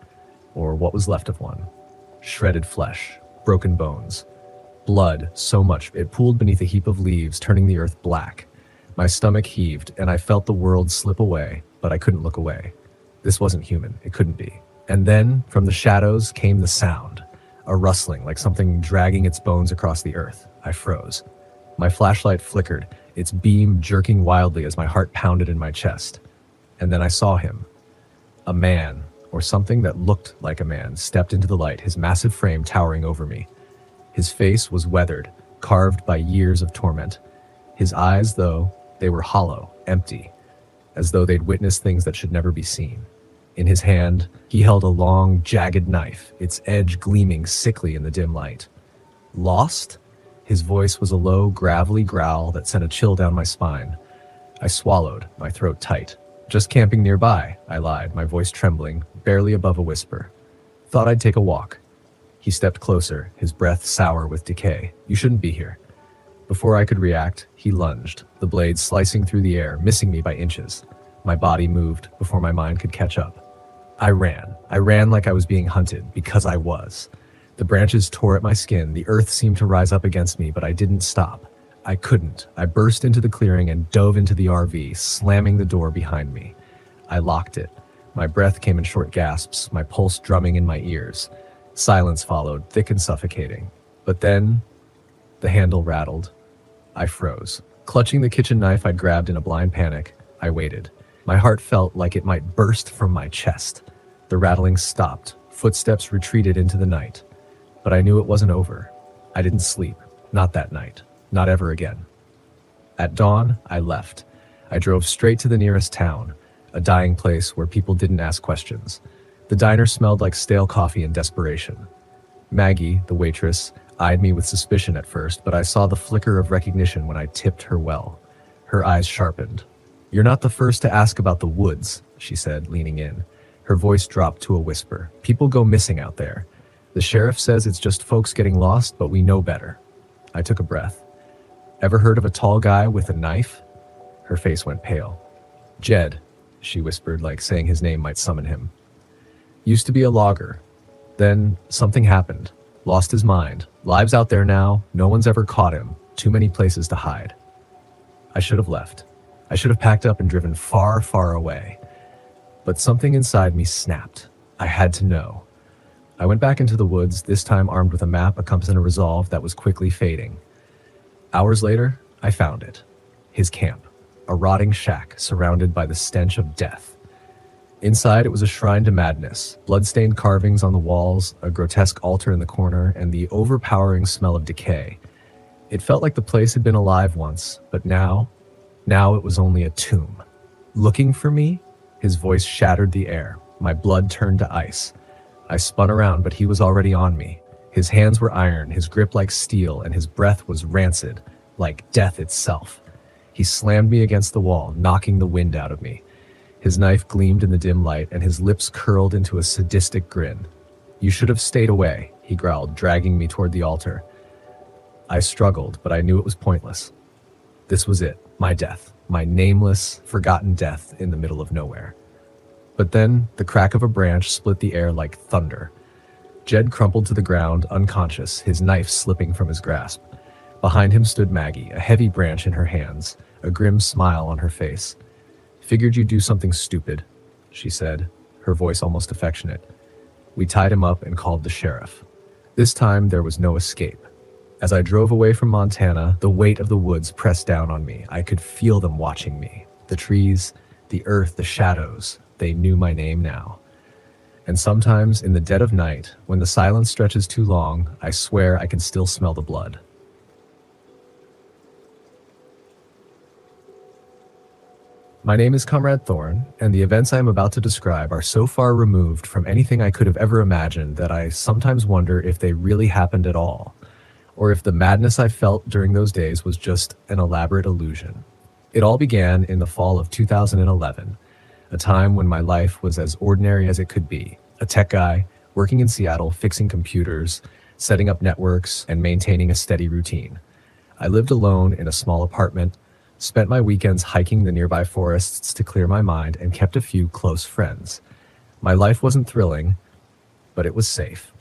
or what was left of one. Shredded flesh, broken bones. Blood, so much it pooled beneath a heap of leaves, turning the earth black. My stomach heaved, and I felt the world slip away, but I couldn't look away. This wasn't human. It couldn't be. And then, from the shadows, came the sound. A rustling, like something dragging its bones across the earth. I froze. My flashlight flickered, its beam jerking wildly as my heart pounded in my chest. And then I saw him. A man, or something that looked like a man, stepped into the light, his massive frame towering over me. His face was weathered, carved by years of torment. His eyes, though, they were hollow, empty, as though they'd witnessed things that should never be seen. In his hand, he held a long, jagged knife, its edge gleaming sickly in the dim light. Lost? His voice was a low, gravelly growl that sent a chill down my spine. I swallowed, my throat tight. Just camping nearby, I lied, my voice trembling, barely above a whisper. Thought I'd take a walk. He stepped closer, his breath sour with decay. You shouldn't be here. Before I could react, he lunged, the blade slicing through the air, missing me by inches. My body moved before my mind could catch up. I ran like I was being hunted, because I was. The branches tore at my skin, the earth seemed to rise up against me, but I didn't stop. I couldn't. I burst into the clearing and dove into the RV, slamming the door behind me. I locked it. My breath came in short gasps, my pulse drumming in my ears. Silence followed, thick and suffocating. But then, the handle rattled. I froze. Clutching the kitchen knife I'd grabbed in a blind panic, I waited. My heart felt like it might burst from my chest. The rattling stopped. Footsteps retreated into the night. But I knew it wasn't over. I didn't sleep. Not that night. Not ever again. At dawn, I left. I drove straight to the nearest town, a dying place where people didn't ask questions. The diner smelled like stale coffee and desperation. Maggie, the waitress, eyed me with suspicion at first, but I saw the flicker of recognition when I tipped her well. Her eyes sharpened. "You're not the first to ask about the woods," she said, leaning in. Her voice dropped to a whisper. "People go missing out there. The sheriff says it's just folks getting lost, but we know better." I took a breath. "Ever heard of a tall guy with a knife?" Her face went pale. "Jed," she whispered, like saying his name might summon him. "Used to be a logger. Then something happened. Lost his mind. Lives out there now. No one's ever caught him. Too many places to hide." I should have left. I should have packed up and driven far, far away. But something inside me snapped. I had to know. I went back into the woods, this time armed with a map, a compass, and a resolve that was quickly fading. Hours later, I found it. His camp. A rotting shack surrounded by the stench of death. Inside, it was a shrine to madness, blood-stained carvings on the walls, a grotesque altar in the corner, and the overpowering smell of decay. It felt like the place had been alive once, but now it was only a tomb. "Looking for me?" His voice shattered the air. My blood turned to ice. I spun around, but he was already on me. His hands were iron, his grip like steel, and his breath was rancid, like death itself. He slammed me against the wall, knocking the wind out of me. His knife gleamed in the dim light, and his lips curled into a sadistic grin. "You should have stayed away," he growled, dragging me toward the altar. I struggled, but I knew it was pointless. This was it, my death, my nameless, forgotten death in the middle of nowhere. But then, the crack of a branch split the air like thunder. Jed crumpled to the ground, unconscious, his knife slipping from his grasp. Behind him stood Maggie, a heavy branch in her hands, a grim smile on her face. "Figured you'd do something stupid," she said, her voice almost affectionate. We tied him up and called the sheriff. This time, there was no escape. As I drove away from Montana, the weight of the woods pressed down on me. I could feel them watching me. The trees, the earth, the shadows. They knew my name now. And sometimes in the dead of night, when the silence stretches too long, I swear I can still smell the blood. My name is Comrade Thorne, and the events I am about to describe are so far removed from anything I could have ever imagined that I sometimes wonder if they really happened at all, or if the madness I felt during those days was just an elaborate illusion. It all began in the fall of 2011, a time when my life was as ordinary as it could be. A tech guy, working in Seattle, fixing computers, setting up networks, and maintaining a steady routine. I lived alone in a small apartment, spent my weekends hiking the nearby forests to clear my mind, and kept a few close friends. My life wasn't thrilling, but it was safe.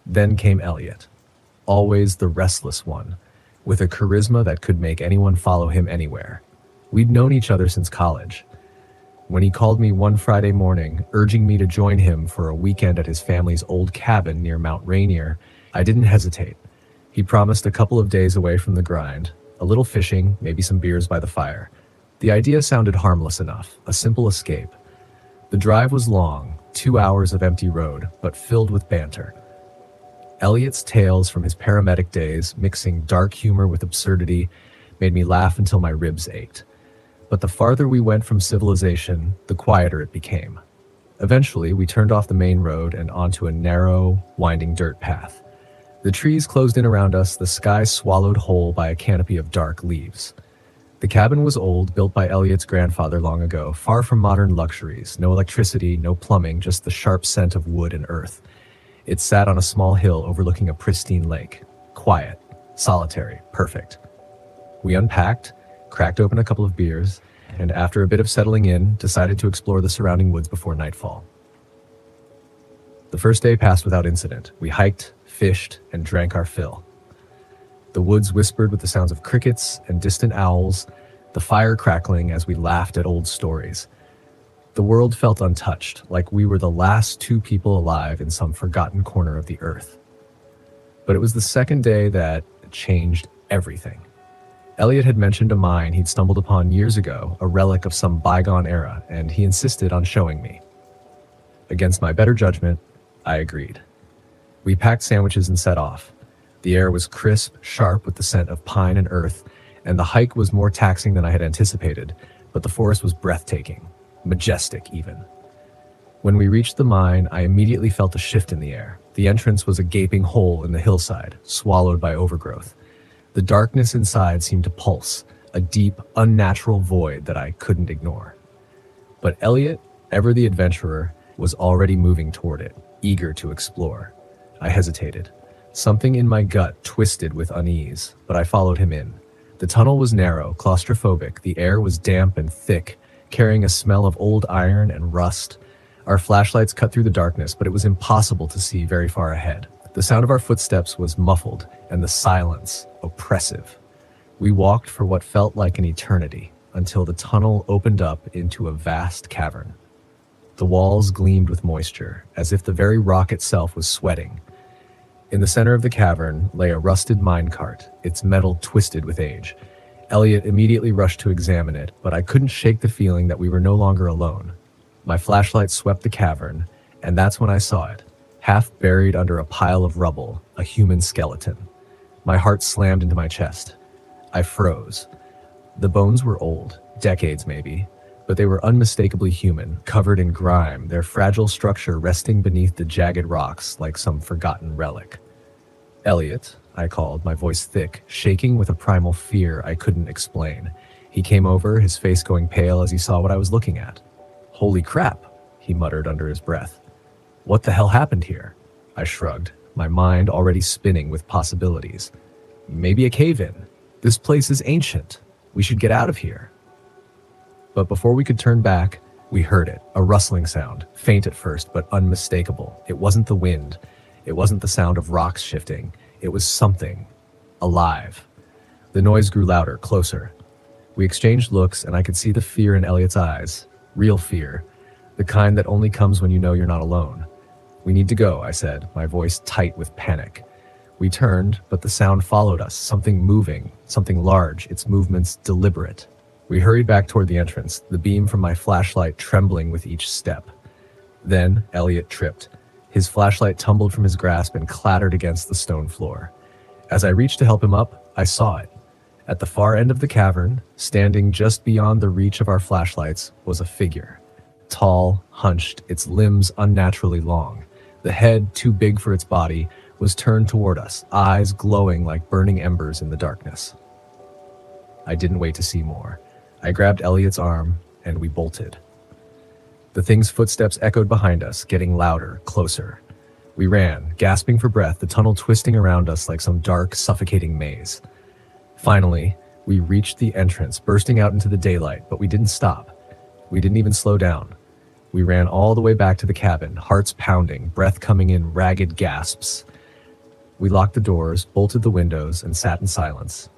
Then came Elliot, always the restless one, with a charisma that could make anyone follow him anywhere. We'd known each other since college. When he called me one Friday morning, urging me to join him for a weekend at his family's old cabin near Mount Rainier, I didn't hesitate. He promised a couple of days away from the grind, a little fishing, maybe some beers by the fire. The idea sounded harmless enough, a simple escape. The drive was long, 2 hours of empty road, but filled with banter. Elliot's tales from his paramedic days, mixing dark humor with absurdity, made me laugh until my ribs ached. But the farther we went from civilization, the quieter it became. Eventually, we turned off the main road and onto a narrow, winding dirt path. The trees closed in around us, the sky swallowed whole by a canopy of dark leaves. The cabin was old, built by Elliot's grandfather long ago, far from modern luxuries. No electricity, no plumbing, just the sharp scent of wood and earth. It sat on a small hill overlooking a pristine lake. Quiet, solitary, perfect. We unpacked, cracked open a couple of beers, and after a bit of settling in, decided to explore the surrounding woods before nightfall. The first day passed without incident. We hiked, fished, and drank our fill. The woods whispered with the sounds of crickets and distant owls, the fire crackling as we laughed at old stories. The world felt untouched, like we were the last two people alive in some forgotten corner of the earth. But it was the second day that changed everything. Elliot had mentioned a mine he'd stumbled upon years ago, a relic of some bygone era, and he insisted on showing me. Against my better judgment, I agreed. We packed sandwiches and set off. The air was crisp, sharp with the scent of pine and earth, and the hike was more taxing than I had anticipated, but the forest was breathtaking, majestic even. When we reached the mine, I immediately felt a shift in the air. The entrance was a gaping hole in the hillside, swallowed by overgrowth. The darkness inside seemed to pulse, a deep, unnatural void that I couldn't ignore. But Elliot, ever the adventurer, was already moving toward it, eager to explore. I hesitated. Something in my gut twisted with unease, but I followed him in. The tunnel was narrow, claustrophobic. The air was damp and thick, carrying a smell of old iron and rust. Our flashlights cut through the darkness, but it was impossible to see very far ahead. The sound of our footsteps was muffled, and the silence oppressive. We walked for what felt like an eternity, until the tunnel opened up into a vast cavern. The walls gleamed with moisture, as if the very rock itself was sweating. In the center of the cavern lay a rusted minecart, its metal twisted with age. Elliot immediately rushed to examine it, but I couldn't shake the feeling that we were no longer alone. My flashlight swept the cavern, and that's when I saw it. Half buried under a pile of rubble, a human skeleton. My heart slammed into my chest. I froze. The bones were old, decades maybe, but they were unmistakably human, covered in grime, their fragile structure resting beneath the jagged rocks like some forgotten relic. Elliot, I called, my voice thick, shaking with a primal fear I couldn't explain. He came over, his face going pale as he saw what I was looking at. "Holy crap," he muttered under his breath. "What the hell happened here?" I shrugged, my mind already spinning with possibilities. "Maybe a cave-in. This place is ancient. We should get out of here." But before we could turn back, we heard it, a rustling sound, faint at first, but unmistakable. It wasn't the wind. It wasn't the sound of rocks shifting. It was something. Alive. The noise grew louder, closer. We exchanged looks, and I could see the fear in Elliot's eyes. Real fear. The kind that only comes when you know you're not alone. "We need to go," I said, my voice tight with panic. We turned, but the sound followed us, something moving, something large, its movements deliberate. We hurried back toward the entrance, the beam from my flashlight trembling with each step. Then Elliot tripped. His flashlight tumbled from his grasp and clattered against the stone floor. As I reached to help him up, I saw it. At the far end of the cavern, standing just beyond the reach of our flashlights, was a figure. Tall, hunched, its limbs unnaturally long. The head, too big for its body, was turned toward us, eyes glowing like burning embers in the darkness. I didn't wait to see more. I grabbed Elliot's arm, and we bolted. The thing's footsteps echoed behind us, getting louder, closer. We ran, gasping for breath, the tunnel twisting around us like some dark, suffocating maze. Finally, we reached the entrance, bursting out into the daylight, but we didn't stop. We didn't even slow down. We ran all the way back to the cabin, hearts pounding, breath coming in ragged gasps. We locked the doors, bolted the windows, and sat in silence,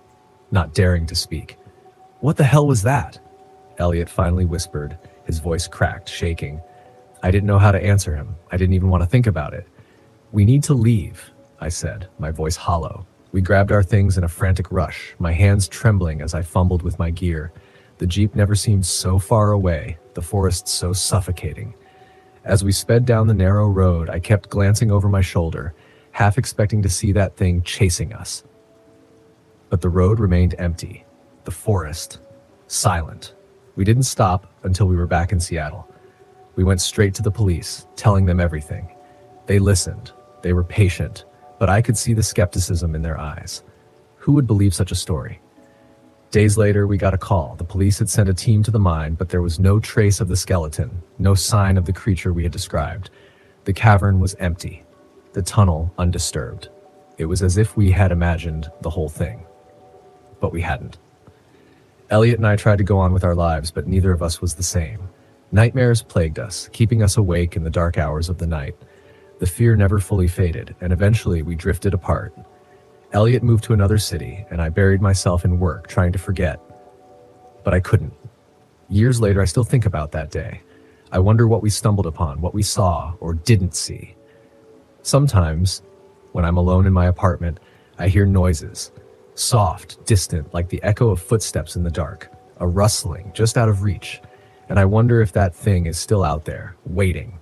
not daring to speak. "What the hell was that?" Elliot finally whispered, his voice cracked, shaking. I didn't know how to answer him. I didn't even want to think about it. "We need to leave," I said, my voice hollow. We grabbed our things in a frantic rush, my hands trembling as I fumbled with my gear. The Jeep never seemed so far away, the forest so suffocating. As we sped down the narrow road, I kept glancing over my shoulder, half expecting to see that thing chasing us. But the road remained empty. The forest, silent. We didn't stop until we were back in Seattle. We went straight to the police, telling them everything. They listened. They were patient, but I could see the skepticism in their eyes. Who would believe such a story? Days later, we got a call. The police had sent a team to the mine, but there was no trace of the skeleton, no sign of the creature we had described. The cavern was empty, the tunnel undisturbed. It was as if we had imagined the whole thing. But we hadn't. Elliot and I tried to go on with our lives, but neither of us was the same. Nightmares plagued us, keeping us awake in the dark hours of the night. The fear never fully faded, and eventually we drifted apart. Elliot moved to another city, and I buried myself in work, trying to forget. But I couldn't. Years later, I still think about that day. I wonder what we stumbled upon, what we saw or didn't see. Sometimes, when I'm alone in my apartment, I hear noises. Soft, distant, like the echo of footsteps in the dark. A rustling, just out of reach. And I wonder if that thing is still out there, waiting,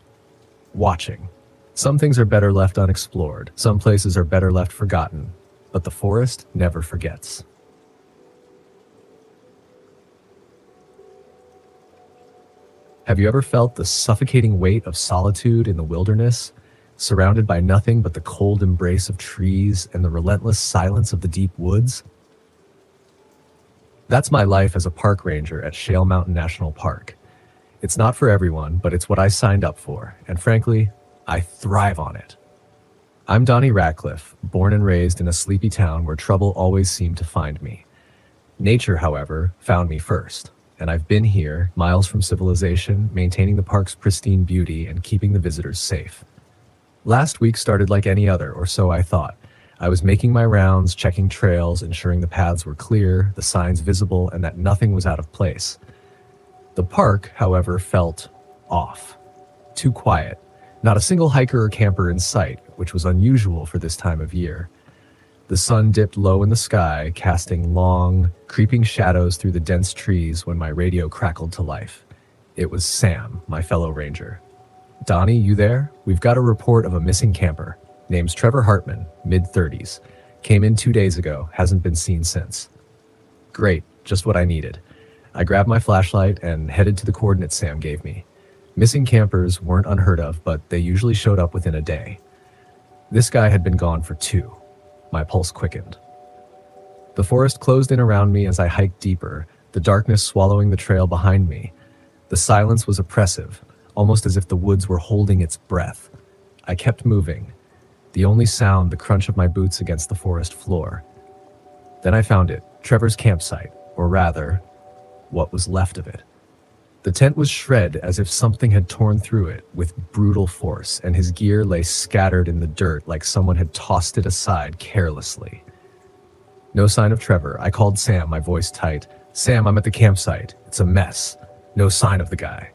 watching. Some things are better left unexplored. Some places are better left forgotten. But the forest never forgets. Have you ever felt the suffocating weight of solitude in the wilderness, surrounded by nothing but the cold embrace of trees and the relentless silence of the deep woods? That's my life as a park ranger at Shale Mountain National Park. It's not for everyone, but it's what I signed up for, and frankly, I thrive on it. I'm Donnie Ratcliffe, born and raised in a sleepy town where trouble always seemed to find me. Nature, however, found me first, and I've been here, miles from civilization, maintaining the park's pristine beauty and keeping the visitors safe. Last week started like any other, or so I thought. I was making my rounds, checking trails, ensuring the paths were clear, the signs visible, and that nothing was out of place. The park, however, felt off. Too quiet. Not a single hiker or camper in sight, which was unusual for this time of year. The sun dipped low in the sky, casting long, creeping shadows through the dense trees when my radio crackled to life. It was Sam, my fellow ranger. "Donnie, you there? We've got a report of a missing camper. Name's Trevor Hartman, mid-30s. Came in 2 days ago, hasn't been seen since." Great, just what I needed. I grabbed my flashlight and headed to the coordinates Sam gave me. Missing campers weren't unheard of, but they usually showed up within a day. This guy had been gone for 2. My pulse quickened. The forest closed in around me as I hiked deeper, the darkness swallowing the trail behind me. The silence was oppressive, almost as if the woods were holding its breath. I kept moving, the only sound the crunch of my boots against the forest floor. Then I found it, Trevor's campsite, or rather, what was left of it. The tent was shred as if something had torn through it with brutal force, and his gear lay scattered in the dirt like someone had tossed it aside carelessly. No sign of Trevor. I called Sam, my voice tight. "Sam, I'm at the campsite. It's a mess. No sign of the guy."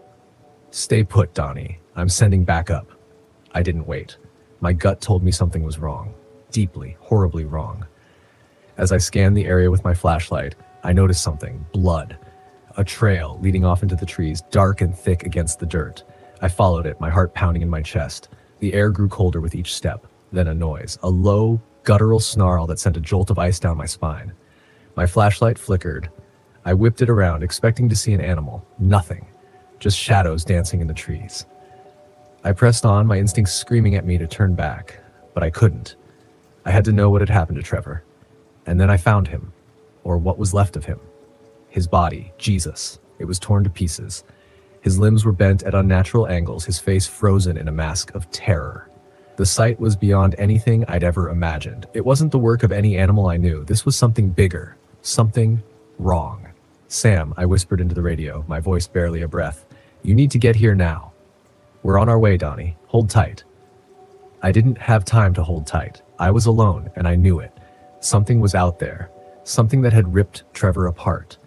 "Stay put, Donnie. I'm sending backup." I didn't wait. My gut told me something was wrong. Deeply, horribly wrong. As I scanned the area with my flashlight, I noticed something. Blood. A trail leading off into the trees, dark and thick against the dirt. I followed it, my heart pounding in my chest. The air grew colder with each step, then a noise, a low, guttural snarl that sent a jolt of ice down my spine. My flashlight flickered. I whipped it around, expecting to see an animal. Nothing. Just shadows dancing in the trees. I pressed on, my instincts screaming at me to turn back, but I couldn't. I had to know what had happened to Trevor. And then I found him, or what was left of him. His body, Jesus. It was torn to pieces. His limbs were bent at unnatural angles, his face frozen in a mask of terror. The sight was beyond anything I'd ever imagined. It wasn't the work of any animal I knew. This was something bigger, something wrong. "Sam," I whispered into the radio, my voice barely a breath. "You need to get here now." "We're on our way, Donnie. Hold tight." I didn't have time to hold tight. I was alone, and I knew it. Something was out there. Something that had ripped Trevor apart.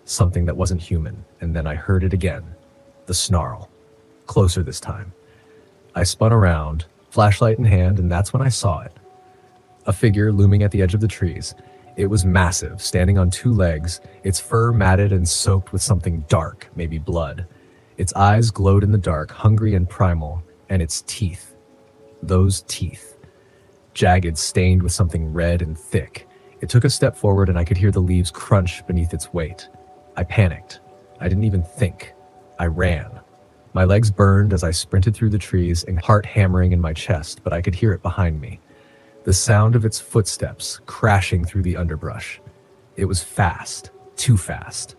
Something that wasn't human. And then I heard it again. The snarl. Closer this time. I spun around, flashlight in hand, and that's when I saw it. A figure looming at the edge of the trees. It was massive, standing on two legs, its fur matted and soaked with something dark, maybe blood. Its eyes glowed in the dark, hungry and primal, and its teeth. Those teeth. Jagged, stained with something red and thick. It took a step forward and I could hear the leaves crunch beneath its weight. I panicked. I didn't even think. I ran. My legs burned as I sprinted through the trees and heart hammering in my chest, but I could hear it behind me. The sound of its footsteps crashing through the underbrush. It was fast, too fast.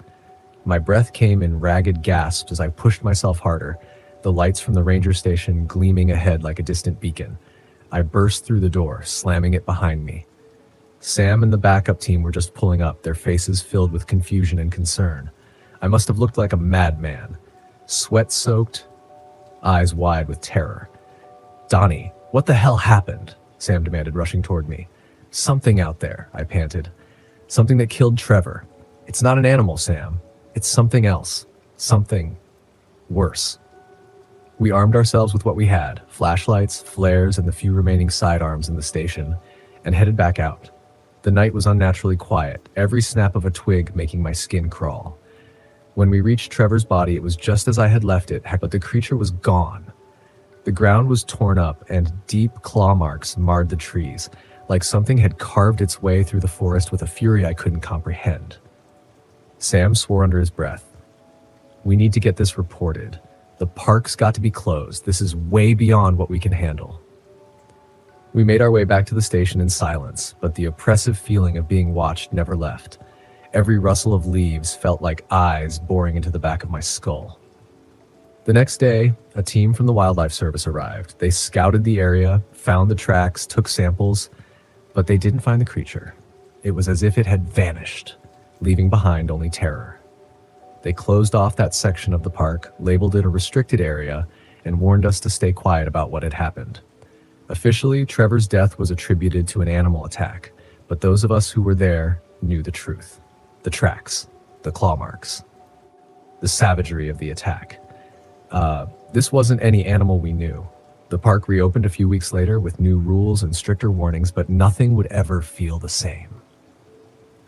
My breath came in ragged gasps as I pushed myself harder, the lights from the ranger station gleaming ahead like a distant beacon. I burst through the door, slamming it behind me. Sam and the backup team were just pulling up, their faces filled with confusion and concern. I must have looked like a madman, sweat-soaked, eyes wide with terror. "Donnie, what the hell happened?" Sam demanded, rushing toward me. "Something out there," I panted. "Something that killed Trevor. It's not an animal, Sam. It's something else. Something worse." We armed ourselves with what we had, flashlights, flares, and the few remaining sidearms in the station, and headed back out. The night was unnaturally quiet, every snap of a twig making my skin crawl. When we reached Trevor's body, it was just as I had left it, but the creature was gone. The ground was torn up, and deep claw marks marred the trees, like something had carved its way through the forest with a fury I couldn't comprehend. Sam swore under his breath. "We need to get this reported. The park's got to be closed. This is way beyond what we can handle." We made our way back to the station in silence, but the oppressive feeling of being watched never left. Every rustle of leaves felt like eyes boring into the back of my skull. The next day, a team from the Wildlife Service arrived. They scouted the area, found the tracks, took samples, but they didn't find the creature. It was as if it had vanished, leaving behind only terror. They closed off that section of the park, labeled it a restricted area, and warned us to stay quiet about what had happened. Officially, Trevor's death was attributed to an animal attack, but those of us who were there knew the truth. The tracks, the claw marks, the savagery of the attack. This wasn't any animal we knew. The park reopened a few weeks later with new rules and stricter warnings, but nothing would ever feel the same.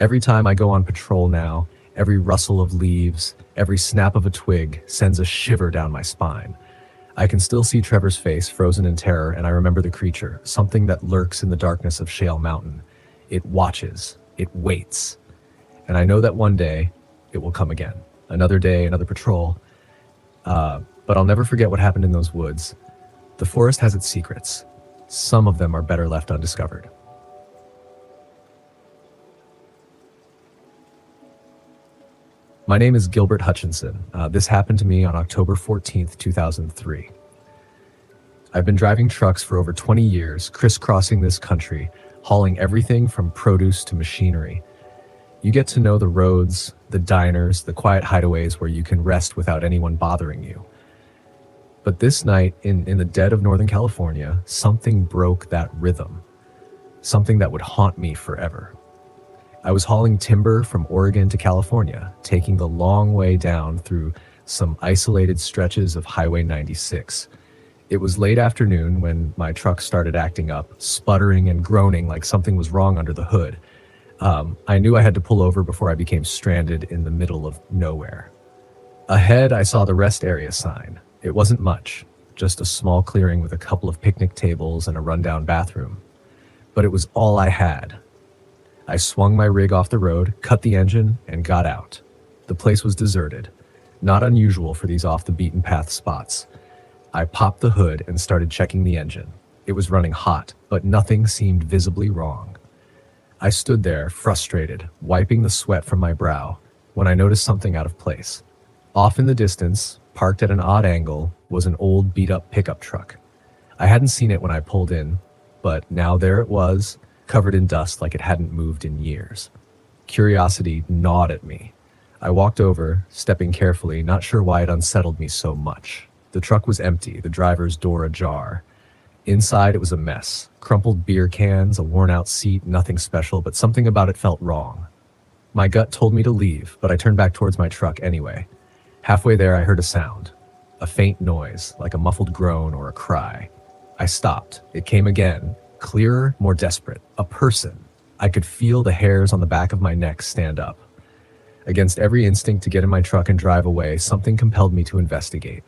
Every time I go on patrol now, every rustle of leaves, every snap of a twig sends a shiver down my spine. I can still see Trevor's face, frozen in terror, and I remember the creature, something that lurks in the darkness of Shale Mountain. It watches, it waits, and I know that one day it will come again. Another day, another patrol. But I'll never forget what happened in those woods. The forest has its secrets. Some of them are better left undiscovered. My name is Gilbert Hutchinson. This happened to me on October 14th, 2003. I've been driving trucks for over 20 years, crisscrossing this country, hauling everything from produce to machinery. You get to know the roads, the diners, the quiet hideaways where you can rest without anyone bothering you. But this night, in the dead of Northern California, something broke that rhythm. Something that would haunt me forever. I was hauling timber from Oregon to California, taking the long way down through some isolated stretches of Highway 96. It was late afternoon when my truck started acting up, sputtering and groaning like something was wrong under the hood. I knew I had to pull over before I became stranded in the middle of nowhere. Ahead, I saw the rest area sign. It wasn't much, just a small clearing with a couple of picnic tables and a rundown bathroom. But it was all I had. I swung my rig off the road, cut the engine, and got out. The place was deserted, not unusual for these off-the-beaten-path spots. I popped the hood and started checking the engine. It was running hot, but nothing seemed visibly wrong. I stood there, frustrated, wiping the sweat from my brow, when I noticed something out of place. Off in the distance, parked at an odd angle, was an old beat-up pickup truck. I hadn't seen it when I pulled in, but now there it was, covered in dust like it hadn't moved in years. Curiosity gnawed at me. I walked over, stepping carefully, not sure why it unsettled me so much. The truck was empty, the driver's door ajar. Inside, it was a mess. Crumpled beer cans, a worn-out seat, nothing special, but something about it felt wrong. My gut told me to leave, but I turned back towards my truck anyway. Halfway there, I heard a sound. A faint noise, like a muffled groan or a cry. I stopped. It came again, clearer, more desperate. A person. I could feel the hairs on the back of my neck stand up. Against every instinct to get in my truck and drive away, something compelled me to investigate.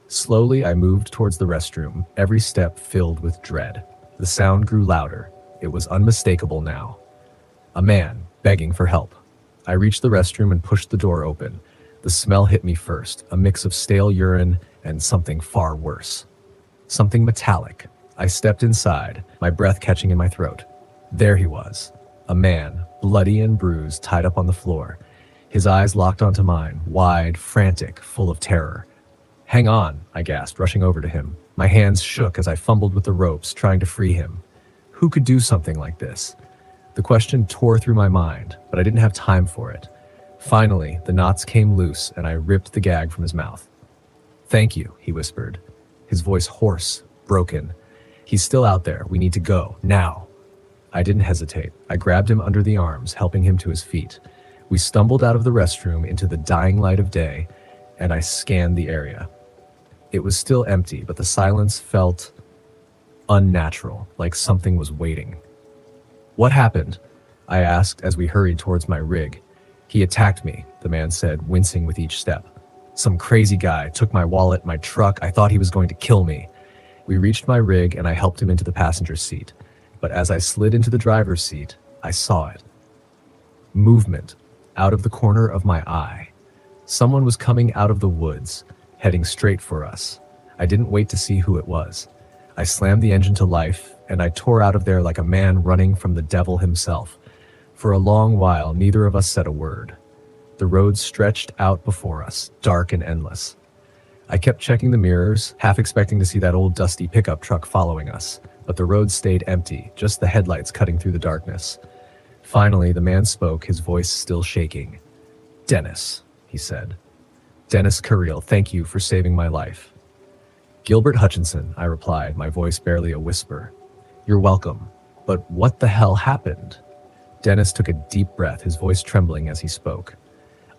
Slowly, I moved towards the restroom, every step filled with dread. The sound grew louder. It was unmistakable now. A man, begging for help. I reached the restroom and pushed the door open. The smell hit me first, a mix of stale urine and something far worse. Something metallic. I stepped inside, my breath catching in my throat. There he was. A man, bloody and bruised, tied up on the floor. His eyes locked onto mine, wide, frantic, full of terror. "Hang on," I gasped, rushing over to him. My hands shook as I fumbled with the ropes, trying to free him. Who could do something like this? The question tore through my mind, but I didn't have time for it. Finally, the knots came loose and I ripped the gag from his mouth. "Thank you," he whispered, his voice hoarse, broken. "He's still out there. We need to go, now." I didn't hesitate. I grabbed him under the arms, helping him to his feet. We stumbled out of the restroom into the dying light of day, and I scanned the area. It was still empty, but the silence felt unnatural, like something was waiting. "What happened?" I asked as we hurried towards my rig. "He attacked me," the man said, wincing with each step. "Some crazy guy took my wallet, my truck. I thought he was going to kill me." We reached my rig and I helped him into the passenger seat. But as I slid into the driver's seat, I saw it. Movement out of the corner of my eye. Someone was coming out of the woods, heading straight for us. I didn't wait to see who it was. I slammed the engine to life, and I tore out of there like a man running from the devil himself. For a long while, neither of us said a word. The road stretched out before us, dark and endless. I kept checking the mirrors, half expecting to see that old dusty pickup truck following us, but the road stayed empty, just the headlights cutting through the darkness. Finally, the man spoke, his voice still shaking. "Dennis," he said. "Dennis Curiel, thank you for saving my life." "Gilbert Hutchinson," I replied, my voice barely a whisper. "You're welcome. But what the hell happened?" Dennis took a deep breath, his voice trembling as he spoke.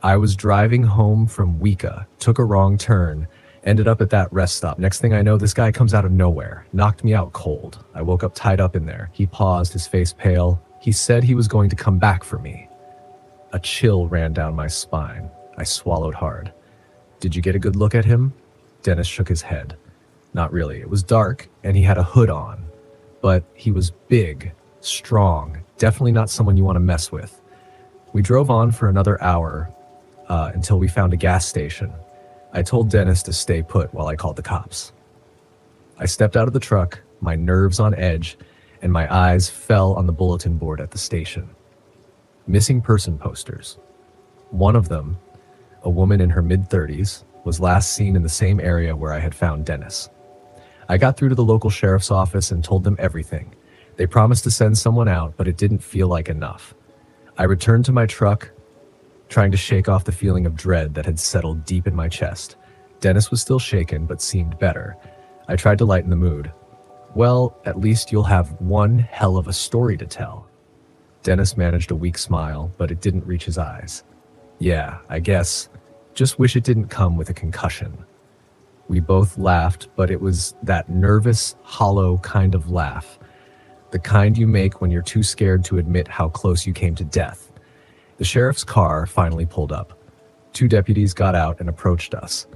"I was driving home from Weka, took a wrong turn, ended up at that rest stop. Next thing I know, this guy comes out of nowhere, knocked me out cold. I woke up tied up in there." He paused, his face pale. "He said he was going to come back for me." A chill ran down my spine. I swallowed hard. "Did you get a good look at him?" Dennis shook his head. "Not really. It was dark, and he had a hood on. But he was big, strong, definitely not someone you want to mess with." We drove on for another hour until we found a gas station. I told Dennis to stay put while I called the cops. I stepped out of the truck, my nerves on edge, and my eyes fell on the bulletin board at the station. Missing person posters. One of them, a woman in her mid-30s, was last seen in the same area where I had found Dennis. I got through to the local sheriff's office and told them everything. They promised to send someone out, but it didn't feel like enough. I returned to my truck, trying to shake off the feeling of dread that had settled deep in my chest. Dennis was still shaken, but seemed better. I tried to lighten the mood. "Well, at least you'll have one hell of a story to tell." Dennis managed a weak smile, but it didn't reach his eyes. "Yeah, I guess. Just wish it didn't come with a concussion." We both laughed, but it was that nervous, hollow kind of laugh. The kind you make when you're too scared to admit how close you came to death. The sheriff's car finally pulled up. 2 deputies got out and approached us.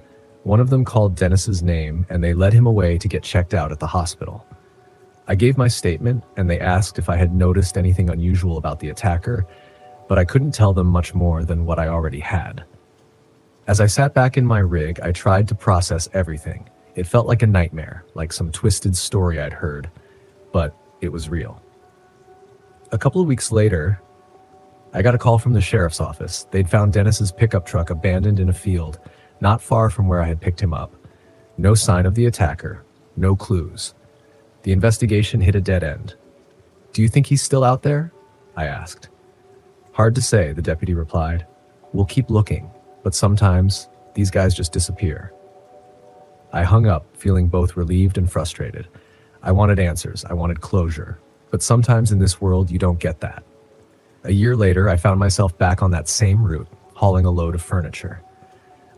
One of them called Dennis's name, and they led him away to get checked out at the hospital. I gave my statement, and they asked if I had noticed anything unusual about the attacker, but I couldn't tell them much more than what I already had. As I sat back in my rig, I tried to process everything. It felt like a nightmare, like some twisted story I'd heard, but it was real. A couple of weeks later, I got a call from the sheriff's office. They'd found Dennis's pickup truck abandoned in a field, not far from where I had picked him up. No sign of the attacker, no clues. The investigation hit a dead end. "Do you think he's still out there?" I asked. "Hard to say," the deputy replied. "We'll keep looking, but sometimes these guys just disappear." I hung up, feeling both relieved and frustrated. I wanted answers, I wanted closure, but sometimes in this world you don't get that. A year later, I found myself back on that same route, hauling a load of furniture.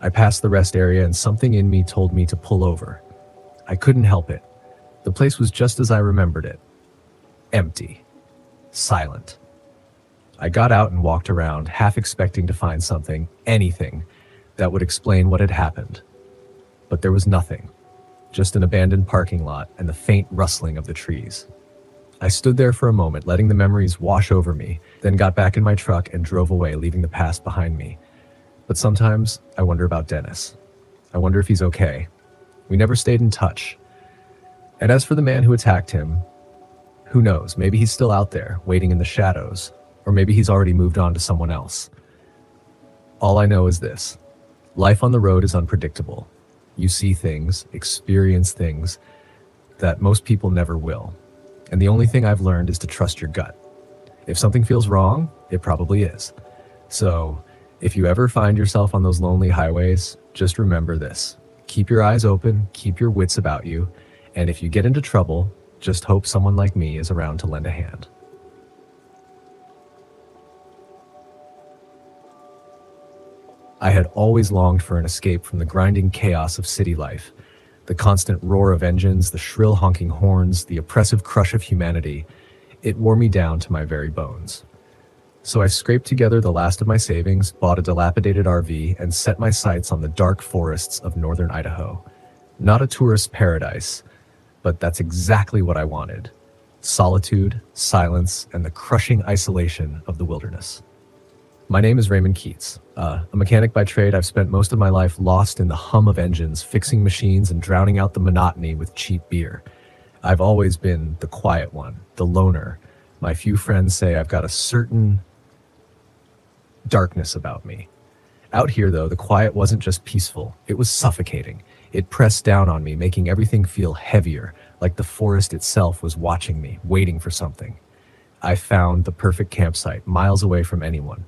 I passed the rest area and something in me told me to pull over. I couldn't help it. The place was just as I remembered it. Empty. Silent. I got out and walked around, half expecting to find something, anything, that would explain what had happened. But there was nothing. Just an abandoned parking lot and the faint rustling of the trees. I stood there for a moment, letting the memories wash over me, then got back in my truck and drove away, leaving the past behind me. But sometimes I wonder about Dennis. I wonder if he's okay. We never stayed in touch. And as for the man who attacked him, who knows, maybe he's still out there, waiting in the shadows, or maybe he's already moved on to someone else. All I know is this: life on the road is unpredictable. You see things, experience things that most people never will. And the only thing I've learned is to trust your gut. If something feels wrong, it probably is. So, if you ever find yourself on those lonely highways, just remember this. Keep your eyes open, keep your wits about you, and if you get into trouble, just hope someone like me is around to lend a hand. I had always longed for an escape from the grinding chaos of city life. The constant roar of engines, the shrill honking horns, the oppressive crush of humanity. It wore me down to my very bones. So I scraped together the last of my savings, bought a dilapidated RV, and set my sights on the dark forests of northern Idaho. Not a tourist paradise, but that's exactly what I wanted. Solitude, silence, and the crushing isolation of the wilderness. My name is Raymond Keats. A mechanic by trade, I've spent most of my life lost in the hum of engines, fixing machines and drowning out the monotony with cheap beer. I've always been the quiet one, the loner. My few friends say I've got a certain darkness about me. Out here, though, the quiet wasn't just peaceful. It was suffocating. It pressed down on me, making everything feel heavier, like the forest itself was watching me, waiting for something. I found the perfect campsite, miles away from anyone.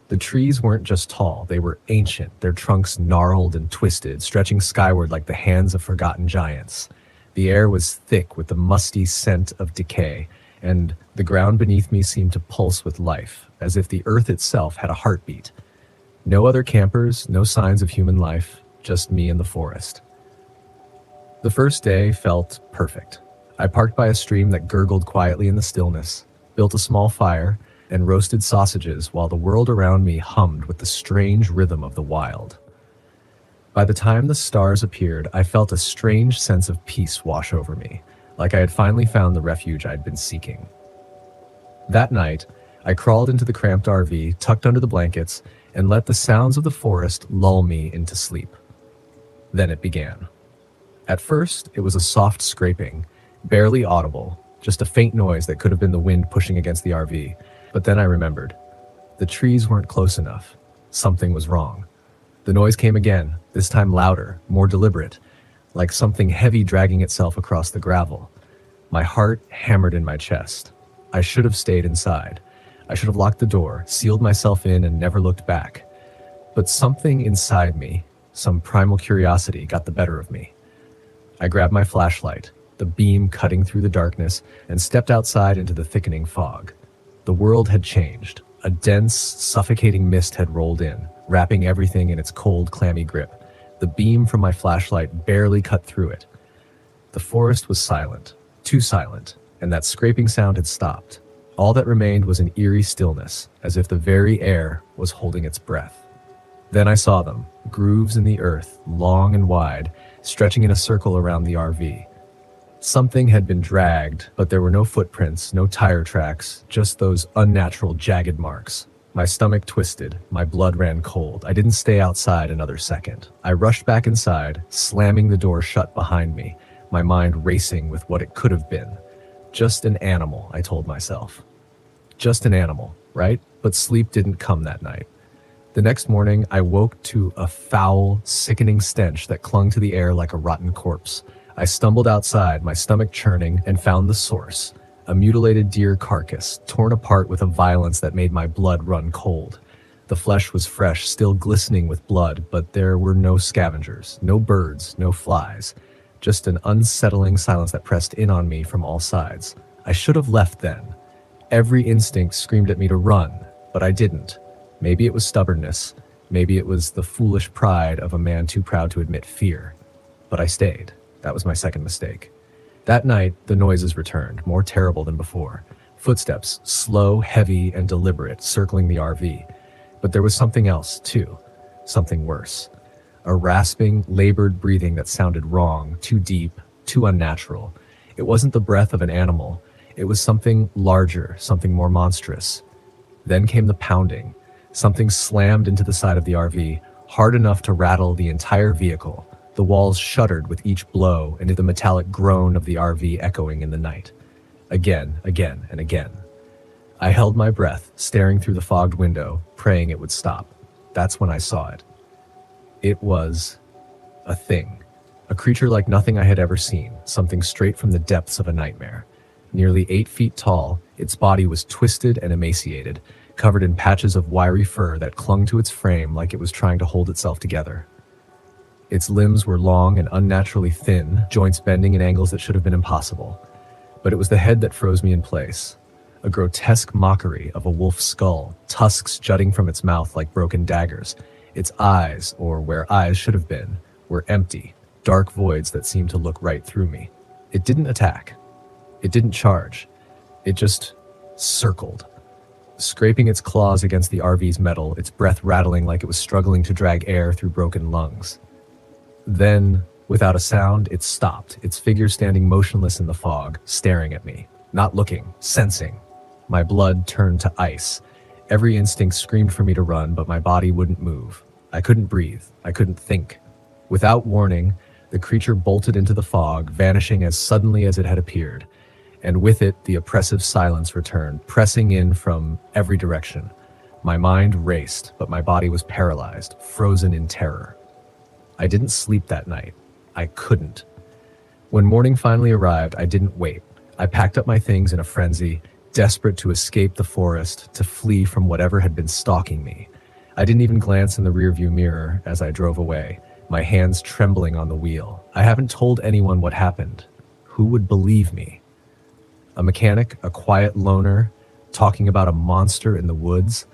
The trees weren't just tall, they were ancient, their trunks gnarled and twisted, stretching skyward like the hands of forgotten giants. The air was thick with the musty scent of decay, and the ground beneath me seemed to pulse with life, as if the earth itself had a heartbeat. No other campers, no signs of human life, just me and the forest. The first day felt perfect. I parked by a stream that gurgled quietly in the stillness, built a small fire, and roasted sausages while the world around me hummed with the strange rhythm of the wild. By the time the stars appeared, I felt a strange sense of peace wash over me, like I had finally found the refuge I'd been seeking. That night, I crawled into the cramped RV, tucked under the blankets, and let the sounds of the forest lull me into sleep. Then it began. At first, it was a soft scraping, barely audible, just a faint noise that could have been the wind pushing against the RV. But then I remembered. The trees weren't close enough. Something was wrong. The noise came again, this time louder, more deliberate, like something heavy dragging itself across the gravel. My heart hammered in my chest. I should have stayed inside. I should have locked the door, sealed myself in, and never looked back. But something inside me, some primal curiosity, got the better of me. I grabbed my flashlight, the beam cutting through the darkness, and stepped outside into the thickening fog. The world had changed. A dense, suffocating mist had rolled in, wrapping everything in its cold, clammy grip. The beam from my flashlight barely cut through it. The forest was silent, too silent, and that scraping sound had stopped. All that remained was an eerie stillness, as if the very air was holding its breath. Then I saw them, grooves in the earth, long and wide, stretching in a circle around the RV. Something had been dragged, but there were no footprints, no tire tracks, just those unnatural jagged marks. My stomach twisted, my blood ran cold. I didn't stay outside another second. I rushed back inside, slamming the door shut behind me, my mind racing with what it could have been. Just an animal, I told myself. Just an animal, right? But sleep didn't come that night. The next morning, I woke to a foul, sickening stench that clung to the air like a rotten corpse. I stumbled outside, my stomach churning, and found the source. A mutilated deer carcass, torn apart with a violence that made my blood run cold. The flesh was fresh, still glistening with blood, but there were no scavengers, no birds, no flies. Just an unsettling silence that pressed in on me from all sides. I should have left then. Every instinct screamed at me to run, but I didn't. Maybe it was stubbornness. Maybe it was the foolish pride of a man too proud to admit fear. But I stayed. That was my second mistake. That night, the noises returned, more terrible than before. Footsteps, slow, heavy, and deliberate, circling the RV. But there was something else, too. Something worse. A rasping, labored breathing that sounded wrong, too deep, too unnatural. It wasn't the breath of an animal. It was something larger, something more monstrous. Then came the pounding. Something slammed into the side of the RV, hard enough to rattle the entire vehicle. The walls shuddered with each blow, and the metallic groan of the RV echoing in the night. Again, again, and again. I held my breath, staring through the fogged window, praying it would stop. That's when I saw it. It was a thing. A creature like nothing I had ever seen, something straight from the depths of a nightmare. Nearly 8 feet tall, its body was twisted and emaciated, covered in patches of wiry fur that clung to its frame like it was trying to hold itself together. Its limbs were long and unnaturally thin, joints bending in angles that should have been impossible. But it was the head that froze me in place. A grotesque mockery of a wolf's skull, tusks jutting from its mouth like broken daggers. Its eyes, or where eyes should have been, were empty, dark voids that seemed to look right through me. It didn't attack. It didn't charge. It just circled, scraping its claws against the RV's metal, its breath rattling like it was struggling to drag air through broken lungs. Then, without a sound, it stopped, its figure standing motionless in the fog, staring at me, not looking, sensing. My blood turned to ice. Every instinct screamed for me to run, but my body wouldn't move. I couldn't breathe. I couldn't think. Without warning, the creature bolted into the fog, vanishing as suddenly as it had appeared. And with it, the oppressive silence returned, pressing in from every direction. My mind raced, but my body was paralyzed, frozen in terror. I didn't sleep that night. I couldn't. When morning finally arrived, I didn't wait. I packed up my things in a frenzy, desperate to escape the forest, to flee from whatever had been stalking me. I didn't even glance in the rearview mirror as I drove away, my hands trembling on the wheel. I haven't told anyone what happened. Who would believe me? A mechanic, a quiet loner, talking about a monster in the woods.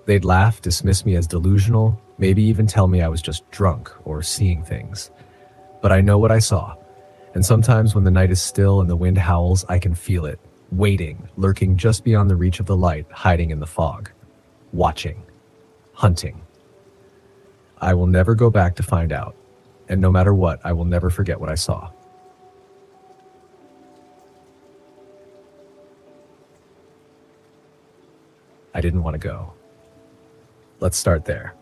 They'd laugh, dismiss me as delusional, maybe even tell me I was just drunk or seeing things. But I know what I saw. And sometimes when the night is still and the wind howls, I can feel it, waiting, lurking just beyond the reach of the light, hiding in the fog. Watching. Hunting. I will never go back to find out. And no matter what, I will never forget what I saw. I didn't want to go. Let's start there.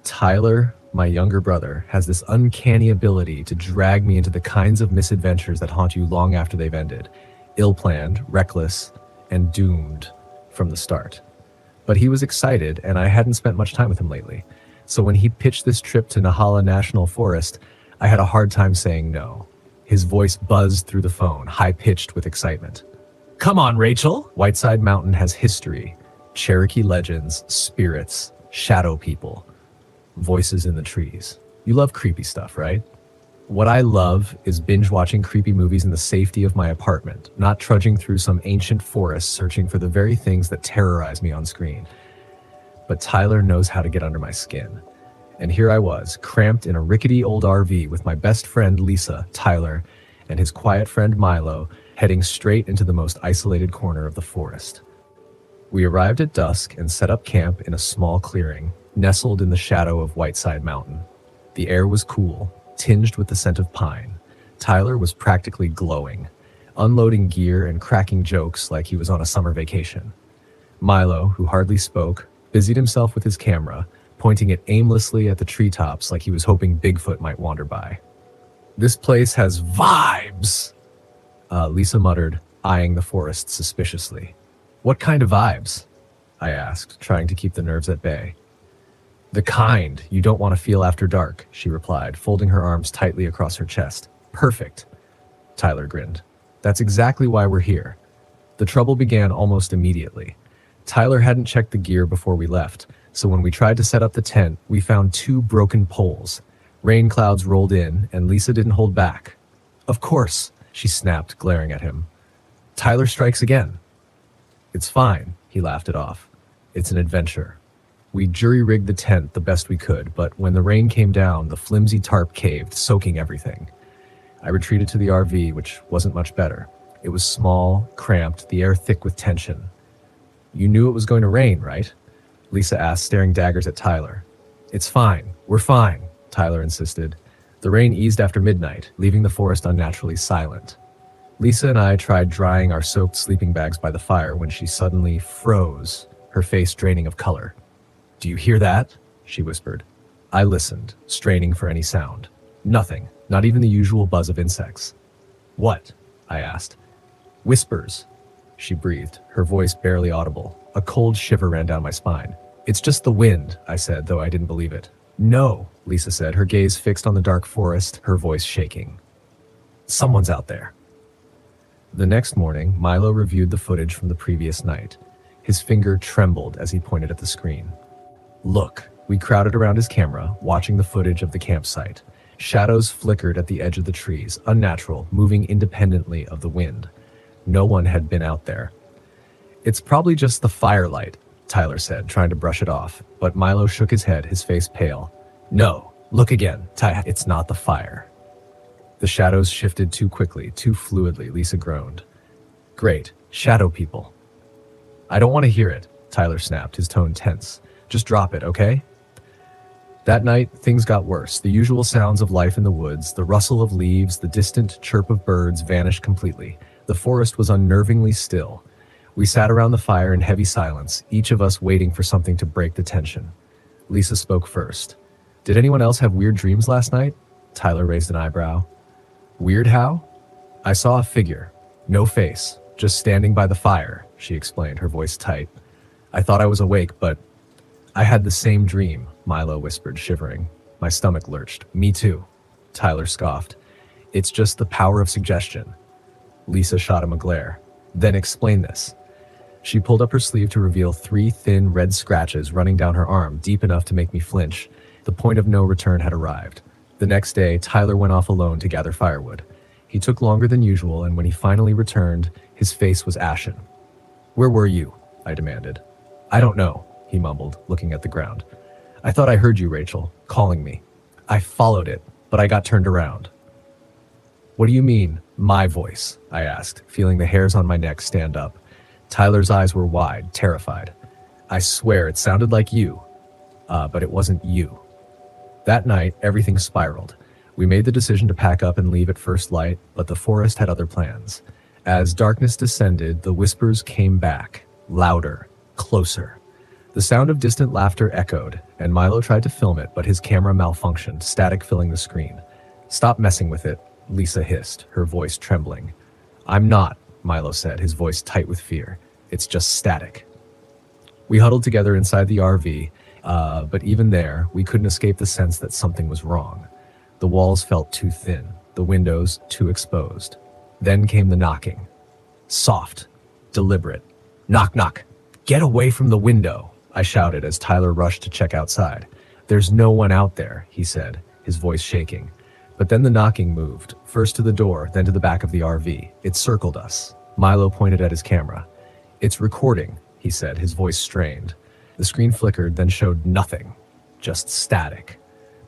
Tyler, my younger brother, has this uncanny ability to drag me into the kinds of misadventures that haunt you long after they've ended. Ill-planned, reckless, and doomed from the start. But he was excited, and I hadn't spent much time with him lately. So when he pitched this trip to Acadia National Forest, I had a hard time saying no. His voice buzzed through the phone, high-pitched with excitement. Come on, Rachel! Whiteside Mountain has history. Cherokee legends, spirits, shadow people, voices in the trees. You love creepy stuff, right? What I love is binge watching creepy movies in the safety of my apartment, not trudging through some ancient forest searching for the very things that terrorize me on screen. But Tyler knows how to get under my skin. And here I was, cramped in a rickety old RV with my best friend Lisa, Tyler, and his quiet friend Milo, heading straight into the most isolated corner of the forest. We arrived at dusk and set up camp in a small clearing, nestled in the shadow of Whiteside Mountain. The air was cool, tinged with the scent of pine. Tyler was practically glowing, unloading gear and cracking jokes like he was on a summer vacation. Milo, who hardly spoke, busied himself with his camera, pointing it aimlessly at the treetops like he was hoping Bigfoot might wander by. "This place has vibes," Lisa muttered, eyeing the forest suspiciously. "What kind of vibes?" I asked, trying to keep the nerves at bay. "The kind you don't want to feel after dark," she replied, folding her arms tightly across her chest. "Perfect." Tyler grinned. "That's exactly why we're here." The trouble began almost immediately. Tyler hadn't checked the gear before we left, so when we tried to set up the tent, we found 2 broken poles. Rain clouds rolled in, and Lisa didn't hold back. "Of course," she snapped, glaring at him. "Tyler strikes again." "It's fine," he laughed it off. "It's an adventure." We jury-rigged the tent the best we could, but when the rain came down, the flimsy tarp caved, soaking everything. I retreated to the RV, which wasn't much better. It was small, cramped, the air thick with tension. "You knew it was going to rain, right?" Lisa asked, staring daggers at Tyler. "It's fine. We're fine," Tyler insisted. The rain eased after midnight, leaving the forest unnaturally silent. Lisa and I tried drying our soaked sleeping bags by the fire when she suddenly froze, her face draining of color. "Do you hear that?" she whispered. I listened, straining for any sound. Nothing, not even the usual buzz of insects. "What?" I asked. "Whispers," she breathed, her voice barely audible. A cold shiver ran down my spine. "It's just the wind," I said, though I didn't believe it. "No," Lisa said, her gaze fixed on the dark forest, her voice shaking. "Someone's out there." The next morning, Milo reviewed the footage from the previous night. His finger trembled as he pointed at the screen. "Look." We crowded around his camera, watching the footage of the campsite. Shadows flickered at the edge of the trees, unnatural, moving independently of the wind. No one had been out there. "It's probably just the firelight," Tyler said, trying to brush it off, but Milo shook his head, his face pale. "No, look again, Ty. It's not the fire." The shadows shifted too quickly, too fluidly, Lisa groaned. "Great, shadow people." "I don't want to hear it," Tyler snapped, his tone tense. "Just drop it, okay?" That night, things got worse. The usual sounds of life in the woods, the rustle of leaves, the distant chirp of birds vanished completely. The forest was unnervingly still. We sat around the fire in heavy silence, each of us waiting for something to break the tension. Lisa spoke first. "Did anyone else have weird dreams last night?" Tyler raised an eyebrow. "Weird how?" "I saw a figure. No face. Just standing by the fire," she explained, her voice tight. "I thought I was awake, but—" "I had the same dream," Milo whispered, shivering. My stomach lurched. "Me too," Tyler scoffed. "It's just the power of suggestion." Lisa shot him a glare. "Then explain this." She pulled up her sleeve to reveal 3 thin red scratches running down her arm, deep enough to make me flinch. The point of no return had arrived. The next day, Tyler went off alone to gather firewood. He took longer than usual, and when he finally returned, his face was ashen. "Where were you?" I demanded. "I don't know," he mumbled, looking at the ground. "I thought I heard you, Rachel, calling me. I followed it, but I got turned around." "What do you mean, my voice?" I asked, feeling the hairs on my neck stand up. Tyler's eyes were wide, terrified. "I swear it sounded like you. But it wasn't you." That night, everything spiraled. We made the decision to pack up and leave at first light, but the forest had other plans. As darkness descended, the whispers came back, louder, closer. The sound of distant laughter echoed, and Milo tried to film it, but his camera malfunctioned, static filling the screen. "Stop messing with it," Lisa hissed, her voice trembling. "I'm not," Milo said, his voice tight with fear. "It's just static." We huddled together inside the RV, but even there, we couldn't escape the sense that something was wrong. The walls felt too thin, the windows too exposed. Then came the knocking. Soft, deliberate. "Knock, knock. Get away from the window," I shouted as Tyler rushed to check outside. "There's no one out there," he said, his voice shaking. But then the knocking moved, first to the door, then to the back of the RV. It circled us. Milo pointed at his camera. "It's recording," he said, his voice strained. The screen flickered, then showed nothing, just static.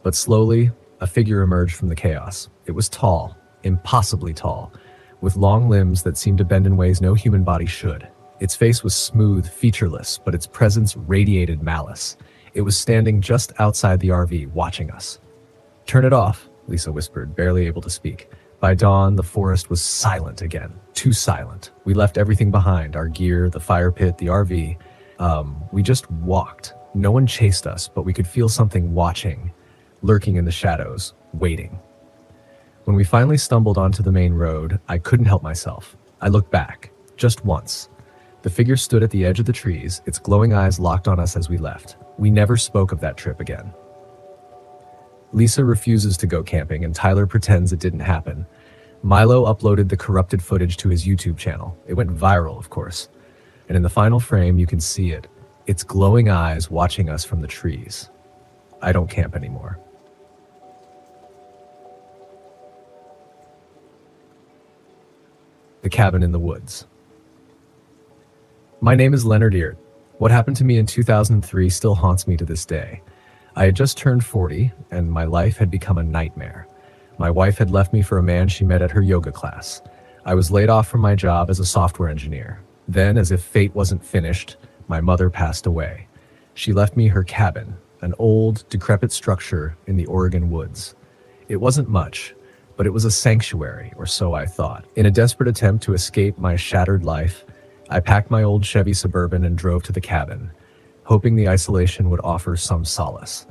But slowly, a figure emerged from the chaos. It was tall, impossibly tall, with long limbs that seemed to bend in ways no human body should. Its face was smooth, featureless, but its presence radiated malice. It was standing just outside the RV, watching us. "Turn it off," Lisa whispered, barely able to speak. By dawn, the forest was silent again. Too silent. We left everything behind, our gear, the fire pit, the RV. We just walked. No one chased us, but we could feel something watching, lurking in the shadows, waiting. When we finally stumbled onto the main road, I couldn't help myself. I looked back, just once. The figure stood at the edge of the trees, its glowing eyes locked on us as we left. We never spoke of that trip again. Lisa refuses to go camping, and Tyler pretends it didn't happen. Milo uploaded the corrupted footage to his YouTube channel. It went viral, of course. And in the final frame, you can see it. Its glowing eyes watching us from the trees. I don't camp anymore. The cabin in the woods. My name is Leonard Eert. What happened to me in 2003 still haunts me to this day. I had just turned 40, and my life had become a nightmare. My wife had left me for a man she met at her yoga class. I was laid off from my job as a software engineer. Then, as if fate wasn't finished, my mother passed away. She left me her cabin, an old, decrepit structure in the Oregon woods. It wasn't much, but it was a sanctuary, or so I thought. In a desperate attempt to escape my shattered life, I packed my old Chevy Suburban and drove to the cabin, hoping the isolation would offer some solace.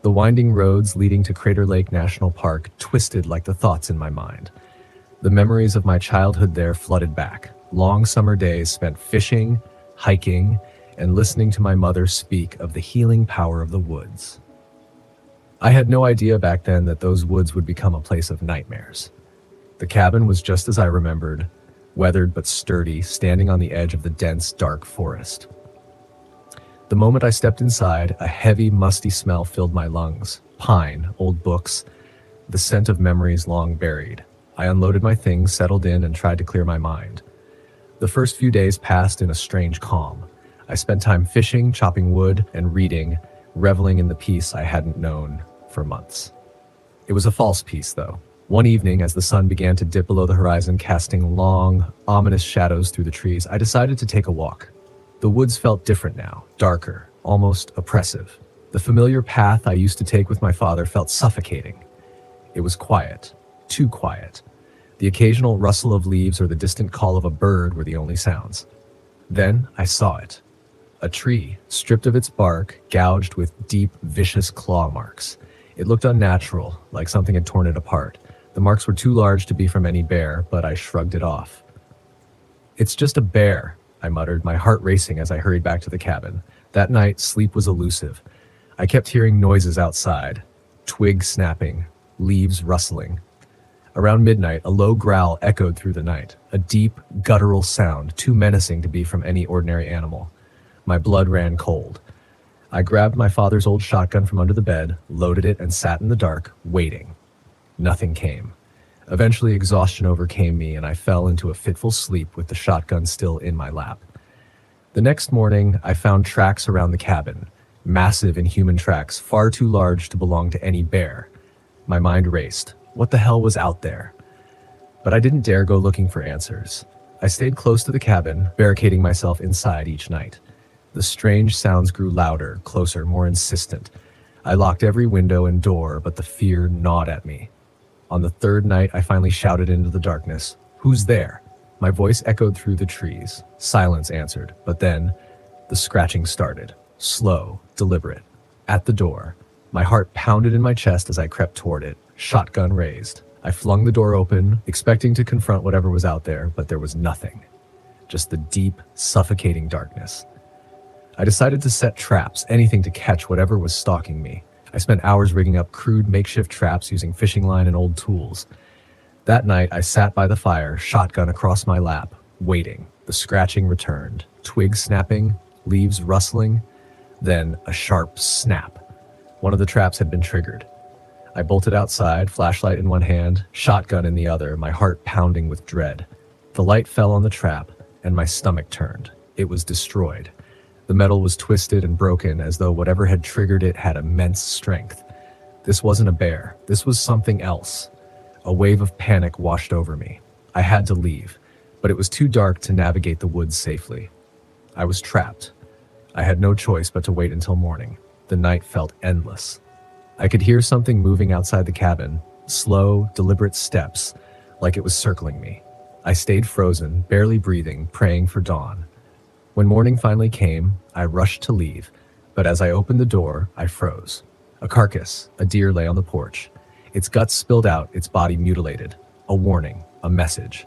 The winding roads leading to Crater Lake National Park twisted like the thoughts in my mind. The memories of my childhood there flooded back. Long summer days spent fishing, hiking, and listening to my mother speak of the healing power of the woods. I had no idea back then that those woods would become a place of nightmares. The cabin was just as I remembered, weathered but sturdy, standing on the edge of the dense, dark forest. The moment I stepped inside, a heavy, musty smell filled my lungs. Pine, old books, the scent of memories long buried. I unloaded my things, settled in, and tried to clear my mind. The first few days passed in a strange calm. I spent time fishing, chopping wood, and reading, reveling in the peace I hadn't known for months. It was a false peace, though. One evening, as the sun began to dip below the horizon, casting long, ominous shadows through the trees, I decided to take a walk. The woods felt different now, darker, almost oppressive. The familiar path I used to take with my father felt suffocating. It was quiet, too quiet. The occasional rustle of leaves or the distant call of a bird were the only sounds. Then I saw it. A tree, stripped of its bark, gouged with deep, vicious claw marks. It looked unnatural, like something had torn it apart. The marks were too large to be from any bear, but I shrugged it off. "It's just a bear," I muttered, my heart racing as I hurried back to the cabin. That night, sleep was elusive. I kept hearing noises outside, twigs snapping, leaves rustling. Around midnight, a low growl echoed through the night, a deep, guttural sound, too menacing to be from any ordinary animal. My blood ran cold. I grabbed my father's old shotgun from under the bed, loaded it, and sat in the dark, waiting. Nothing came. Eventually, exhaustion overcame me, and I fell into a fitful sleep with the shotgun still in my lap. The next morning, I found tracks around the cabin, massive inhuman tracks, far too large to belong to any bear. My mind raced. What the hell was out there? But I didn't dare go looking for answers. I stayed close to the cabin, barricading myself inside each night. The strange sounds grew louder, closer, more insistent. I locked every window and door, but the fear gnawed at me. On the third night, I finally shouted into the darkness, "Who's there?" My voice echoed through the trees. Silence answered, but then the scratching started, slow, deliberate. At the door, my heart pounded in my chest as I crept toward it, shotgun raised. I flung the door open, expecting to confront whatever was out there, but there was nothing. Just the deep, suffocating darkness. I decided to set traps, anything to catch whatever was stalking me. I spent hours rigging up crude makeshift traps using fishing line and old tools. That night, I sat by the fire, shotgun across my lap, waiting. The scratching returned, twigs snapping, leaves rustling, then a sharp snap. One of the traps had been triggered. I bolted outside, flashlight in one hand, shotgun in the other, my heart pounding with dread. The light fell on the trap, and my stomach turned. It was destroyed. The metal was twisted and broken as though whatever had triggered it had immense strength. This wasn't a bear. This was something else. A wave of panic washed over me. I had to leave. but it was too dark to navigate the woods safely. I was trapped. I had no choice but to wait until morning. The night felt endless. I could hear something moving outside the cabin, slow, deliberate steps, like it was circling me. I stayed frozen, barely breathing, praying for dawn. When morning finally came, I rushed to leave, but as I opened the door, I froze. A carcass, a deer, lay on the porch. Its guts spilled out, its body mutilated. A warning, a message.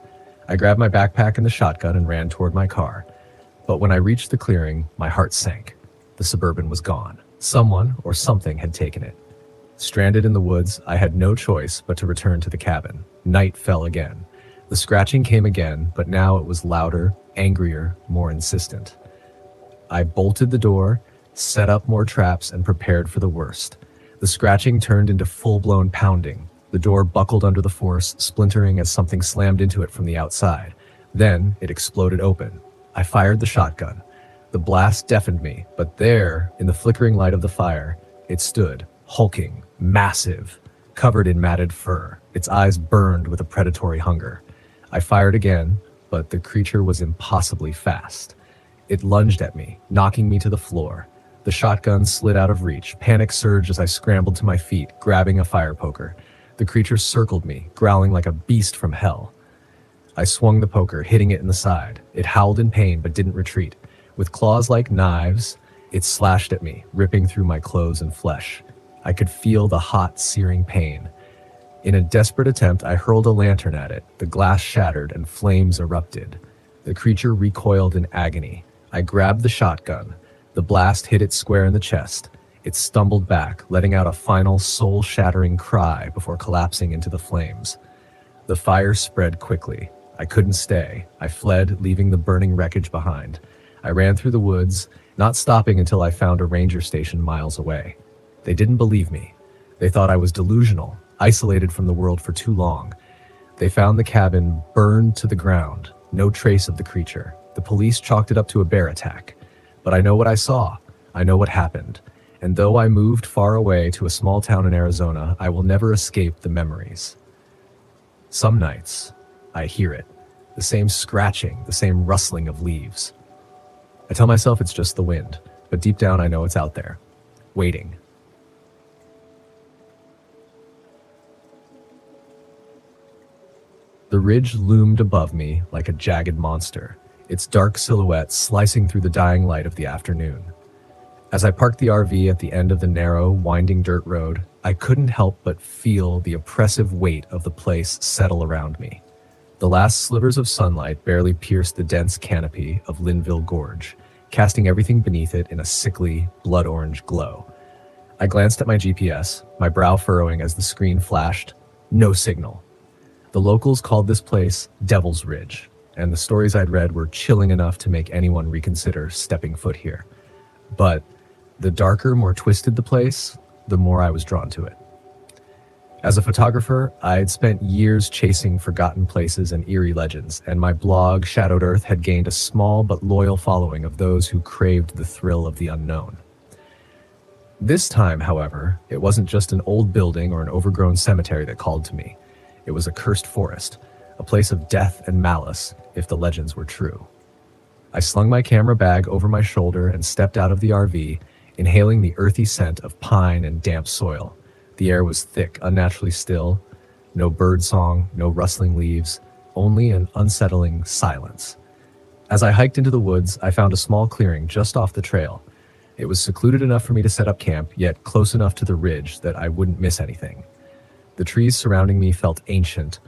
I grabbed my backpack and the shotgun and ran toward my car. But when I reached the clearing, my heart sank. The Suburban was gone. Someone or something had taken it. Stranded in the woods, I had no choice but to return to the cabin. Night fell again. The scratching came again, but now it was louder, angrier, more insistent. I bolted the door, set up more traps, and prepared for the worst. The scratching turned into full-blown pounding. The door buckled under the force, splintering as something slammed into it from the outside. Then it exploded open. I fired the shotgun. The blast deafened me, but there, in the flickering light of the fire, it stood, hulking, massive, covered in matted fur. Its eyes burned with a predatory hunger. I fired again, but the creature was impossibly fast. It lunged at me, knocking me to the floor. The shotgun slid out of reach. Panic surged as I scrambled to my feet, grabbing a fire poker. The creature circled me, growling like a beast from hell. I swung the poker, hitting it in the side. It howled in pain but didn't retreat. With claws like knives, it slashed at me, ripping through my clothes and flesh. I could feel the hot, searing pain. In a desperate attempt, I hurled a lantern at it. The glass shattered and flames erupted. The creature recoiled in agony. I grabbed the shotgun. The blast hit it square in the chest. It stumbled back, letting out a final soul-shattering cry before collapsing into the flames. The fire spread quickly. I couldn't stay. I fled, leaving the burning wreckage behind. I ran through the woods, not stopping until I found a ranger station miles away. They didn't believe me. They thought I was delusional, isolated from the world for too long. They found the cabin burned to the ground, no trace of the creature. The police chalked it up to a bear attack. But I know what I saw. I know what happened. And though I moved far away to a small town in Arizona, I will never escape the memories. Some nights, I hear it. The same scratching, the same rustling of leaves. I tell myself it's just the wind, but deep down I know it's out there, waiting. The ridge loomed above me like a jagged monster, its dark silhouette slicing through the dying light of the afternoon. As I parked the RV at the end of the narrow, winding dirt road, I couldn't help but feel the oppressive weight of the place settle around me. The last slivers of sunlight barely pierced the dense canopy of Linville Gorge, casting everything beneath it in a sickly, blood-orange glow. I glanced at my GPS, my brow furrowing as the screen flashed. No signal. The locals called this place Devil's Ridge, and the stories I'd read were chilling enough to make anyone reconsider stepping foot here. But the darker, more twisted the place, the more I was drawn to it. As a photographer, I had spent years chasing forgotten places and eerie legends, and my blog, Shadowed Earth, had gained a small but loyal following of those who craved the thrill of the unknown. This time, however, it wasn't just an old building or an overgrown cemetery that called to me. It was a cursed forest, a place of death and malice, if the legends were true. I slung my camera bag over my shoulder and stepped out of the RV, inhaling the earthy scent of pine and damp soil. The air was thick, unnaturally still. No bird song, no rustling leaves, only an unsettling silence. As I hiked into the woods, I found a small clearing just off the trail. It was secluded enough for me to set up camp, yet close enough to the ridge that I wouldn't miss anything. The trees surrounding me felt ancient,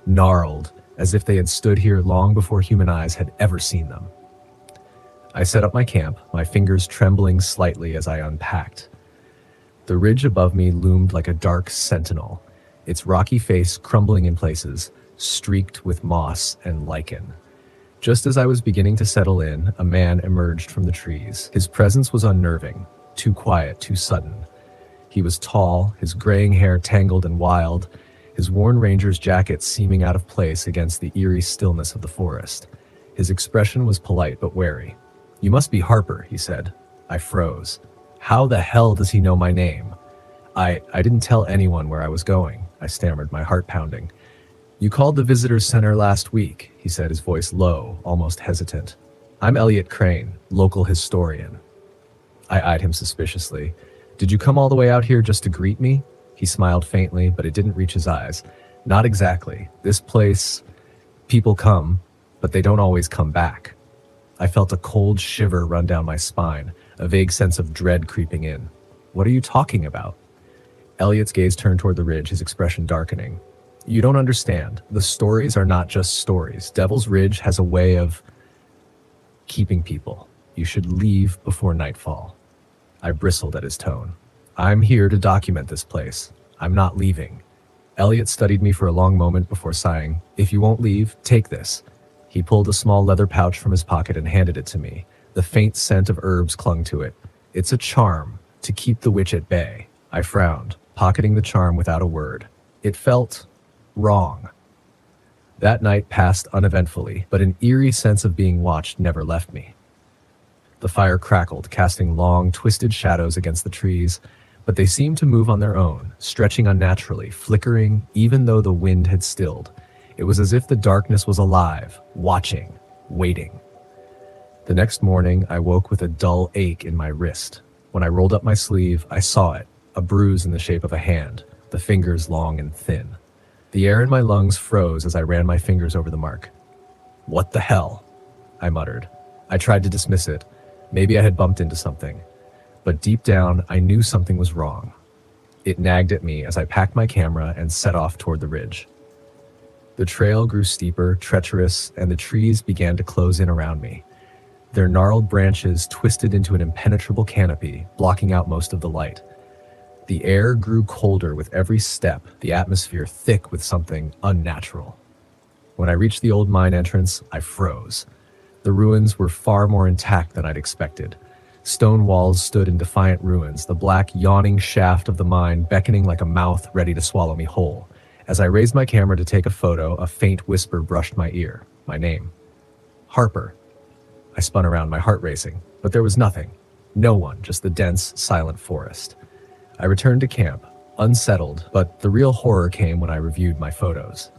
gnarled, as if they had stood here long before human eyes had ever seen them. I set up my camp, my fingers trembling slightly as I unpacked. The ridge above me loomed like a dark sentinel, its rocky face crumbling in places, streaked with moss and lichen. Just as I was beginning to settle in, a man emerged from the trees. His presence was unnerving, too quiet, too sudden. He was tall, his graying hair tangled and wild, his worn ranger's jacket seeming out of place against the eerie stillness of the forest. His expression was polite but wary. "You must be Harper," he said. I froze. How the hell does he know my name? I didn't tell anyone where I was going, I stammered, my heart pounding. "You called the visitor's center last week," he said, his voice low, almost hesitant. "I'm Elliot Crane, local historian." I eyed him suspiciously. "Did you come all the way out here just to greet me?" He smiled faintly, but it didn't reach his eyes. "Not exactly. This place, people come, but they don't always come back." I felt a cold shiver run down my spine, a vague sense of dread creeping in. "What are you talking about?" Elliot's gaze turned toward the ridge, his expression darkening. "You don't understand. The stories are not just stories. Devil's Ridge has a way of keeping people. You should leave before nightfall." I bristled at his tone. "I'm here to document this place. I'm not leaving." Elliot studied me for a long moment before sighing. "If you won't leave, take this." He pulled a small leather pouch from his pocket and handed it to me. The faint scent of herbs clung to it. "It's a charm to keep the witch at bay." I frowned, pocketing the charm without a word. It felt wrong. That night passed uneventfully, but an eerie sense of being watched never left me. The fire crackled, casting long, twisted shadows against the trees, but they seemed to move on their own, stretching unnaturally, flickering even though the wind had stilled. It was as if the darkness was alive, watching, waiting. The next morning, I woke with a dull ache in my wrist. When I rolled up my sleeve, I saw it, a bruise in the shape of a hand, the fingers long and thin. The air in my lungs froze as I ran my fingers over the mark. "What the hell?" I muttered. I tried to dismiss it. Maybe I had bumped into something. But deep down, I knew something was wrong. It nagged at me as I packed my camera and set off toward the ridge. The trail grew steeper, treacherous, and the trees began to close in around me. Their gnarled branches twisted into an impenetrable canopy, blocking out most of the light. The air grew colder with every step, the atmosphere thick with something unnatural. When I reached the old mine entrance, I froze. The ruins were far more intact than I'd expected. Stone walls stood in defiant ruins, the black, yawning shaft of the mine beckoning like a mouth ready to swallow me whole. As I raised my camera to take a photo, a faint whisper brushed my ear. My name. "Harper." I spun around, my heart racing, but there was nothing. No one, just the dense, silent forest. I returned to camp, unsettled, but the real horror came when I reviewed my photos.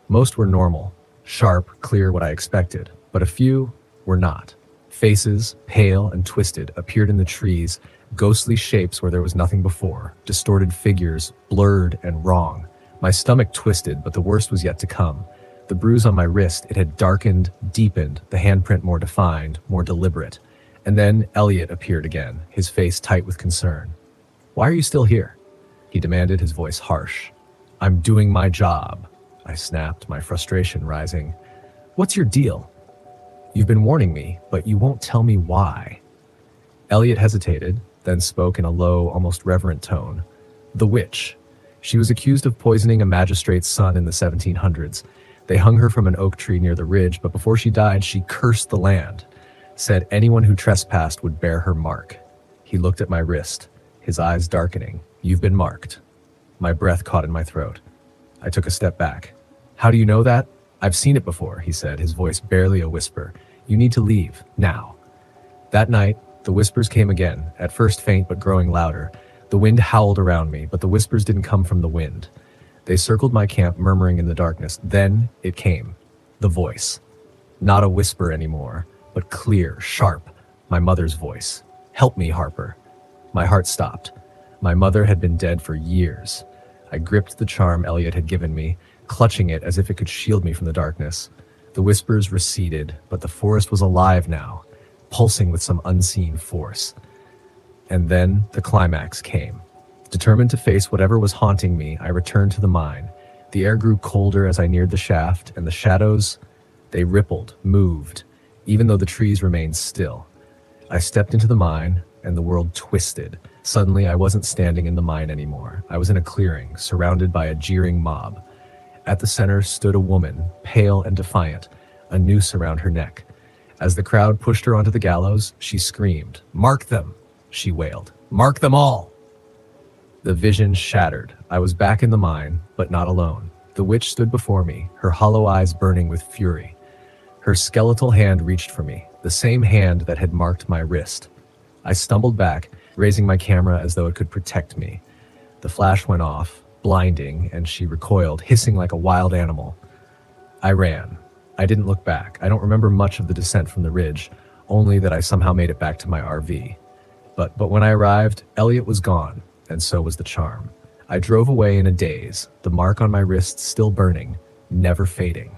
Most were normal, sharp, clear, what I expected, but a few were not. Faces, pale and twisted, appeared in the trees, ghostly shapes where there was nothing before, distorted figures, blurred and wrong. My stomach twisted, but the worst was yet to come. The bruise on my wrist, it had darkened, deepened, the handprint more defined, more deliberate. And then Elliot appeared again, his face tight with concern. "Why are you still here?" he demanded, his voice harsh. "I'm doing my job," I snapped, my frustration rising. "What's your deal? You've been warning me, but you won't tell me why." Elliot hesitated, then spoke in a low, almost reverent tone. "The witch. She was accused of poisoning a magistrate's son in the 1700s. They hung her from an oak tree near the ridge, but before she died, she cursed the land. Said anyone who trespassed would bear her mark." He looked at my wrist, his eyes darkening. "You've been marked." My breath caught in my throat. I took a step back. "How do you know that?" "I've seen it before," he said, his voice barely a whisper. "You need to leave, now." That night, the whispers came again, at first faint but growing louder. The wind howled around me, but the whispers didn't come from the wind. They circled my camp, murmuring in the darkness. Then it came. The voice. Not a whisper anymore, but clear, sharp, my mother's voice. "Help me, Harper." My heart stopped. My mother had been dead for years. I gripped the charm Elliot had given me, clutching it as if it could shield me from the darkness. The whispers receded, but the forest was alive now, pulsing with some unseen force. And then the climax came. Determined to face whatever was haunting me, I returned to the mine. The air grew colder as I neared the shaft, and the shadows, they rippled, moved, even though the trees remained still. I stepped into the mine, and the world twisted. Suddenly, I wasn't standing in the mine anymore. I was in a clearing, surrounded by a jeering mob. At the center stood a woman, pale and defiant, a noose around her neck. As the crowd pushed her onto the gallows, she screamed, "Mark them!" she wailed. "Mark them all!" The vision shattered. I was back in the mine, but not alone. The witch stood before me, her hollow eyes burning with fury. Her skeletal hand reached for me, the same hand that had marked my wrist. I stumbled back, raising my camera as though it could protect me. The flash went off, blinding, and she recoiled, hissing like a wild animal. I ran. I didn't look back. I don't remember much of the descent from the ridge, only that I somehow made it back to my RV. But when I arrived, Elliot was gone, and so was the charm. I drove away in a daze, the mark on my wrist still burning, never fading.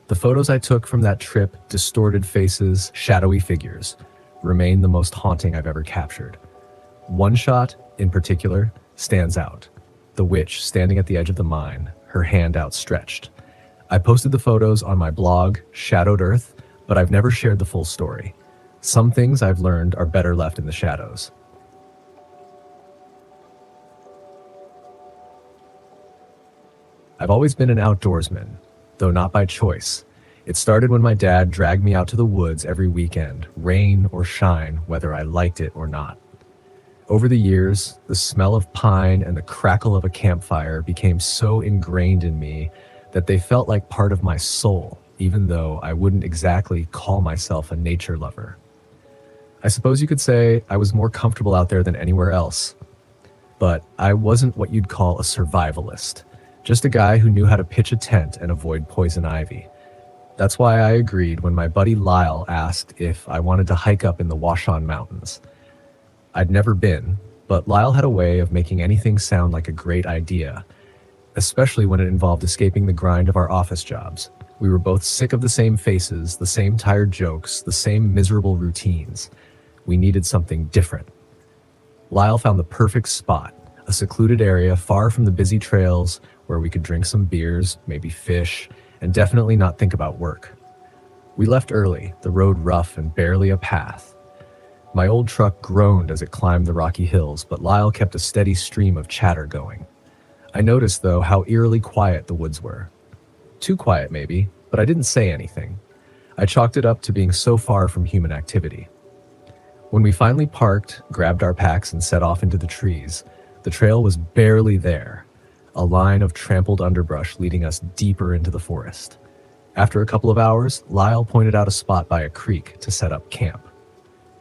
The photos I took from that trip, distorted faces, shadowy figures, remain the most haunting I've ever captured. One shot, in particular, stands out. The witch standing at the edge of the mine, her hand outstretched. I posted the photos on my blog, Shadowed Earth, but I've never shared the full story. Some things I've learned are better left in the shadows. I've always been an outdoorsman, though not by choice. It started when my dad dragged me out to the woods every weekend, rain or shine, whether I liked it or not. Over the years, the smell of pine and the crackle of a campfire became so ingrained in me that they felt like part of my soul, even though I wouldn't exactly call myself a nature lover. I suppose you could say I was more comfortable out there than anywhere else. But I wasn't what you'd call a survivalist, just a guy who knew how to pitch a tent and avoid poison ivy. That's why I agreed when my buddy Lyle asked if I wanted to hike up in the Washoe Mountains. I'd never been, but Lyle had a way of making anything sound like a great idea, especially when it involved escaping the grind of our office jobs. We were both sick of the same faces, the same tired jokes, the same miserable routines. We needed something different. Lyle found the perfect spot, a secluded area far from the busy trails where we could drink some beers, maybe fish, and definitely not think about work. We left early, the road rough and barely a path. My old truck groaned as it climbed the rocky hills, but Lyle kept a steady stream of chatter going. I noticed, though, how eerily quiet the woods were. Too quiet, maybe, but I didn't say anything. I chalked it up to being so far from human activity. When we finally parked, grabbed our packs, and set off into the trees, the trail was barely there, a line of trampled underbrush leading us deeper into the forest. After a couple of hours, Lyle pointed out a spot by a creek to set up camp.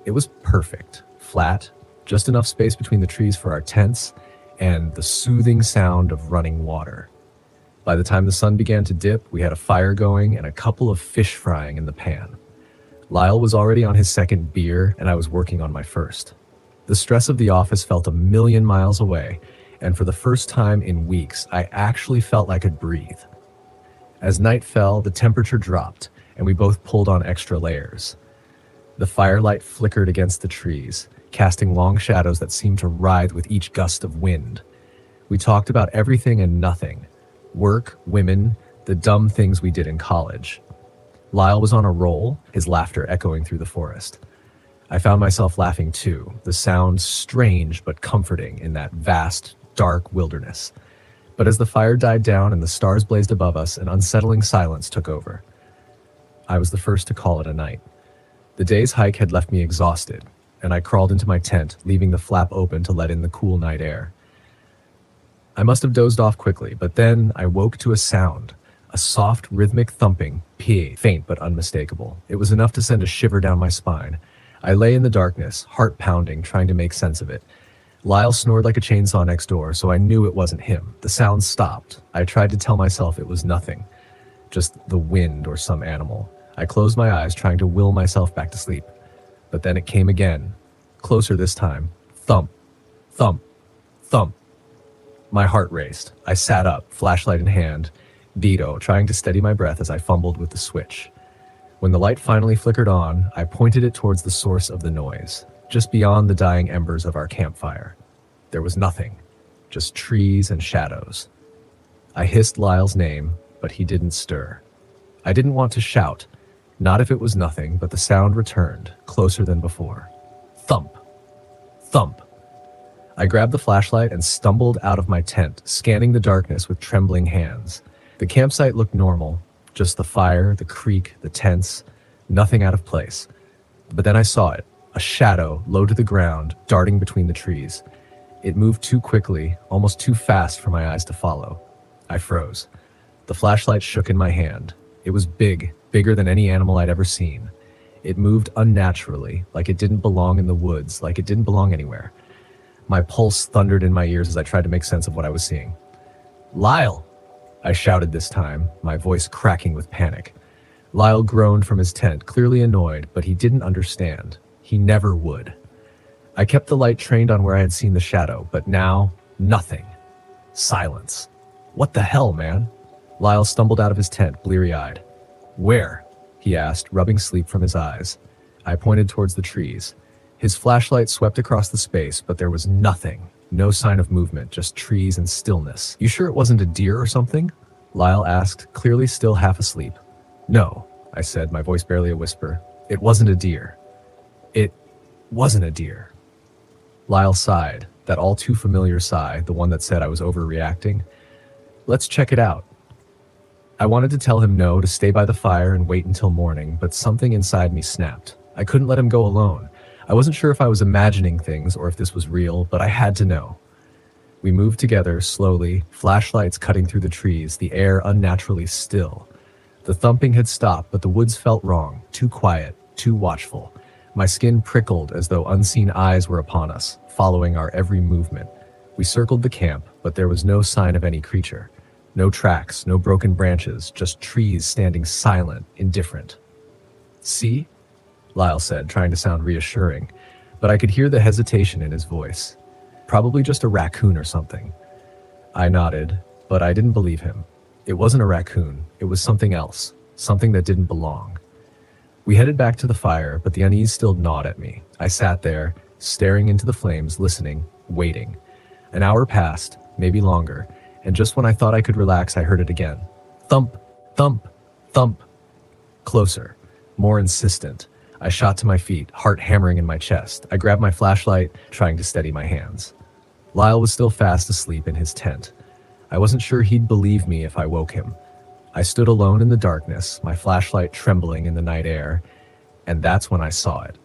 It was perfect, flat, just enough space between the trees for our tents, and the soothing sound of running water. By the time the sun began to dip, we had a fire going and a couple of fish frying in the pan. Lyle was already on his second beer, and I was working on my first. The stress of the office felt a million miles away, and for the first time in weeks, I actually felt I could breathe. As night fell, the temperature dropped, and we both pulled on extra layers. The firelight flickered against the trees, casting long shadows that seemed to writhe with each gust of wind. We talked about everything and nothing. Work, women, the dumb things we did in college. Lyle was on a roll, his laughter echoing through the forest. I found myself laughing too, the sound strange but comforting in that vast, dark wilderness. But as the fire died down and the stars blazed above us, an unsettling silence took over. I was the first to call it a night. The day's hike had left me exhausted, and I crawled into my tent, leaving the flap open to let in the cool night air. I must have dozed off quickly, but then I woke to a sound, a soft, rhythmic thumping, faint but unmistakable. It was enough to send a shiver down my spine. I lay in the darkness, heart pounding, trying to make sense of it. Lyle snored like a chainsaw next door, so I knew it wasn't him. The sound stopped. I tried to tell myself it was nothing, just the wind or some animal. I closed my eyes, trying to will myself back to sleep. But then it came again, closer this time. Thump, thump, thump. My heart raced. I sat up, flashlight in hand, Vito, trying to steady my breath as I fumbled with the switch. When the light finally flickered on, I pointed it towards the source of the noise, just beyond the dying embers of our campfire. There was nothing, just trees and shadows. I hissed Lyle's name, but he didn't stir. I didn't want to shout, not if it was nothing, but the sound returned, closer than before. Thump, thump. I grabbed the flashlight and stumbled out of my tent, scanning the darkness with trembling hands. The campsite looked normal, just the fire, the creek, the tents, nothing out of place. But then I saw it, a shadow low to the ground, darting between the trees. It moved too quickly, almost too fast for my eyes to follow. I froze. The flashlight shook in my hand. It was big, bigger than any animal I'd ever seen. It moved unnaturally, like it didn't belong in the woods, like it didn't belong anywhere. My pulse thundered in my ears as I tried to make sense of what I was seeing. Lyle! I shouted this time, my voice cracking with panic. Lyle groaned from his tent, clearly annoyed, but he didn't understand. He never would. I kept the light trained on where I had seen the shadow, but now, nothing. Silence. What the hell, man? Lyle stumbled out of his tent, bleary-eyed. Where? He asked, rubbing sleep from his eyes. I pointed towards the trees. His flashlight swept across the space, but there was nothing. No sign of movement, just trees and stillness. You sure it wasn't a deer or something? Lyle asked, clearly still half asleep. No, I said, my voice barely a whisper. It wasn't a deer. It wasn't a deer. Lyle sighed, that all too familiar sigh, the one that said I was overreacting. Let's check it out. I wanted to tell him no, to stay by the fire and wait until morning, but something inside me snapped. I couldn't let him go alone. I wasn't sure if I was imagining things or if this was real, but I had to know. We moved together, slowly, flashlights cutting through the trees, the air unnaturally still. The thumping had stopped, but the woods felt wrong, too quiet, too watchful. My skin prickled as though unseen eyes were upon us, following our every movement. We circled the camp, but there was no sign of any creature. No tracks, no broken branches, just trees standing silent, indifferent. See? Lyle said, trying to sound reassuring, but I could hear the hesitation in his voice. Probably just a raccoon or something. I nodded, but I didn't believe him. It wasn't a raccoon, it was something else, something that didn't belong. We headed back to the fire, but the unease still gnawed at me. I sat there, staring into the flames, listening, waiting. An hour passed, maybe longer, and just when I thought I could relax, I heard it again. Thump, thump, thump. Closer, more insistent. I shot to my feet, heart hammering in my chest. I grabbed my flashlight, trying to steady my hands. Lyle was still fast asleep in his tent. I wasn't sure he'd believe me if I woke him. I stood alone in the darkness, my flashlight trembling in the night air, and that's when I saw it.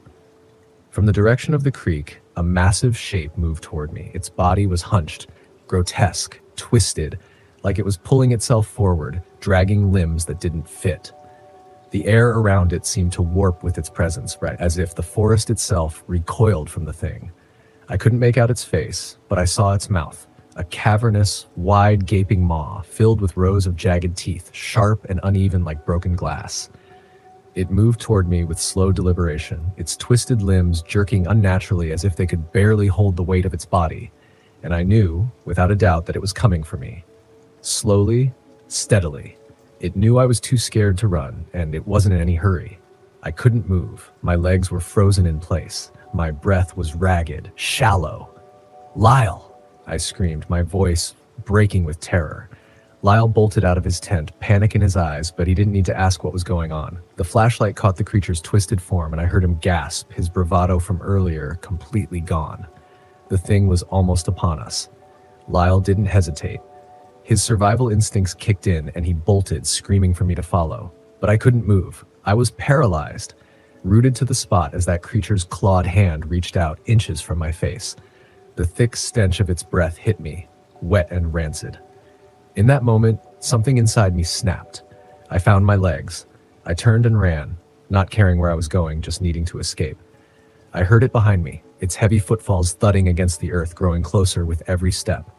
From the direction of the creek, a massive shape moved toward me. Its body was hunched, grotesque, twisted, like it was pulling itself forward, dragging limbs that didn't fit. The air around it seemed to warp with its presence, right, as if the forest itself recoiled from the thing. I couldn't make out its face, but I saw its mouth, a cavernous, wide, gaping maw filled with rows of jagged teeth, sharp and uneven like broken glass. It moved toward me with slow deliberation, its twisted limbs jerking unnaturally as if they could barely hold the weight of its body, and I knew, without a doubt, that it was coming for me. Slowly, steadily. It knew I was too scared to run, and it wasn't in any hurry. I couldn't move. My legs were frozen in place. My breath was ragged, shallow. Lyle! I screamed, my voice breaking with terror. Lyle bolted out of his tent, panic in his eyes, but he didn't need to ask what was going on. The flashlight caught the creature's twisted form, and I heard him gasp, his bravado from earlier completely gone. The thing was almost upon us. Lyle didn't hesitate. His survival instincts kicked in, and he bolted, screaming for me to follow. But I couldn't move. I was paralyzed, rooted to the spot as that creature's clawed hand reached out inches from my face. The thick stench of its breath hit me, wet and rancid. In that moment, something inside me snapped. I found my legs. I turned and ran, not caring where I was going, just needing to escape. I heard it behind me, its heavy footfalls thudding against the earth, growing closer with every step.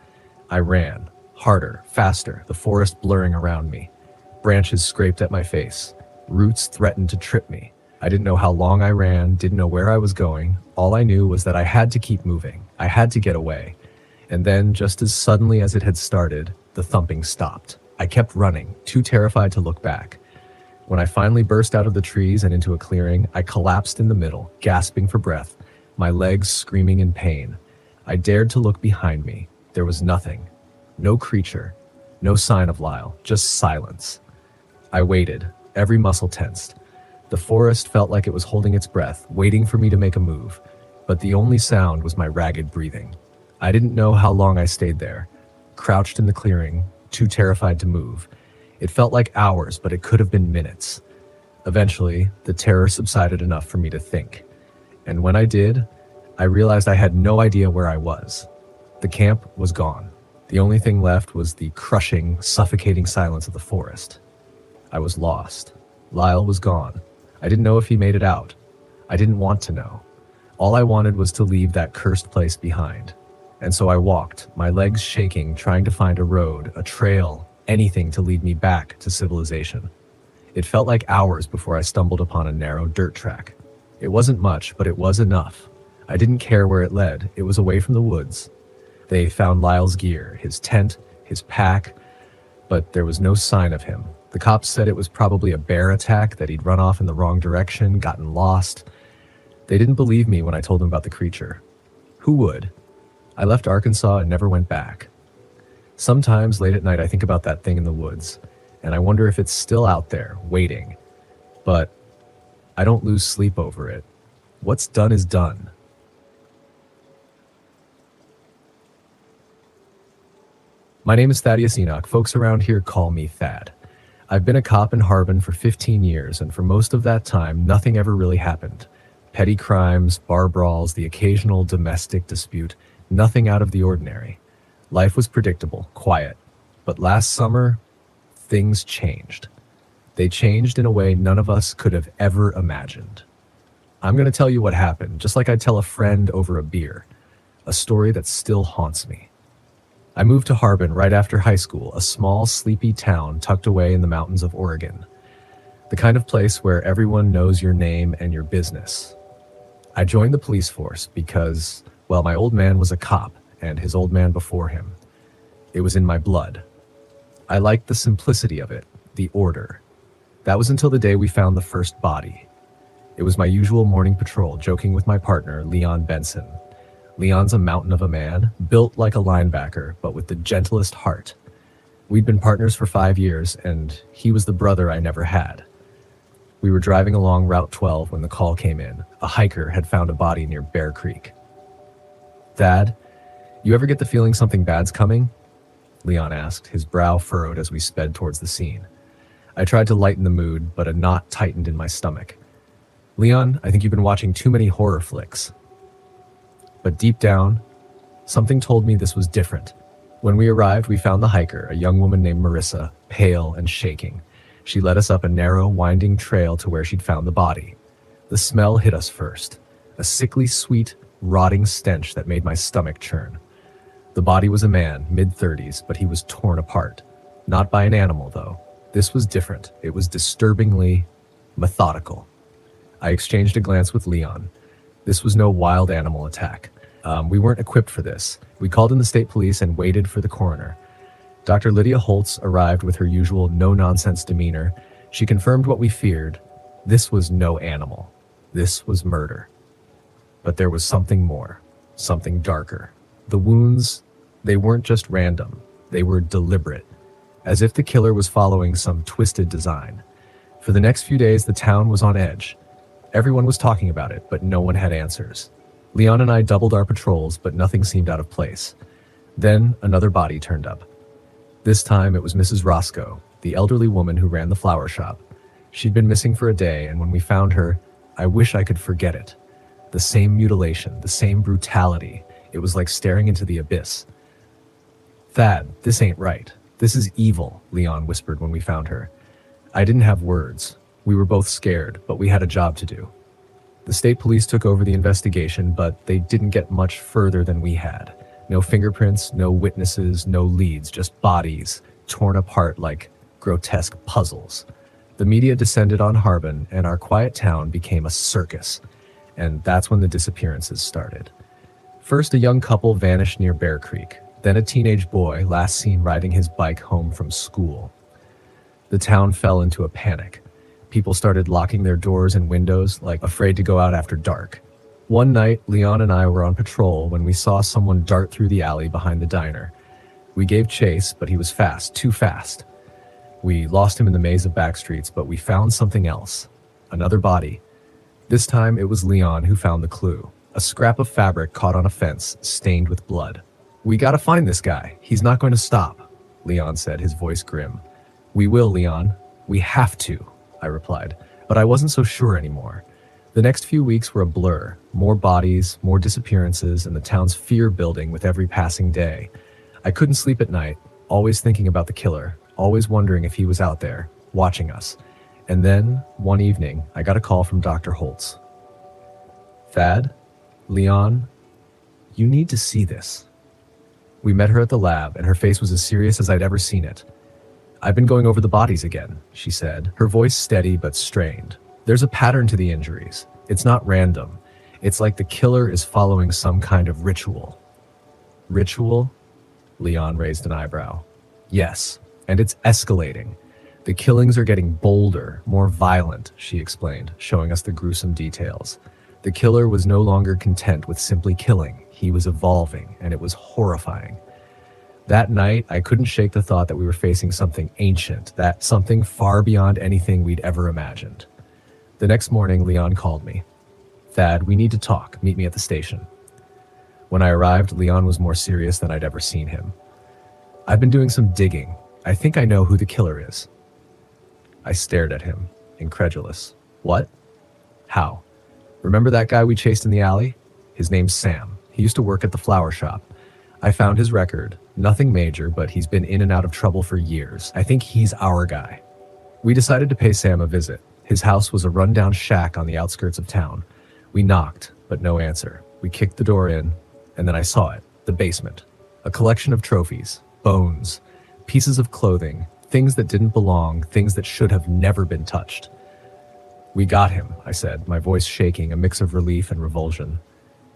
I ran, harder, faster, the forest blurring around me. Branches scraped at my face. Roots threatened to trip me. I didn't know how long I ran, didn't know where I was going. All I knew was that I had to keep moving. I had to get away. And then, just as suddenly as it had started, the thumping stopped. I kept running, too terrified to look back. When I finally burst out of the trees and into a clearing, I collapsed in the middle, gasping for breath, my legs screaming in pain. I dared to look behind me. There was nothing. No creature. No sign of Lyle. Just silence. I waited, every muscle tensed. The forest felt like it was holding its breath, waiting for me to make a move. But the only sound was my ragged breathing. I didn't know how long I stayed there, crouched in the clearing, too terrified to move. It felt like hours, but it could have been minutes. Eventually, the terror subsided enough for me to think. And when I did, I realized I had no idea where I was. The camp was gone. The only thing left was the crushing, suffocating silence of the forest. I was lost. Lyle was gone. I didn't know if he made it out. I didn't want to know. All I wanted was to leave that cursed place behind. And so I walked, my legs shaking, trying to find a road, a trail, anything to lead me back to civilization. It felt like hours before I stumbled upon a narrow dirt track. It wasn't much, but it was enough. I didn't care where it led. It was away from the woods. They found Lyle's gear, his tent, his pack, but there was no sign of him. The cops said it was probably a bear attack, that he'd run off in the wrong direction, gotten lost. They didn't believe me when I told them about the creature. Who would? I left Arkansas and never went back. Sometimes late at night I think about that thing in the woods, and I wonder if it's still out there, waiting. But I don't lose sleep over it. What's done is done. My name is Thaddeus Enoch. Folks around here call me Thad. I've been a cop in Harbin for 15 years, and for most of that time, nothing ever really happened. Petty crimes, bar brawls, the occasional domestic dispute, nothing out of the ordinary. Life was predictable, quiet. But last summer, things changed. They changed in a way none of us could have ever imagined. I'm going to tell you what happened, just like I'd tell a friend over a beer. A story that still haunts me. I moved to Harbin right after high school, a small, sleepy town tucked away in the mountains of Oregon. The kind of place where everyone knows your name and your business. I joined the police force because, well, my old man was a cop, and his old man before him. It was in my blood. I liked the simplicity of it, the order. That was until the day we found the first body. It was my usual morning patrol, joking with my partner, Leon Benson. Leon's a mountain of a man, built like a linebacker, but with the gentlest heart. We'd been partners for 5 years, and he was the brother I never had. We were driving along Route 12 when the call came in. A hiker had found a body near Bear Creek. "Thad, you ever get the feeling something bad's coming?" Leon asked, his brow furrowed as we sped towards the scene. I tried to lighten the mood, but a knot tightened in my stomach. "Leon, I think you've been watching too many horror flicks." But deep down, something told me this was different. When we arrived, we found the hiker, a young woman named Marissa, pale and shaking. She led us up a narrow, winding trail to where she'd found the body. The smell hit us first, a sickly sweet, rotting stench that made my stomach churn. The body was a man, mid-30s, but he was torn apart. Not by an animal, though. This was different. It was disturbingly methodical. I exchanged a glance with Leon. This was no wild animal attack. We weren't equipped for this. We called in the state police and waited for the coroner. Dr. Lydia Holtz arrived with her usual no-nonsense demeanor. She confirmed what we feared. This was no animal. This was murder. But there was something more, something darker. The wounds, they weren't just random. They were deliberate, as if the killer was following some twisted design. For the next few days, the town was on edge. Everyone was talking about it, but no one had answers. Leon and I doubled our patrols, but nothing seemed out of place. Then another body turned up. This time it was Mrs. Roscoe, the elderly woman who ran the flower shop. She'd been missing for a day, and when we found her, I wish I could forget it. The same mutilation, the same brutality. It was like staring into the abyss. "Thad, this ain't right. This is evil," Leon whispered when we found her. I didn't have words. We were both scared, but we had a job to do. The state police took over the investigation, but they didn't get much further than we had. No fingerprints, no witnesses, no leads, just bodies, torn apart like grotesque puzzles. The media descended on Harbin, and our quiet town became a circus. And that's when the disappearances started. First, a young couple vanished near Bear Creek. Then a teenage boy, last seen riding his bike home from school. The town fell into a panic. People started locking their doors and windows, like afraid to go out after dark. One night, Leon and I were on patrol when we saw someone dart through the alley behind the diner. We gave chase, but he was fast, too fast. We lost him in the maze of back streets, but we found something else. Another body. This time, it was Leon who found the clue. A scrap of fabric caught on a fence, stained with blood. "We gotta find this guy. He's not going to stop," Leon said, his voice grim. "We will, Leon. We have to," I replied, but I wasn't so sure anymore. The next few weeks were a blur. More bodies, more disappearances, and the town's fear building with every passing day. I couldn't sleep at night, always thinking about the killer, always wondering if he was out there, watching us. And then, one evening, I got a call from Dr. Holtz. "Thad, Leon, you need to see this." We met her at the lab, and her face was as serious as I'd ever seen it. "I've been going over the bodies again," she said, her voice steady but strained. "There's a pattern to the injuries. It's not random. It's like the killer is following some kind of ritual." "Ritual?" Leon raised an eyebrow. "Yes, and it's escalating. The killings are getting bolder, more violent," she explained, showing us the gruesome details. The killer was no longer content with simply killing. He was evolving, and it was horrifying. That night, I couldn't shake the thought that we were facing something ancient, that something far beyond anything we'd ever imagined. The next morning, Leon called me. "Thad, we need to talk. Meet me at the station." When I arrived, Leon was more serious than I'd ever seen him. "I've been doing some digging. I think I know who the killer is." I stared at him, incredulous. "What? How? Remember that guy we chased in the alley? His name's Sam. He used to work at the flower shop. I found his record. Nothing major, but he's been in and out of trouble for years. I think he's our guy." We decided to pay Sam a visit. His house was a rundown shack on the outskirts of town. We knocked, but no answer. We kicked the door in, and then I saw it, the basement. A collection of trophies, bones, pieces of clothing, things that didn't belong, things that should have never been touched. "We got him," I said, my voice shaking, a mix of relief and revulsion.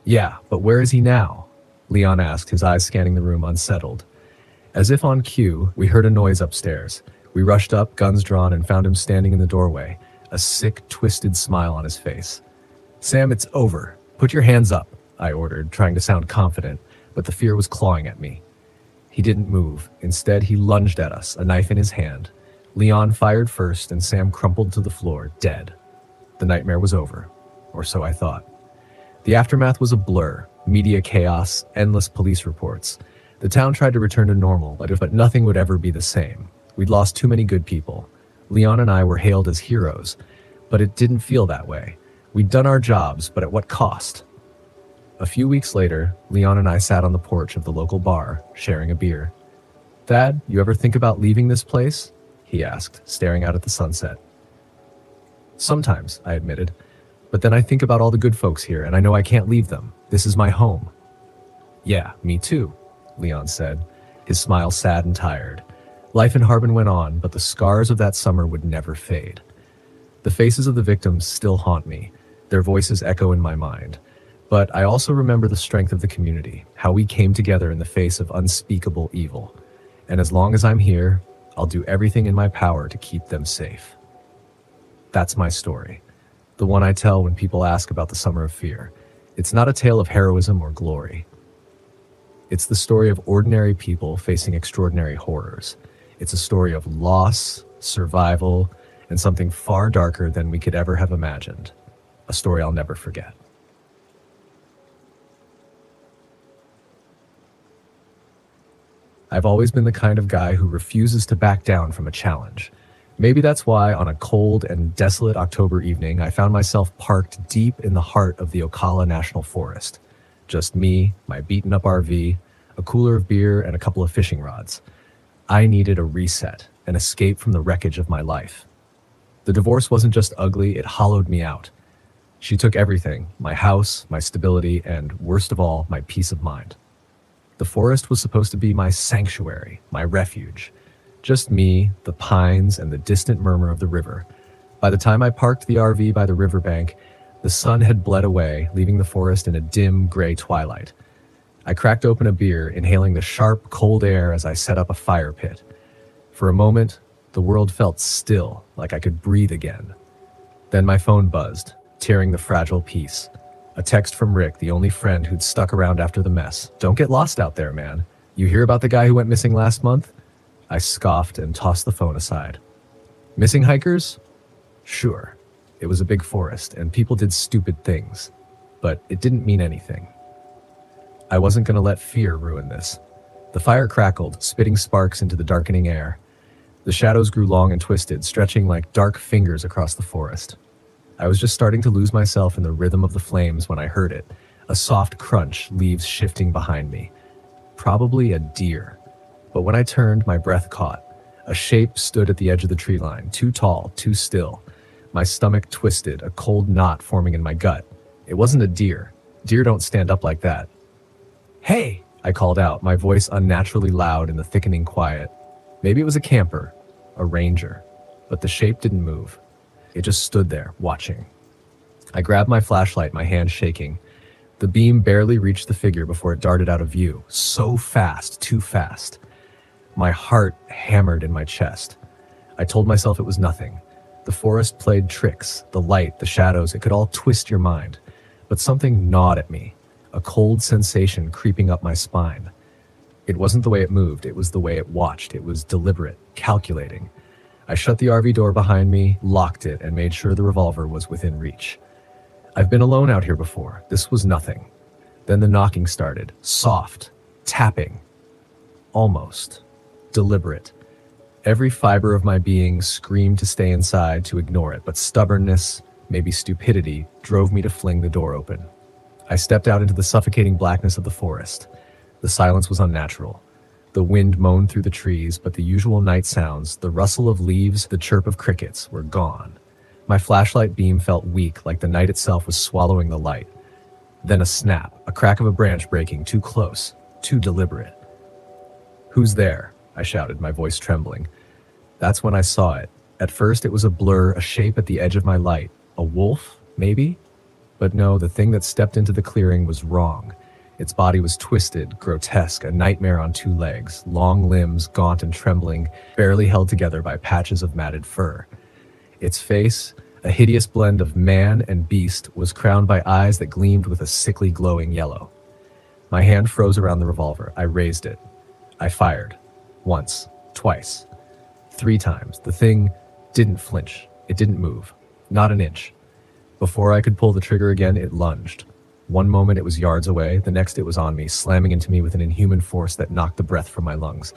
"Yeah, but where is he now?" Leon asked, his eyes scanning the room, unsettled. As if on cue, we heard a noise upstairs. We rushed up, guns drawn, and found him standing in the doorway, a sick, twisted smile on his face. "Sam, it's over. Put your hands up," I ordered, trying to sound confident, but the fear was clawing at me. He didn't move. Instead, he lunged at us, a knife in his hand. Leon fired first, and Sam crumpled to the floor, dead. The nightmare was over, or so I thought. The aftermath was a blur, media chaos, endless police reports. The town tried to return to normal, but nothing would ever be the same. We'd lost too many good people. Leon and I were hailed as heroes, but it didn't feel that way. We'd done our jobs, but at what cost? A few weeks later, Leon and I sat on the porch of the local bar, sharing a beer. "Thad, you ever think about leaving this place?" he asked, staring out at the sunset. "Sometimes," I admitted. "But then I think about all the good folks here, and I know I can't leave them. This is my home." "Yeah, me too," Leon said, his smile sad and tired. Life in Harbin went on, but the scars of that summer would never fade. The faces of the victims still haunt me. Their voices echo in my mind. But I also remember the strength of the community, how we came together in the face of unspeakable evil. And as long as I'm here, I'll do everything in my power to keep them safe. That's my story, the one I tell when people ask about the Summer of Fear. It's not a tale of heroism or glory. It's the story of ordinary people facing extraordinary horrors. It's a story of loss, survival, and something far darker than we could ever have imagined. A story I'll never forget. I've always been the kind of guy who refuses to back down from a challenge. Maybe that's why on a cold and desolate October evening, I found myself parked deep in the heart of the Acadia National Forest. Just me, my beaten up RV, a cooler of beer, and a couple of fishing rods. I needed a reset, an escape from the wreckage of my life. The divorce wasn't just ugly, it hollowed me out. She took everything, my house, my stability, and worst of all, my peace of mind. The forest was supposed to be my sanctuary, my refuge. Just me, the pines, and the distant murmur of the river. By the time I parked the RV by the riverbank, the sun had bled away, leaving the forest in a dim, gray twilight. I cracked open a beer, inhaling the sharp, cold air as I set up a fire pit. For a moment, the world felt still, like I could breathe again. Then my phone buzzed, tearing the fragile peace. A text from Rick, the only friend who'd stuck around after the mess. "Don't get lost out there, man. You hear about the guy who went missing last month?" I scoffed and tossed the phone aside. Missing hikers? Sure. It was a big forest, and people did stupid things. But it didn't mean anything. I wasn't going to let fear ruin this. The fire crackled, spitting sparks into the darkening air. The shadows grew long and twisted, stretching like dark fingers across the forest. I was just starting to lose myself in the rhythm of the flames when I heard it, a soft crunch, leaves shifting behind me. Probably a deer. But when I turned, my breath caught. A shape stood at the edge of the tree line, too tall, too still. My stomach twisted, a cold knot forming in my gut. It wasn't a deer. Deer don't stand up like that. "Hey!" I called out, my voice unnaturally loud in the thickening quiet. Maybe it was a camper, a ranger, but the shape didn't move. It just stood there, watching. I grabbed my flashlight, my hand shaking. The beam barely reached the figure before it darted out of view. So fast, too fast. My heart hammered in my chest. I told myself it was nothing. The forest played tricks, the light, the shadows, it could all twist your mind. But something gnawed at me, a cold sensation creeping up my spine. It wasn't the way it moved, it was the way it watched. It was deliberate, calculating. I shut the RV door behind me, locked it, and made sure the revolver was within reach. I've been alone out here before. This was nothing. Then the knocking started, soft, tapping, almost deliberate. Every fiber of my being screamed to stay inside, to ignore it, but stubbornness, maybe stupidity, drove me to fling the door open. I stepped out into the suffocating blackness of the forest. The silence was unnatural. The wind moaned through the trees, but the usual night sounds, the rustle of leaves, the chirp of crickets, were gone. My flashlight beam felt weak, like the night itself was swallowing the light. Then a snap, a crack of a branch breaking, too close, too deliberate. "Who's there?" I shouted, my voice trembling. That's when I saw it. At first it was a blur, a shape at the edge of my light. A wolf, maybe? But no, the thing that stepped into the clearing was wrong. Its body was twisted, grotesque, a nightmare on two legs, long limbs, gaunt and trembling, barely held together by patches of matted fur. Its face, a hideous blend of man and beast, was crowned by eyes that gleamed with a sickly glowing yellow. My hand froze around the revolver. I raised it. I fired. Once, twice, 3 times. The thing didn't flinch. It didn't move. Not an inch. Before I could pull the trigger again, it lunged. One moment it was yards away, the next it was on me, slamming into me with an inhuman force that knocked the breath from my lungs.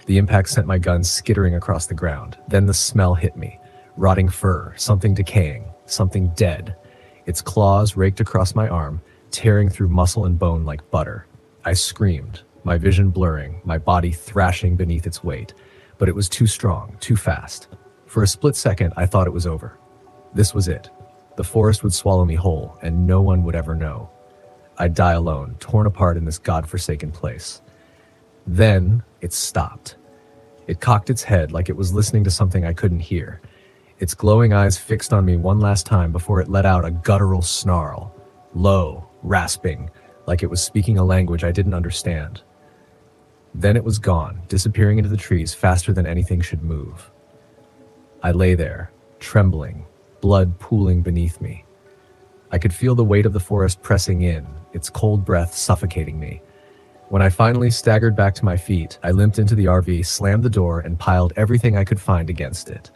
The impact sent my gun skittering across the ground. Then the smell hit me. Rotting fur, something decaying, something dead. Its claws raked across my arm, tearing through muscle and bone like butter. I screamed, my vision blurring, my body thrashing beneath its weight. But it was too strong, too fast. For a split second, I thought it was over. This was it. The forest would swallow me whole, and no one would ever know. I'd die alone, torn apart in this godforsaken place. Then it stopped. It cocked its head like it was listening to something I couldn't hear. Its glowing eyes fixed on me one last time before it let out a guttural snarl, low, rasping, like it was speaking a language I didn't understand. Then it was gone, disappearing into the trees faster than anything should move. I lay there, trembling, blood pooling beneath me. I could feel the weight of the forest pressing in, its cold breath suffocating me. When I finally staggered back to my feet, I limped into the RV, slammed the door, and piled everything I could find against it.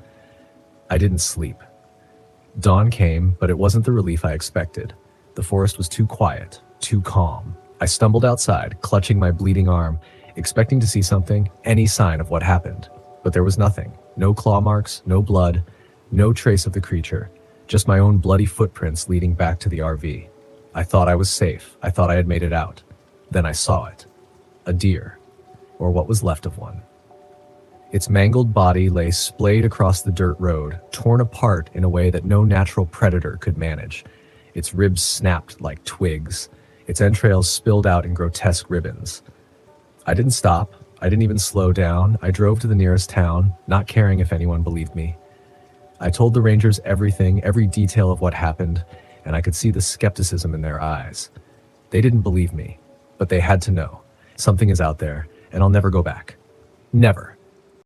I didn't sleep. Dawn came, but it wasn't the relief I expected. The forest was too quiet, too calm. I stumbled outside, clutching my bleeding arm, expecting to see something, any sign of what happened. But there was nothing. No claw marks, no blood, no trace of the creature, just my own bloody footprints leading back to the RV. I thought I was safe. I thought I had made it out. Then I saw it. A deer, or what was left of one. Its mangled body lay splayed across the dirt road, torn apart in a way that no natural predator could manage. Its ribs snapped like twigs. Its entrails spilled out in grotesque ribbons. I didn't stop. I didn't even slow down. I drove to the nearest town, not caring if anyone believed me. I told the rangers everything, every detail of what happened, and I could see the skepticism in their eyes. They didn't believe me, but they had to know. Something is out there, and I'll never go back. Never.